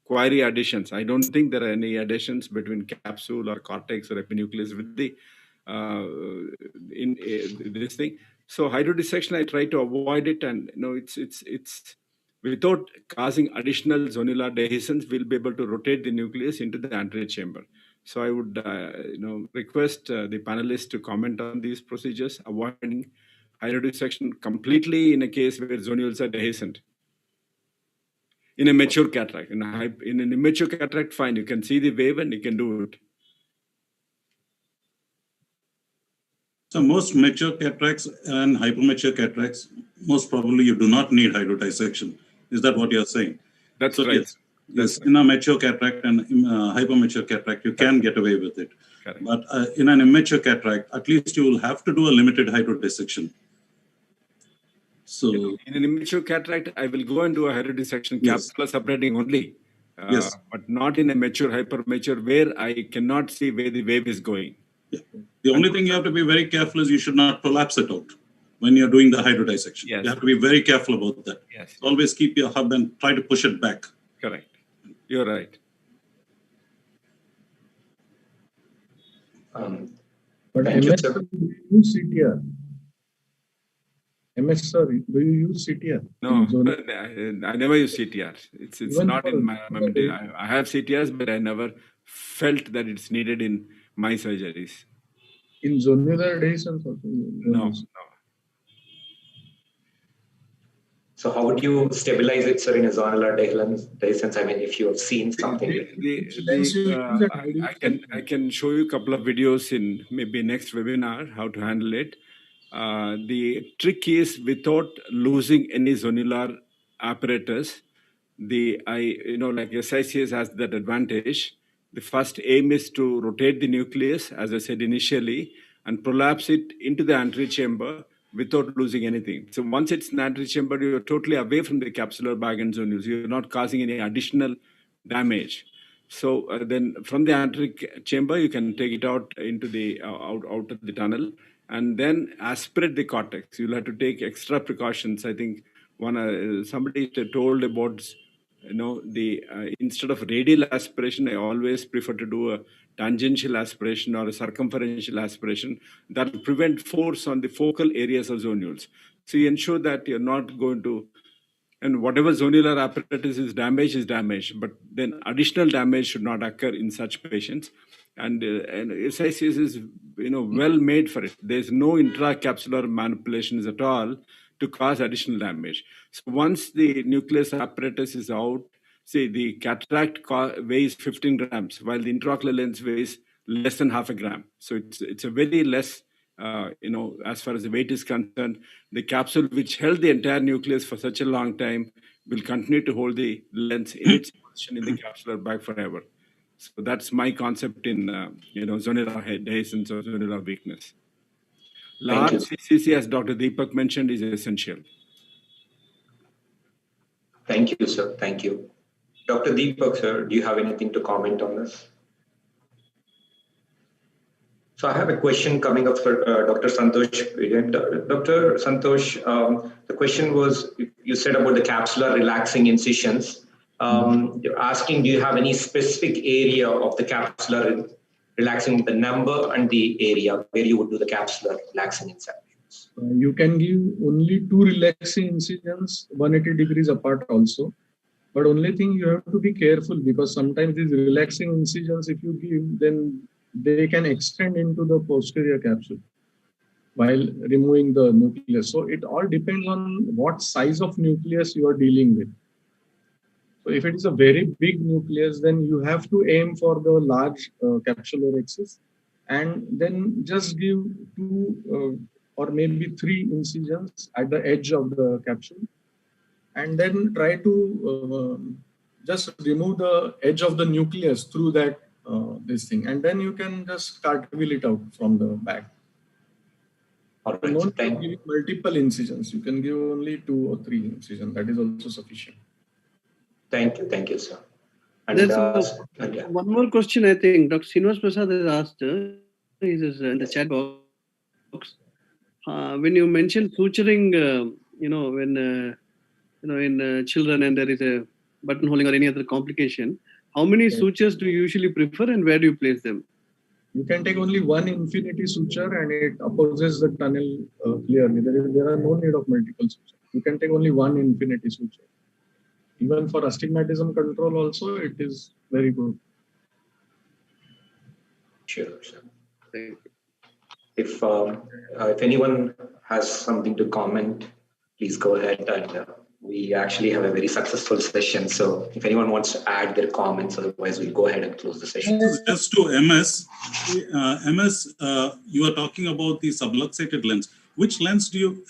query additions. I don't think there are any additions between capsule or cortex or epinucleus with the this thing. So hydrodissection, I try to avoid it, and it's without causing additional zonular dehiscence, we'll be able to rotate the nucleus into the anterior chamber. So I would request the panelists to comment on these procedures, avoiding hydrodissection completely in a case where zonules are dehiscent. In a mature cataract, in an immature cataract, fine, you can see the wave and you can do it. So most mature cataracts and hypermature cataracts, most probably you do not need hydrodissection. Is that what you're saying? That's so right. Yes, in a mature cataract and hypermature cataract, you can get away with it. Correct. But in an immature cataract, at least you will have to do a limited hydrodissection. So in an immature cataract, I will go and do a hydrodissection, yes, capsular separating only, yes, but not in a mature, hypermature where I cannot see where the wave is going. Yeah. The only thing you have to be very careful is you should not prolapse it out when you're doing the hydrodissection. Yes. You have to be very careful about that. Yes. So always keep your hub and try to push it back. Correct. You're right. But MS, do you use CTR? MS, sir, do you use CTR? No, I never use CTR. It's Even not for in my. I have CTRs, but I never felt that it's needed in my surgeries. In zonular dehiscence also? No. So how would you stabilize it, sir, in a zonular dehiscence? I mean, if you have seen something. I can show you a couple of videos in maybe next webinar how to handle it. The trick is without losing any zonular apparatus. Like SICS has that advantage. The first aim is to rotate the nucleus, as I said initially, and prolapse it into the anterior chamber without losing anything. So once it's in the anterior chamber, you're totally away from the capsular bag and zonules. You're not causing any additional damage. So then from the anterior chamber, you can take it out into the out of the tunnel and then aspirate the cortex. You'll have to take extra precautions. I think somebody told about, instead of radial aspiration, I always prefer to do a tangential aspiration or a circumferential aspiration that will prevent force on the focal areas of zonules. So you ensure that you're not going to, and whatever zonular apparatus is damaged, but then additional damage should not occur in such patients. And SICS is well made for it. There's no intracapsular manipulations at all to cause additional damage. So once the nucleus apparatus is out, say the cataract weighs 15 grams, while the intraocular lens weighs less than half a gram. So it's a very less, as far as the weight is concerned, the capsule which held the entire nucleus for such a long time will continue to hold the lens in its position in the capsular bag forever. So that's my concept in, zonular dehiscence or zonular weakness. Large CCC, as Dr. Deepak mentioned, is essential. Thank you, sir. Thank you. Dr. Deepak, sir, do you have anything to comment on this? So I have a question coming up for Dr. Santosh. Dr. Santosh, the question was, you said about the capsular relaxing incisions. You're asking, do you have any specific area of the capsular relaxing the number and the area where you would do the capsular relaxing incisions. You can give only 2 relaxing incisions 180 degrees apart also. But only thing you have to be careful, because sometimes these relaxing incisions, if you give, then they can extend into the posterior capsule while removing the nucleus. So it all depends on what size of nucleus you are dealing with. So if it is a very big nucleus, then you have to aim for the large capsular axis, and then just give 2 or maybe 3 incisions at the edge of the capsule, and then try to just remove the edge of the nucleus through that this thing, and then you can just cartwheel it out from the bag. All right, no need to give multiple incisions. You can give only 2 or 3 incisions. That is also sufficient. Thank you, sir. And one more question, I think Dr. Srinivas Prasad has asked. He is in the chat box. When you mentioned suturing, when in children and there is a buttonholing or any other complication, how many sutures do you usually prefer, and where do you place them? You can take only 1 infinity suture, and it opposes the tunnel clearly. There are no need of multiple sutures. You can take only 1 infinity suture. Even for astigmatism control also, it is very good. Sure, sir. If anyone has something to comment, please go ahead. And we actually have a very successful session. So if anyone wants to add their comments, otherwise we'll go ahead and close the session. Just to MS, you are talking about the subluxated lens. Which lens do you,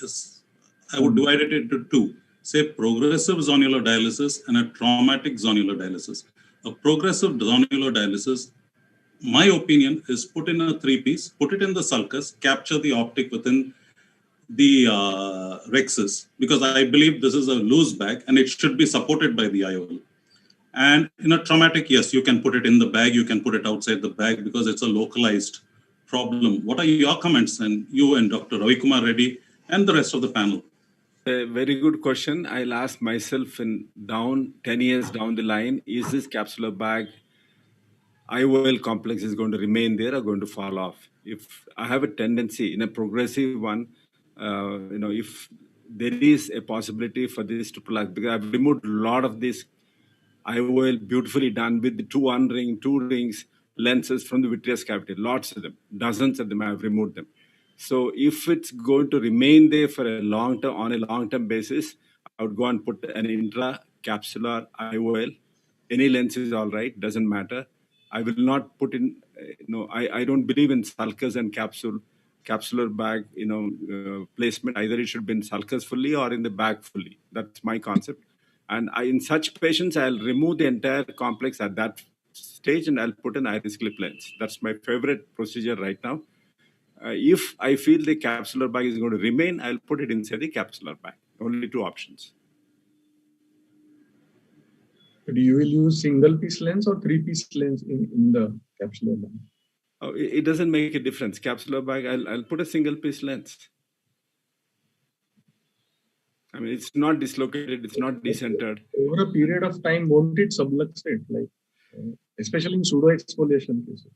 I would divide it into 2. Say progressive zonular dialysis and a traumatic zonular dialysis. A progressive zonular dialysis, my opinion, is put in a 3-piece, put it in the sulcus, capture the optic within the rexus, because I believe this is a loose bag and it should be supported by the IOL. And in a traumatic, yes, you can put it in the bag, you can put it outside the bag because it's a localized problem. What are your comments, and you and Dr. Ravi Kumar Reddy and the rest of the panel? A very good question. I'll ask myself 10 years down the line, is this capsular bag IOL complex is going to remain there or going to fall off? If I have a tendency in a progressive one, if there is a possibility for this to collapse, because I've removed a lot of this IOL beautifully done with the 2 rings lenses from the vitreous cavity, lots of them, dozens of them I've removed them. So if it's going to remain there for a long term, on a long-term basis, I would go and put an intracapsular IOL. Any lens is all right, doesn't matter. I will not put in, I don't believe in sulcus and capsular bag, placement. Either it should be in sulcus fully or in the bag fully. That's my concept. And in such patients, I'll remove the entire complex at that stage and I'll put an iris clip lens. That's my favorite procedure right now. If I feel the capsular bag is going to remain, I'll put it inside the capsular bag. Only 2 options. But you will use single-piece lens or 3-piece lens in the capsular bag? Oh, it doesn't make a difference. Capsular bag, I'll put a single-piece lens. I mean, it's not dislocated, it's not decentered. Over a period of time, won't it subluxate, especially in pseudo-exfoliation cases?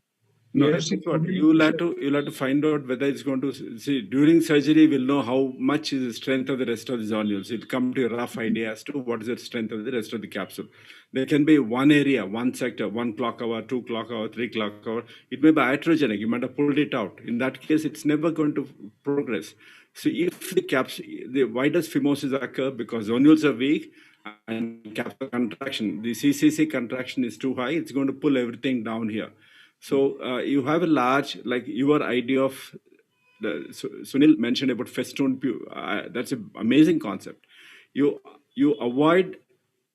No, that's what you'll have to find out whether it's going to see during surgery. We'll know how much is the strength of the rest of the zonules. It'll come to a rough idea as to what is the strength of the rest of the capsule. There can be one area, one sector, 1 clock hour, 2 clock hour, 3 clock hour. It may be iatrogenic. You might have pulled it out. In that case, it's never going to progress. So if why does phimosis occur? Because zonules are weak and capsular contraction, the CCC contraction is too high. It's going to pull everything down here. So you have a large, like your idea of, Sunil mentioned about festoon, that's an amazing concept. You avoid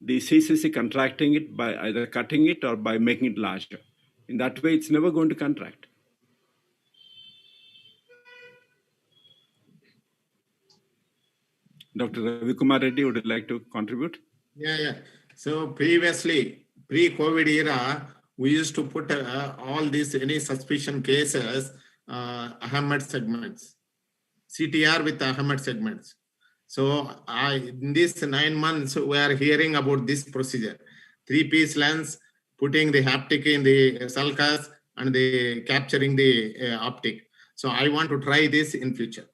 the CCC contracting it by either cutting it or by making it larger. In that way, it's never going to contract. Dr. Ravi Kumar Reddy, would you like to contribute? Yeah. So previously, pre-COVID era, we used to put all these, any suspicion cases, Ahmed segments, CTR with Ahmed segments. So in these 9 months, we are hearing about this procedure. 3-piece lens, putting the haptic in the sulcus, and the capturing the optic. So I want to try this in future.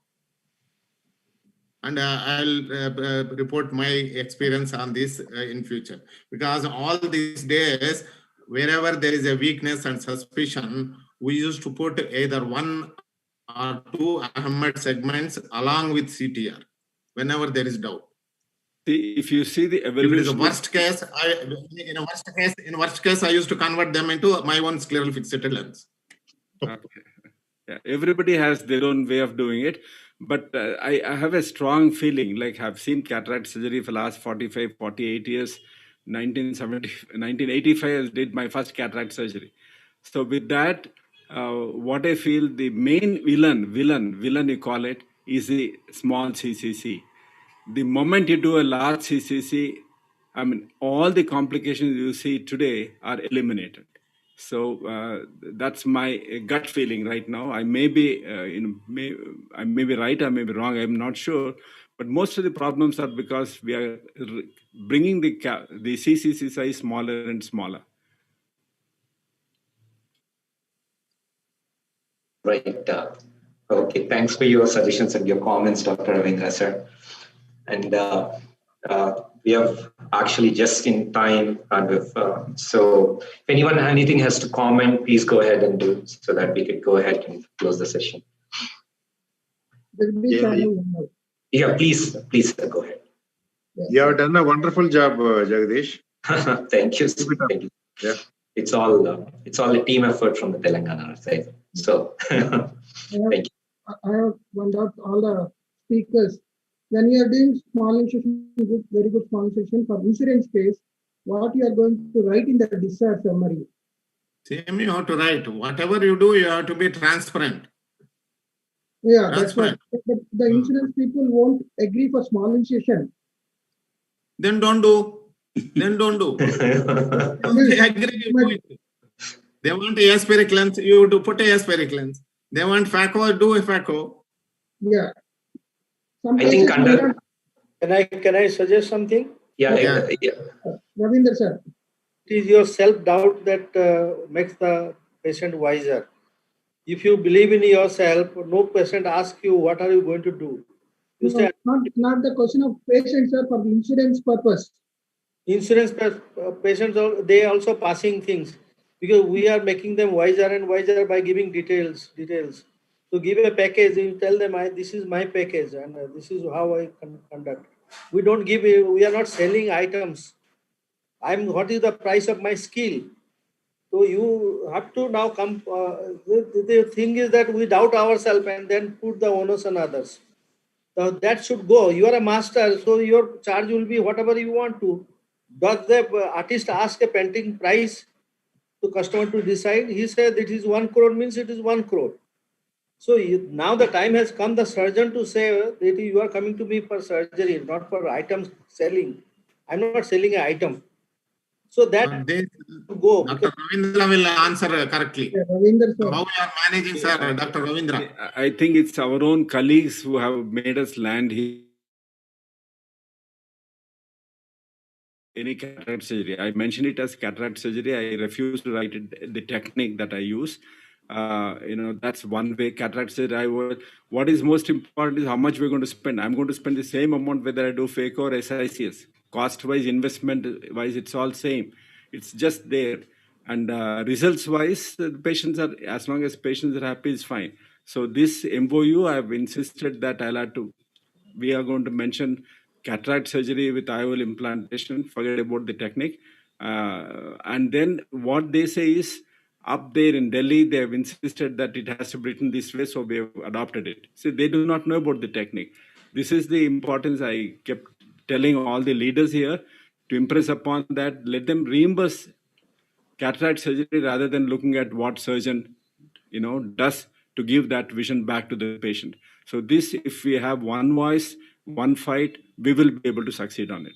And I'll report my experience on this in future, because all these days, wherever there is a weakness and suspicion, we used to put either 1 or 2 Ahmed segments along with CTR whenever there is doubt. If you see the evolution, if it is a worst case, in worst case, I used to convert them into my own scleral fixated lens. Okay. Yeah, everybody has their own way of doing it, but I have a strong feeling, like I've seen cataract surgery for the last 45, 48 years. 1985 I did my first cataract surgery. So with that, what I feel the main villain you call it, is the small CCC. The moment you do a large CCC, I mean, all the complications you see today are eliminated. So that's my gut feeling right now. I may be, I may be right, I may be wrong. I'm not sure. But most of the problems are because we are bringing the CCC size smaller and smaller. Right. Okay. Thanks for your suggestions and your comments, Dr. Ravindra, sir. And we have actually just in time, and so if anything has to comment, please go ahead and do, so that we can go ahead and close the session. Yeah, please go ahead. You have done a wonderful job, Jagdish. Thank you. Thank you. Yeah. It's all a team effort from the Telangana side. So thank you. I have wondered all the speakers. When you are doing small incision, very good small incision for insurance case, what you are going to write in the discharge summary? Same you have to write. Whatever you do, you have to be transparent. Yeah, that's right. But the insurance people won't agree for small incision. Then don't do. Then don't do. They agree with it. They want a aspheric lens, you do put a aspheric lens. They want phaco, do a phaco. Yeah. I think under. Can I suggest something? Yeah. Ravindra sir. It is your self-doubt that makes the patient wiser. If you believe in yourself, no patient asks you, what are you going to do? You say, not the question of patients, sir, for the insurance purpose. Insurance patients, they also passing things, because we are making them wiser and wiser by giving details. So give a package, you tell them, this is my package and this is how I conduct. We don't give, we are not selling items. What is the price of my skill? So you have to now come, the thing is that we doubt ourselves and then put the onus on others. So that should go. You are a master, so your charge will be whatever you want to. Does the artist ask a painting price to customer to decide? He said it is 1 crore, means it is 1 crore. So now the time has come, the surgeon to say that you are coming to me for surgery, not for items selling. I'm not selling an item. So that go. Dr. Ravindra will answer correctly. Yeah, Ravindra, sir. How we are managing, sir, Dr. Ravindra? I think it's our own colleagues who have made us land here. Any cataract surgery, I mention it as cataract surgery. I refuse to write it, the technique that I use. That's one way. Cataract surgery, what is most important is how much we're going to spend. I'm going to spend the same amount whether I do phaco or SICS. Cost-wise, investment-wise, it's all same. It's just there. And results-wise, the patients are, as long as patients are happy, it's fine. So this MOU, I've insisted that we are going to mention cataract surgery with IOL implantation, forget about the technique. And then what they say is, up there in Delhi, they have insisted that it has to be written this way, so we have adopted it. So they do not know about the technique. This is the importance I kept telling all the leaders here, to impress upon that, let them reimburse cataract surgery rather than looking at what surgeon does to give that vision back to the patient. So this, if we have one voice, one fight, we will be able to succeed on it.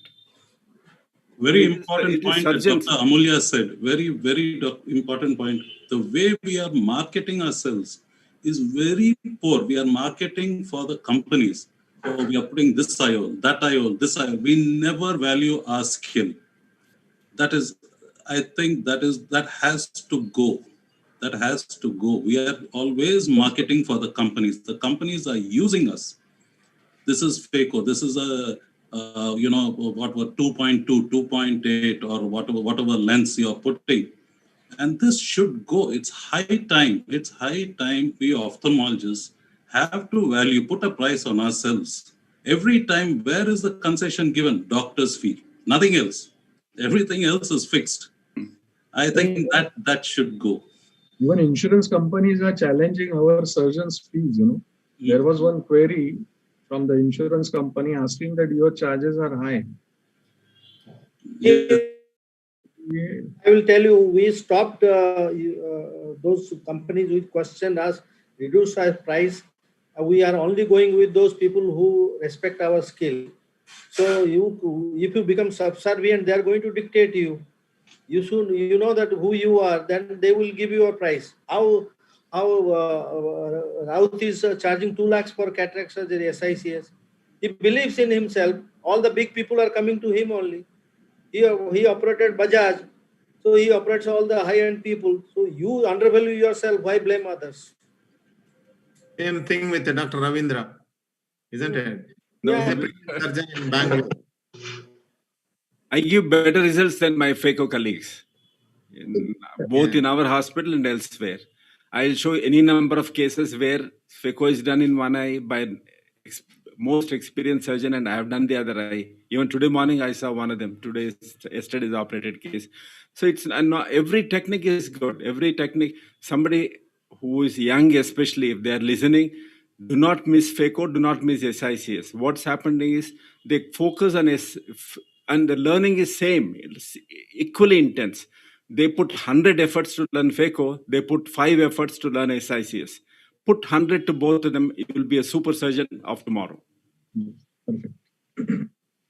Very important point that Dr. Amulya said. Very, very important point. The way we are marketing ourselves is very poor. We are marketing for the companies. Oh, we are putting this IOL, that IOL, this IOL. We never value our skill. I think that has to go. that has to go. We are always marketing for the companies. The companies are using us. This is FACO. This is a, what were 2.2, 2.8 or whatever lens you're putting. And this should go. It's high time. It's high time we ophthalmologists have to put a price on ourselves. Every time, where is the concession given? Doctor's fee. Nothing else. Everything else is fixed. I think that should go. Even insurance companies are challenging our surgeons' fees, There was one query from the insurance company asking that your charges are high. Yeah. I will tell you, we stopped those companies which questioned us, reduce our price. We are only going with those people who respect our skill. So if you become subservient, they are going to dictate you. You know that who you are, then they will give you a price. How Raut is charging 2 lakhs for cataract surgery, SICS. He believes in himself. All the big people are coming to him only. He operated Bajaj, so he operates all the high-end people. So you undervalue yourself. Why blame others? Same thing with Dr. Ravindra, isn't it? No, He's a brilliant surgeon in Bangalore. I give better results than my FACO colleagues, both in our hospital and elsewhere. I'll show any number of cases where FACO is done in one eye by most experienced surgeon, and I have done the other eye. Even today morning, I saw one of them. Yesterday's operated case. So it's every technique is good. Every technique, somebody who is young, especially if they are listening, do not miss FACO, do not miss SICS. What's happening is they focus on and the learning is same, it's equally intense. They put 100 efforts to learn FACO, they put 5 efforts to learn SICS. Put 100 to both of them, you will be a super surgeon of tomorrow.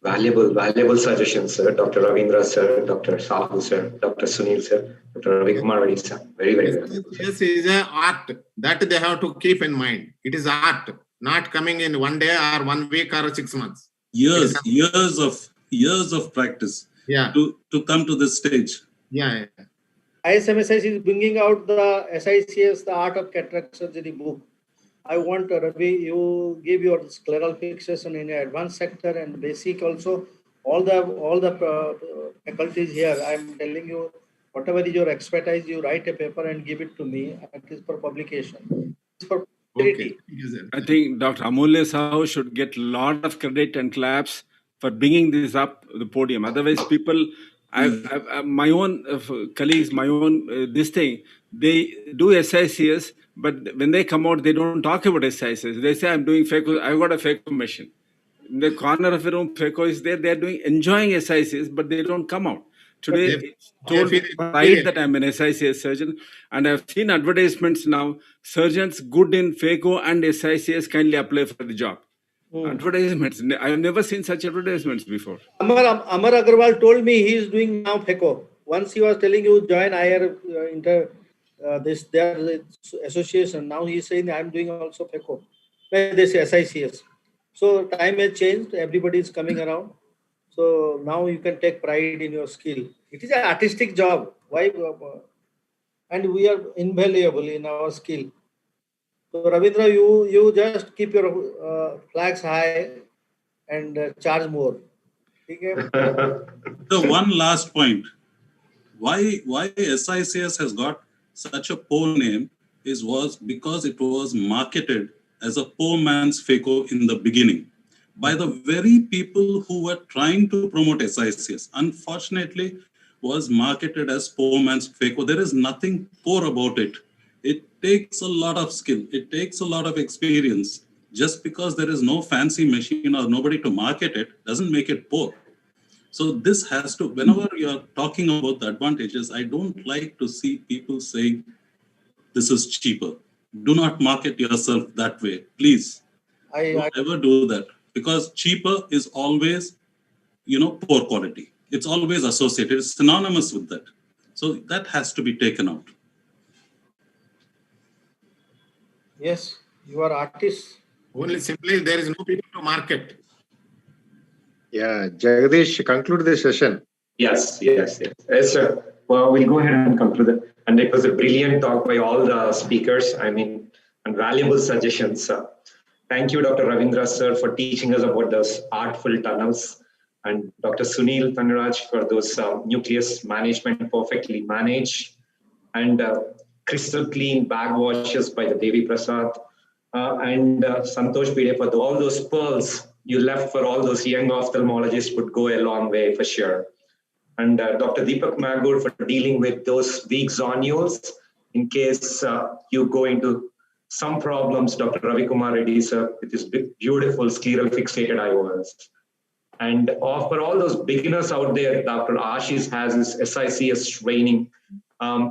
Valuable suggestions, sir. Dr. Ravindra, sir, Dr. Sahu, sir, Dr. Sunil, sir, Dr. Ravi Kumar, sir. Very good. Yes, is an art that they have to keep in mind. It is art, not coming in one day or 1 week or 6 months. Years of practice to come to this stage. Yeah. ISMSS is bringing out the SICS, the Art of Cataract Surgery book. I want Ravi, you give your scleral fixation in advanced sector and basic also. All the faculties here, I'm telling you, whatever is your expertise, you write a paper and give it to me. It is for publication. It's for posterity. I think Dr. Amulya Sahu should get a lot of credit and claps for bringing this up the podium. Otherwise, people, my own colleagues, my own this thing, they do SICS, but when they come out, they don't talk about SICS. They say, I'm doing FACO, I've got a FACO machine. In the corner of a room, FACO is there, they're enjoying SICS, but they don't come out. Today, it's told with pride that I'm an SICS surgeon, and I've seen advertisements now, surgeons good in FACO and SICS kindly apply for the job. Advertisements, I've never seen such advertisements before. Amar Agarwal told me he is doing now FACO. Once he was telling you join IR their association. Now he is saying I'm doing also FACO. They say SICS. So time has changed. Everybody is coming around. So now you can take pride in your skill. It is an artistic job. Why? And we are invaluable in our skill. So Ravindra, you just keep your flags high and charge more. Okay? So one last point. Why SICS has got such a poor name was because it was marketed as a poor man's FACO in the beginning by the very people who were trying to promote SICS. Unfortunately, was marketed as poor man's FACO. There is nothing poor about it. It takes a lot of skill. It takes a lot of experience. Just because there is no fancy machine or nobody to market it doesn't make it poor. So this has to, whenever you're talking about the advantages, I don't like to see people saying, this is cheaper. Do not market yourself that way, please. Don't ever do that, because cheaper is always, poor quality. It's always associated, it's synonymous with that. So that has to be taken out. Yes, you are artists. Only simply there is no people to market. Yeah, Jagdish, conclude the session. Yes, sir. Well, we'll go ahead and conclude it. And it was a brilliant talk by all the speakers, and valuable suggestions. Thank you, Dr. Ravindra, sir, for teaching us about those artful tunnels, and Dr. Sunil Thangaraj for those nucleus management perfectly managed, and crystal clean bag washes by the Devi Prasad, and Santosh Pide for all those pearls you left for all those young ophthalmologists would go a long way for sure. And Dr. Deepak Magur for dealing with those weak zonules in case you go into some problems, Dr. Ravi Kumar Reddy, sir, with his beautiful scleral fixated IOLs. And for all those beginners out there, Dr. Ashish has his SICS training,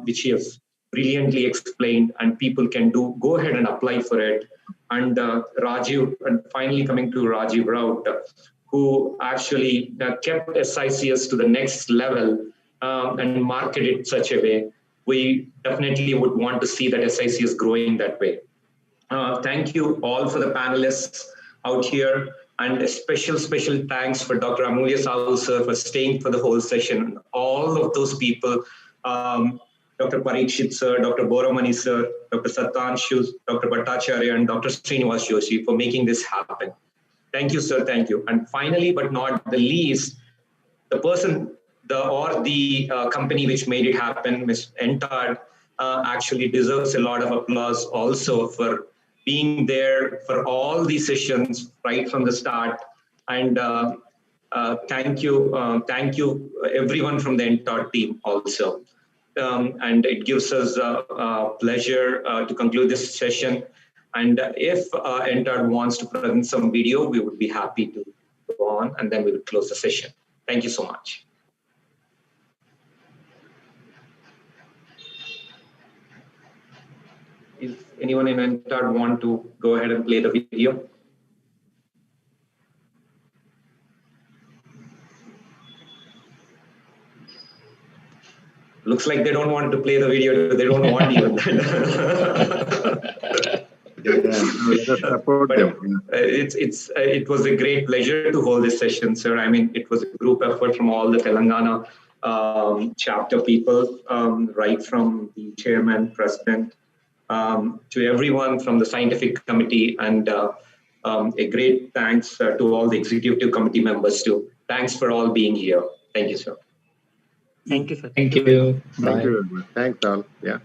which he has brilliantly explained, and people can go ahead and apply for it. And Rajiv, and finally coming to Rajiv Raut, who actually kept SICS to the next level and marketed it such a way. We definitely would want to see that SICS growing that way. Thank you all for the panelists out here, and a special thanks for Dr. Amulya Sahu, sir, for staying for the whole session. All of those people, Dr. Parikshit, sir, Dr. Boramani, sir, Dr. Satanshu, Dr. Bhattacharya, and Dr. Srinivas Joshi for making this happen. Thank you, sir. Thank you. And finally, but not the least, the person the company which made it happen, Ms. Entard, actually deserves a lot of applause also for being there for all these sessions right from the start. And thank you everyone from the Entard team also. And it gives us pleasure to conclude this session. And if Entard wants to present some video, we would be happy to go on, and then we will close the session. Thank you so much. If anyone in Entard want to go ahead and play the video. Looks like they don't want to play the video. They don't want even that. It was a great pleasure to hold this session, sir. It was a group effort from all the Telangana chapter people, right from the chairman, president, to everyone from the scientific committee, and a great thanks to all the executive committee members too. Thanks for all being here. Thank you, sir. Thank you, sir. Thank you. Bye. Thank you. Thanks all. Yeah.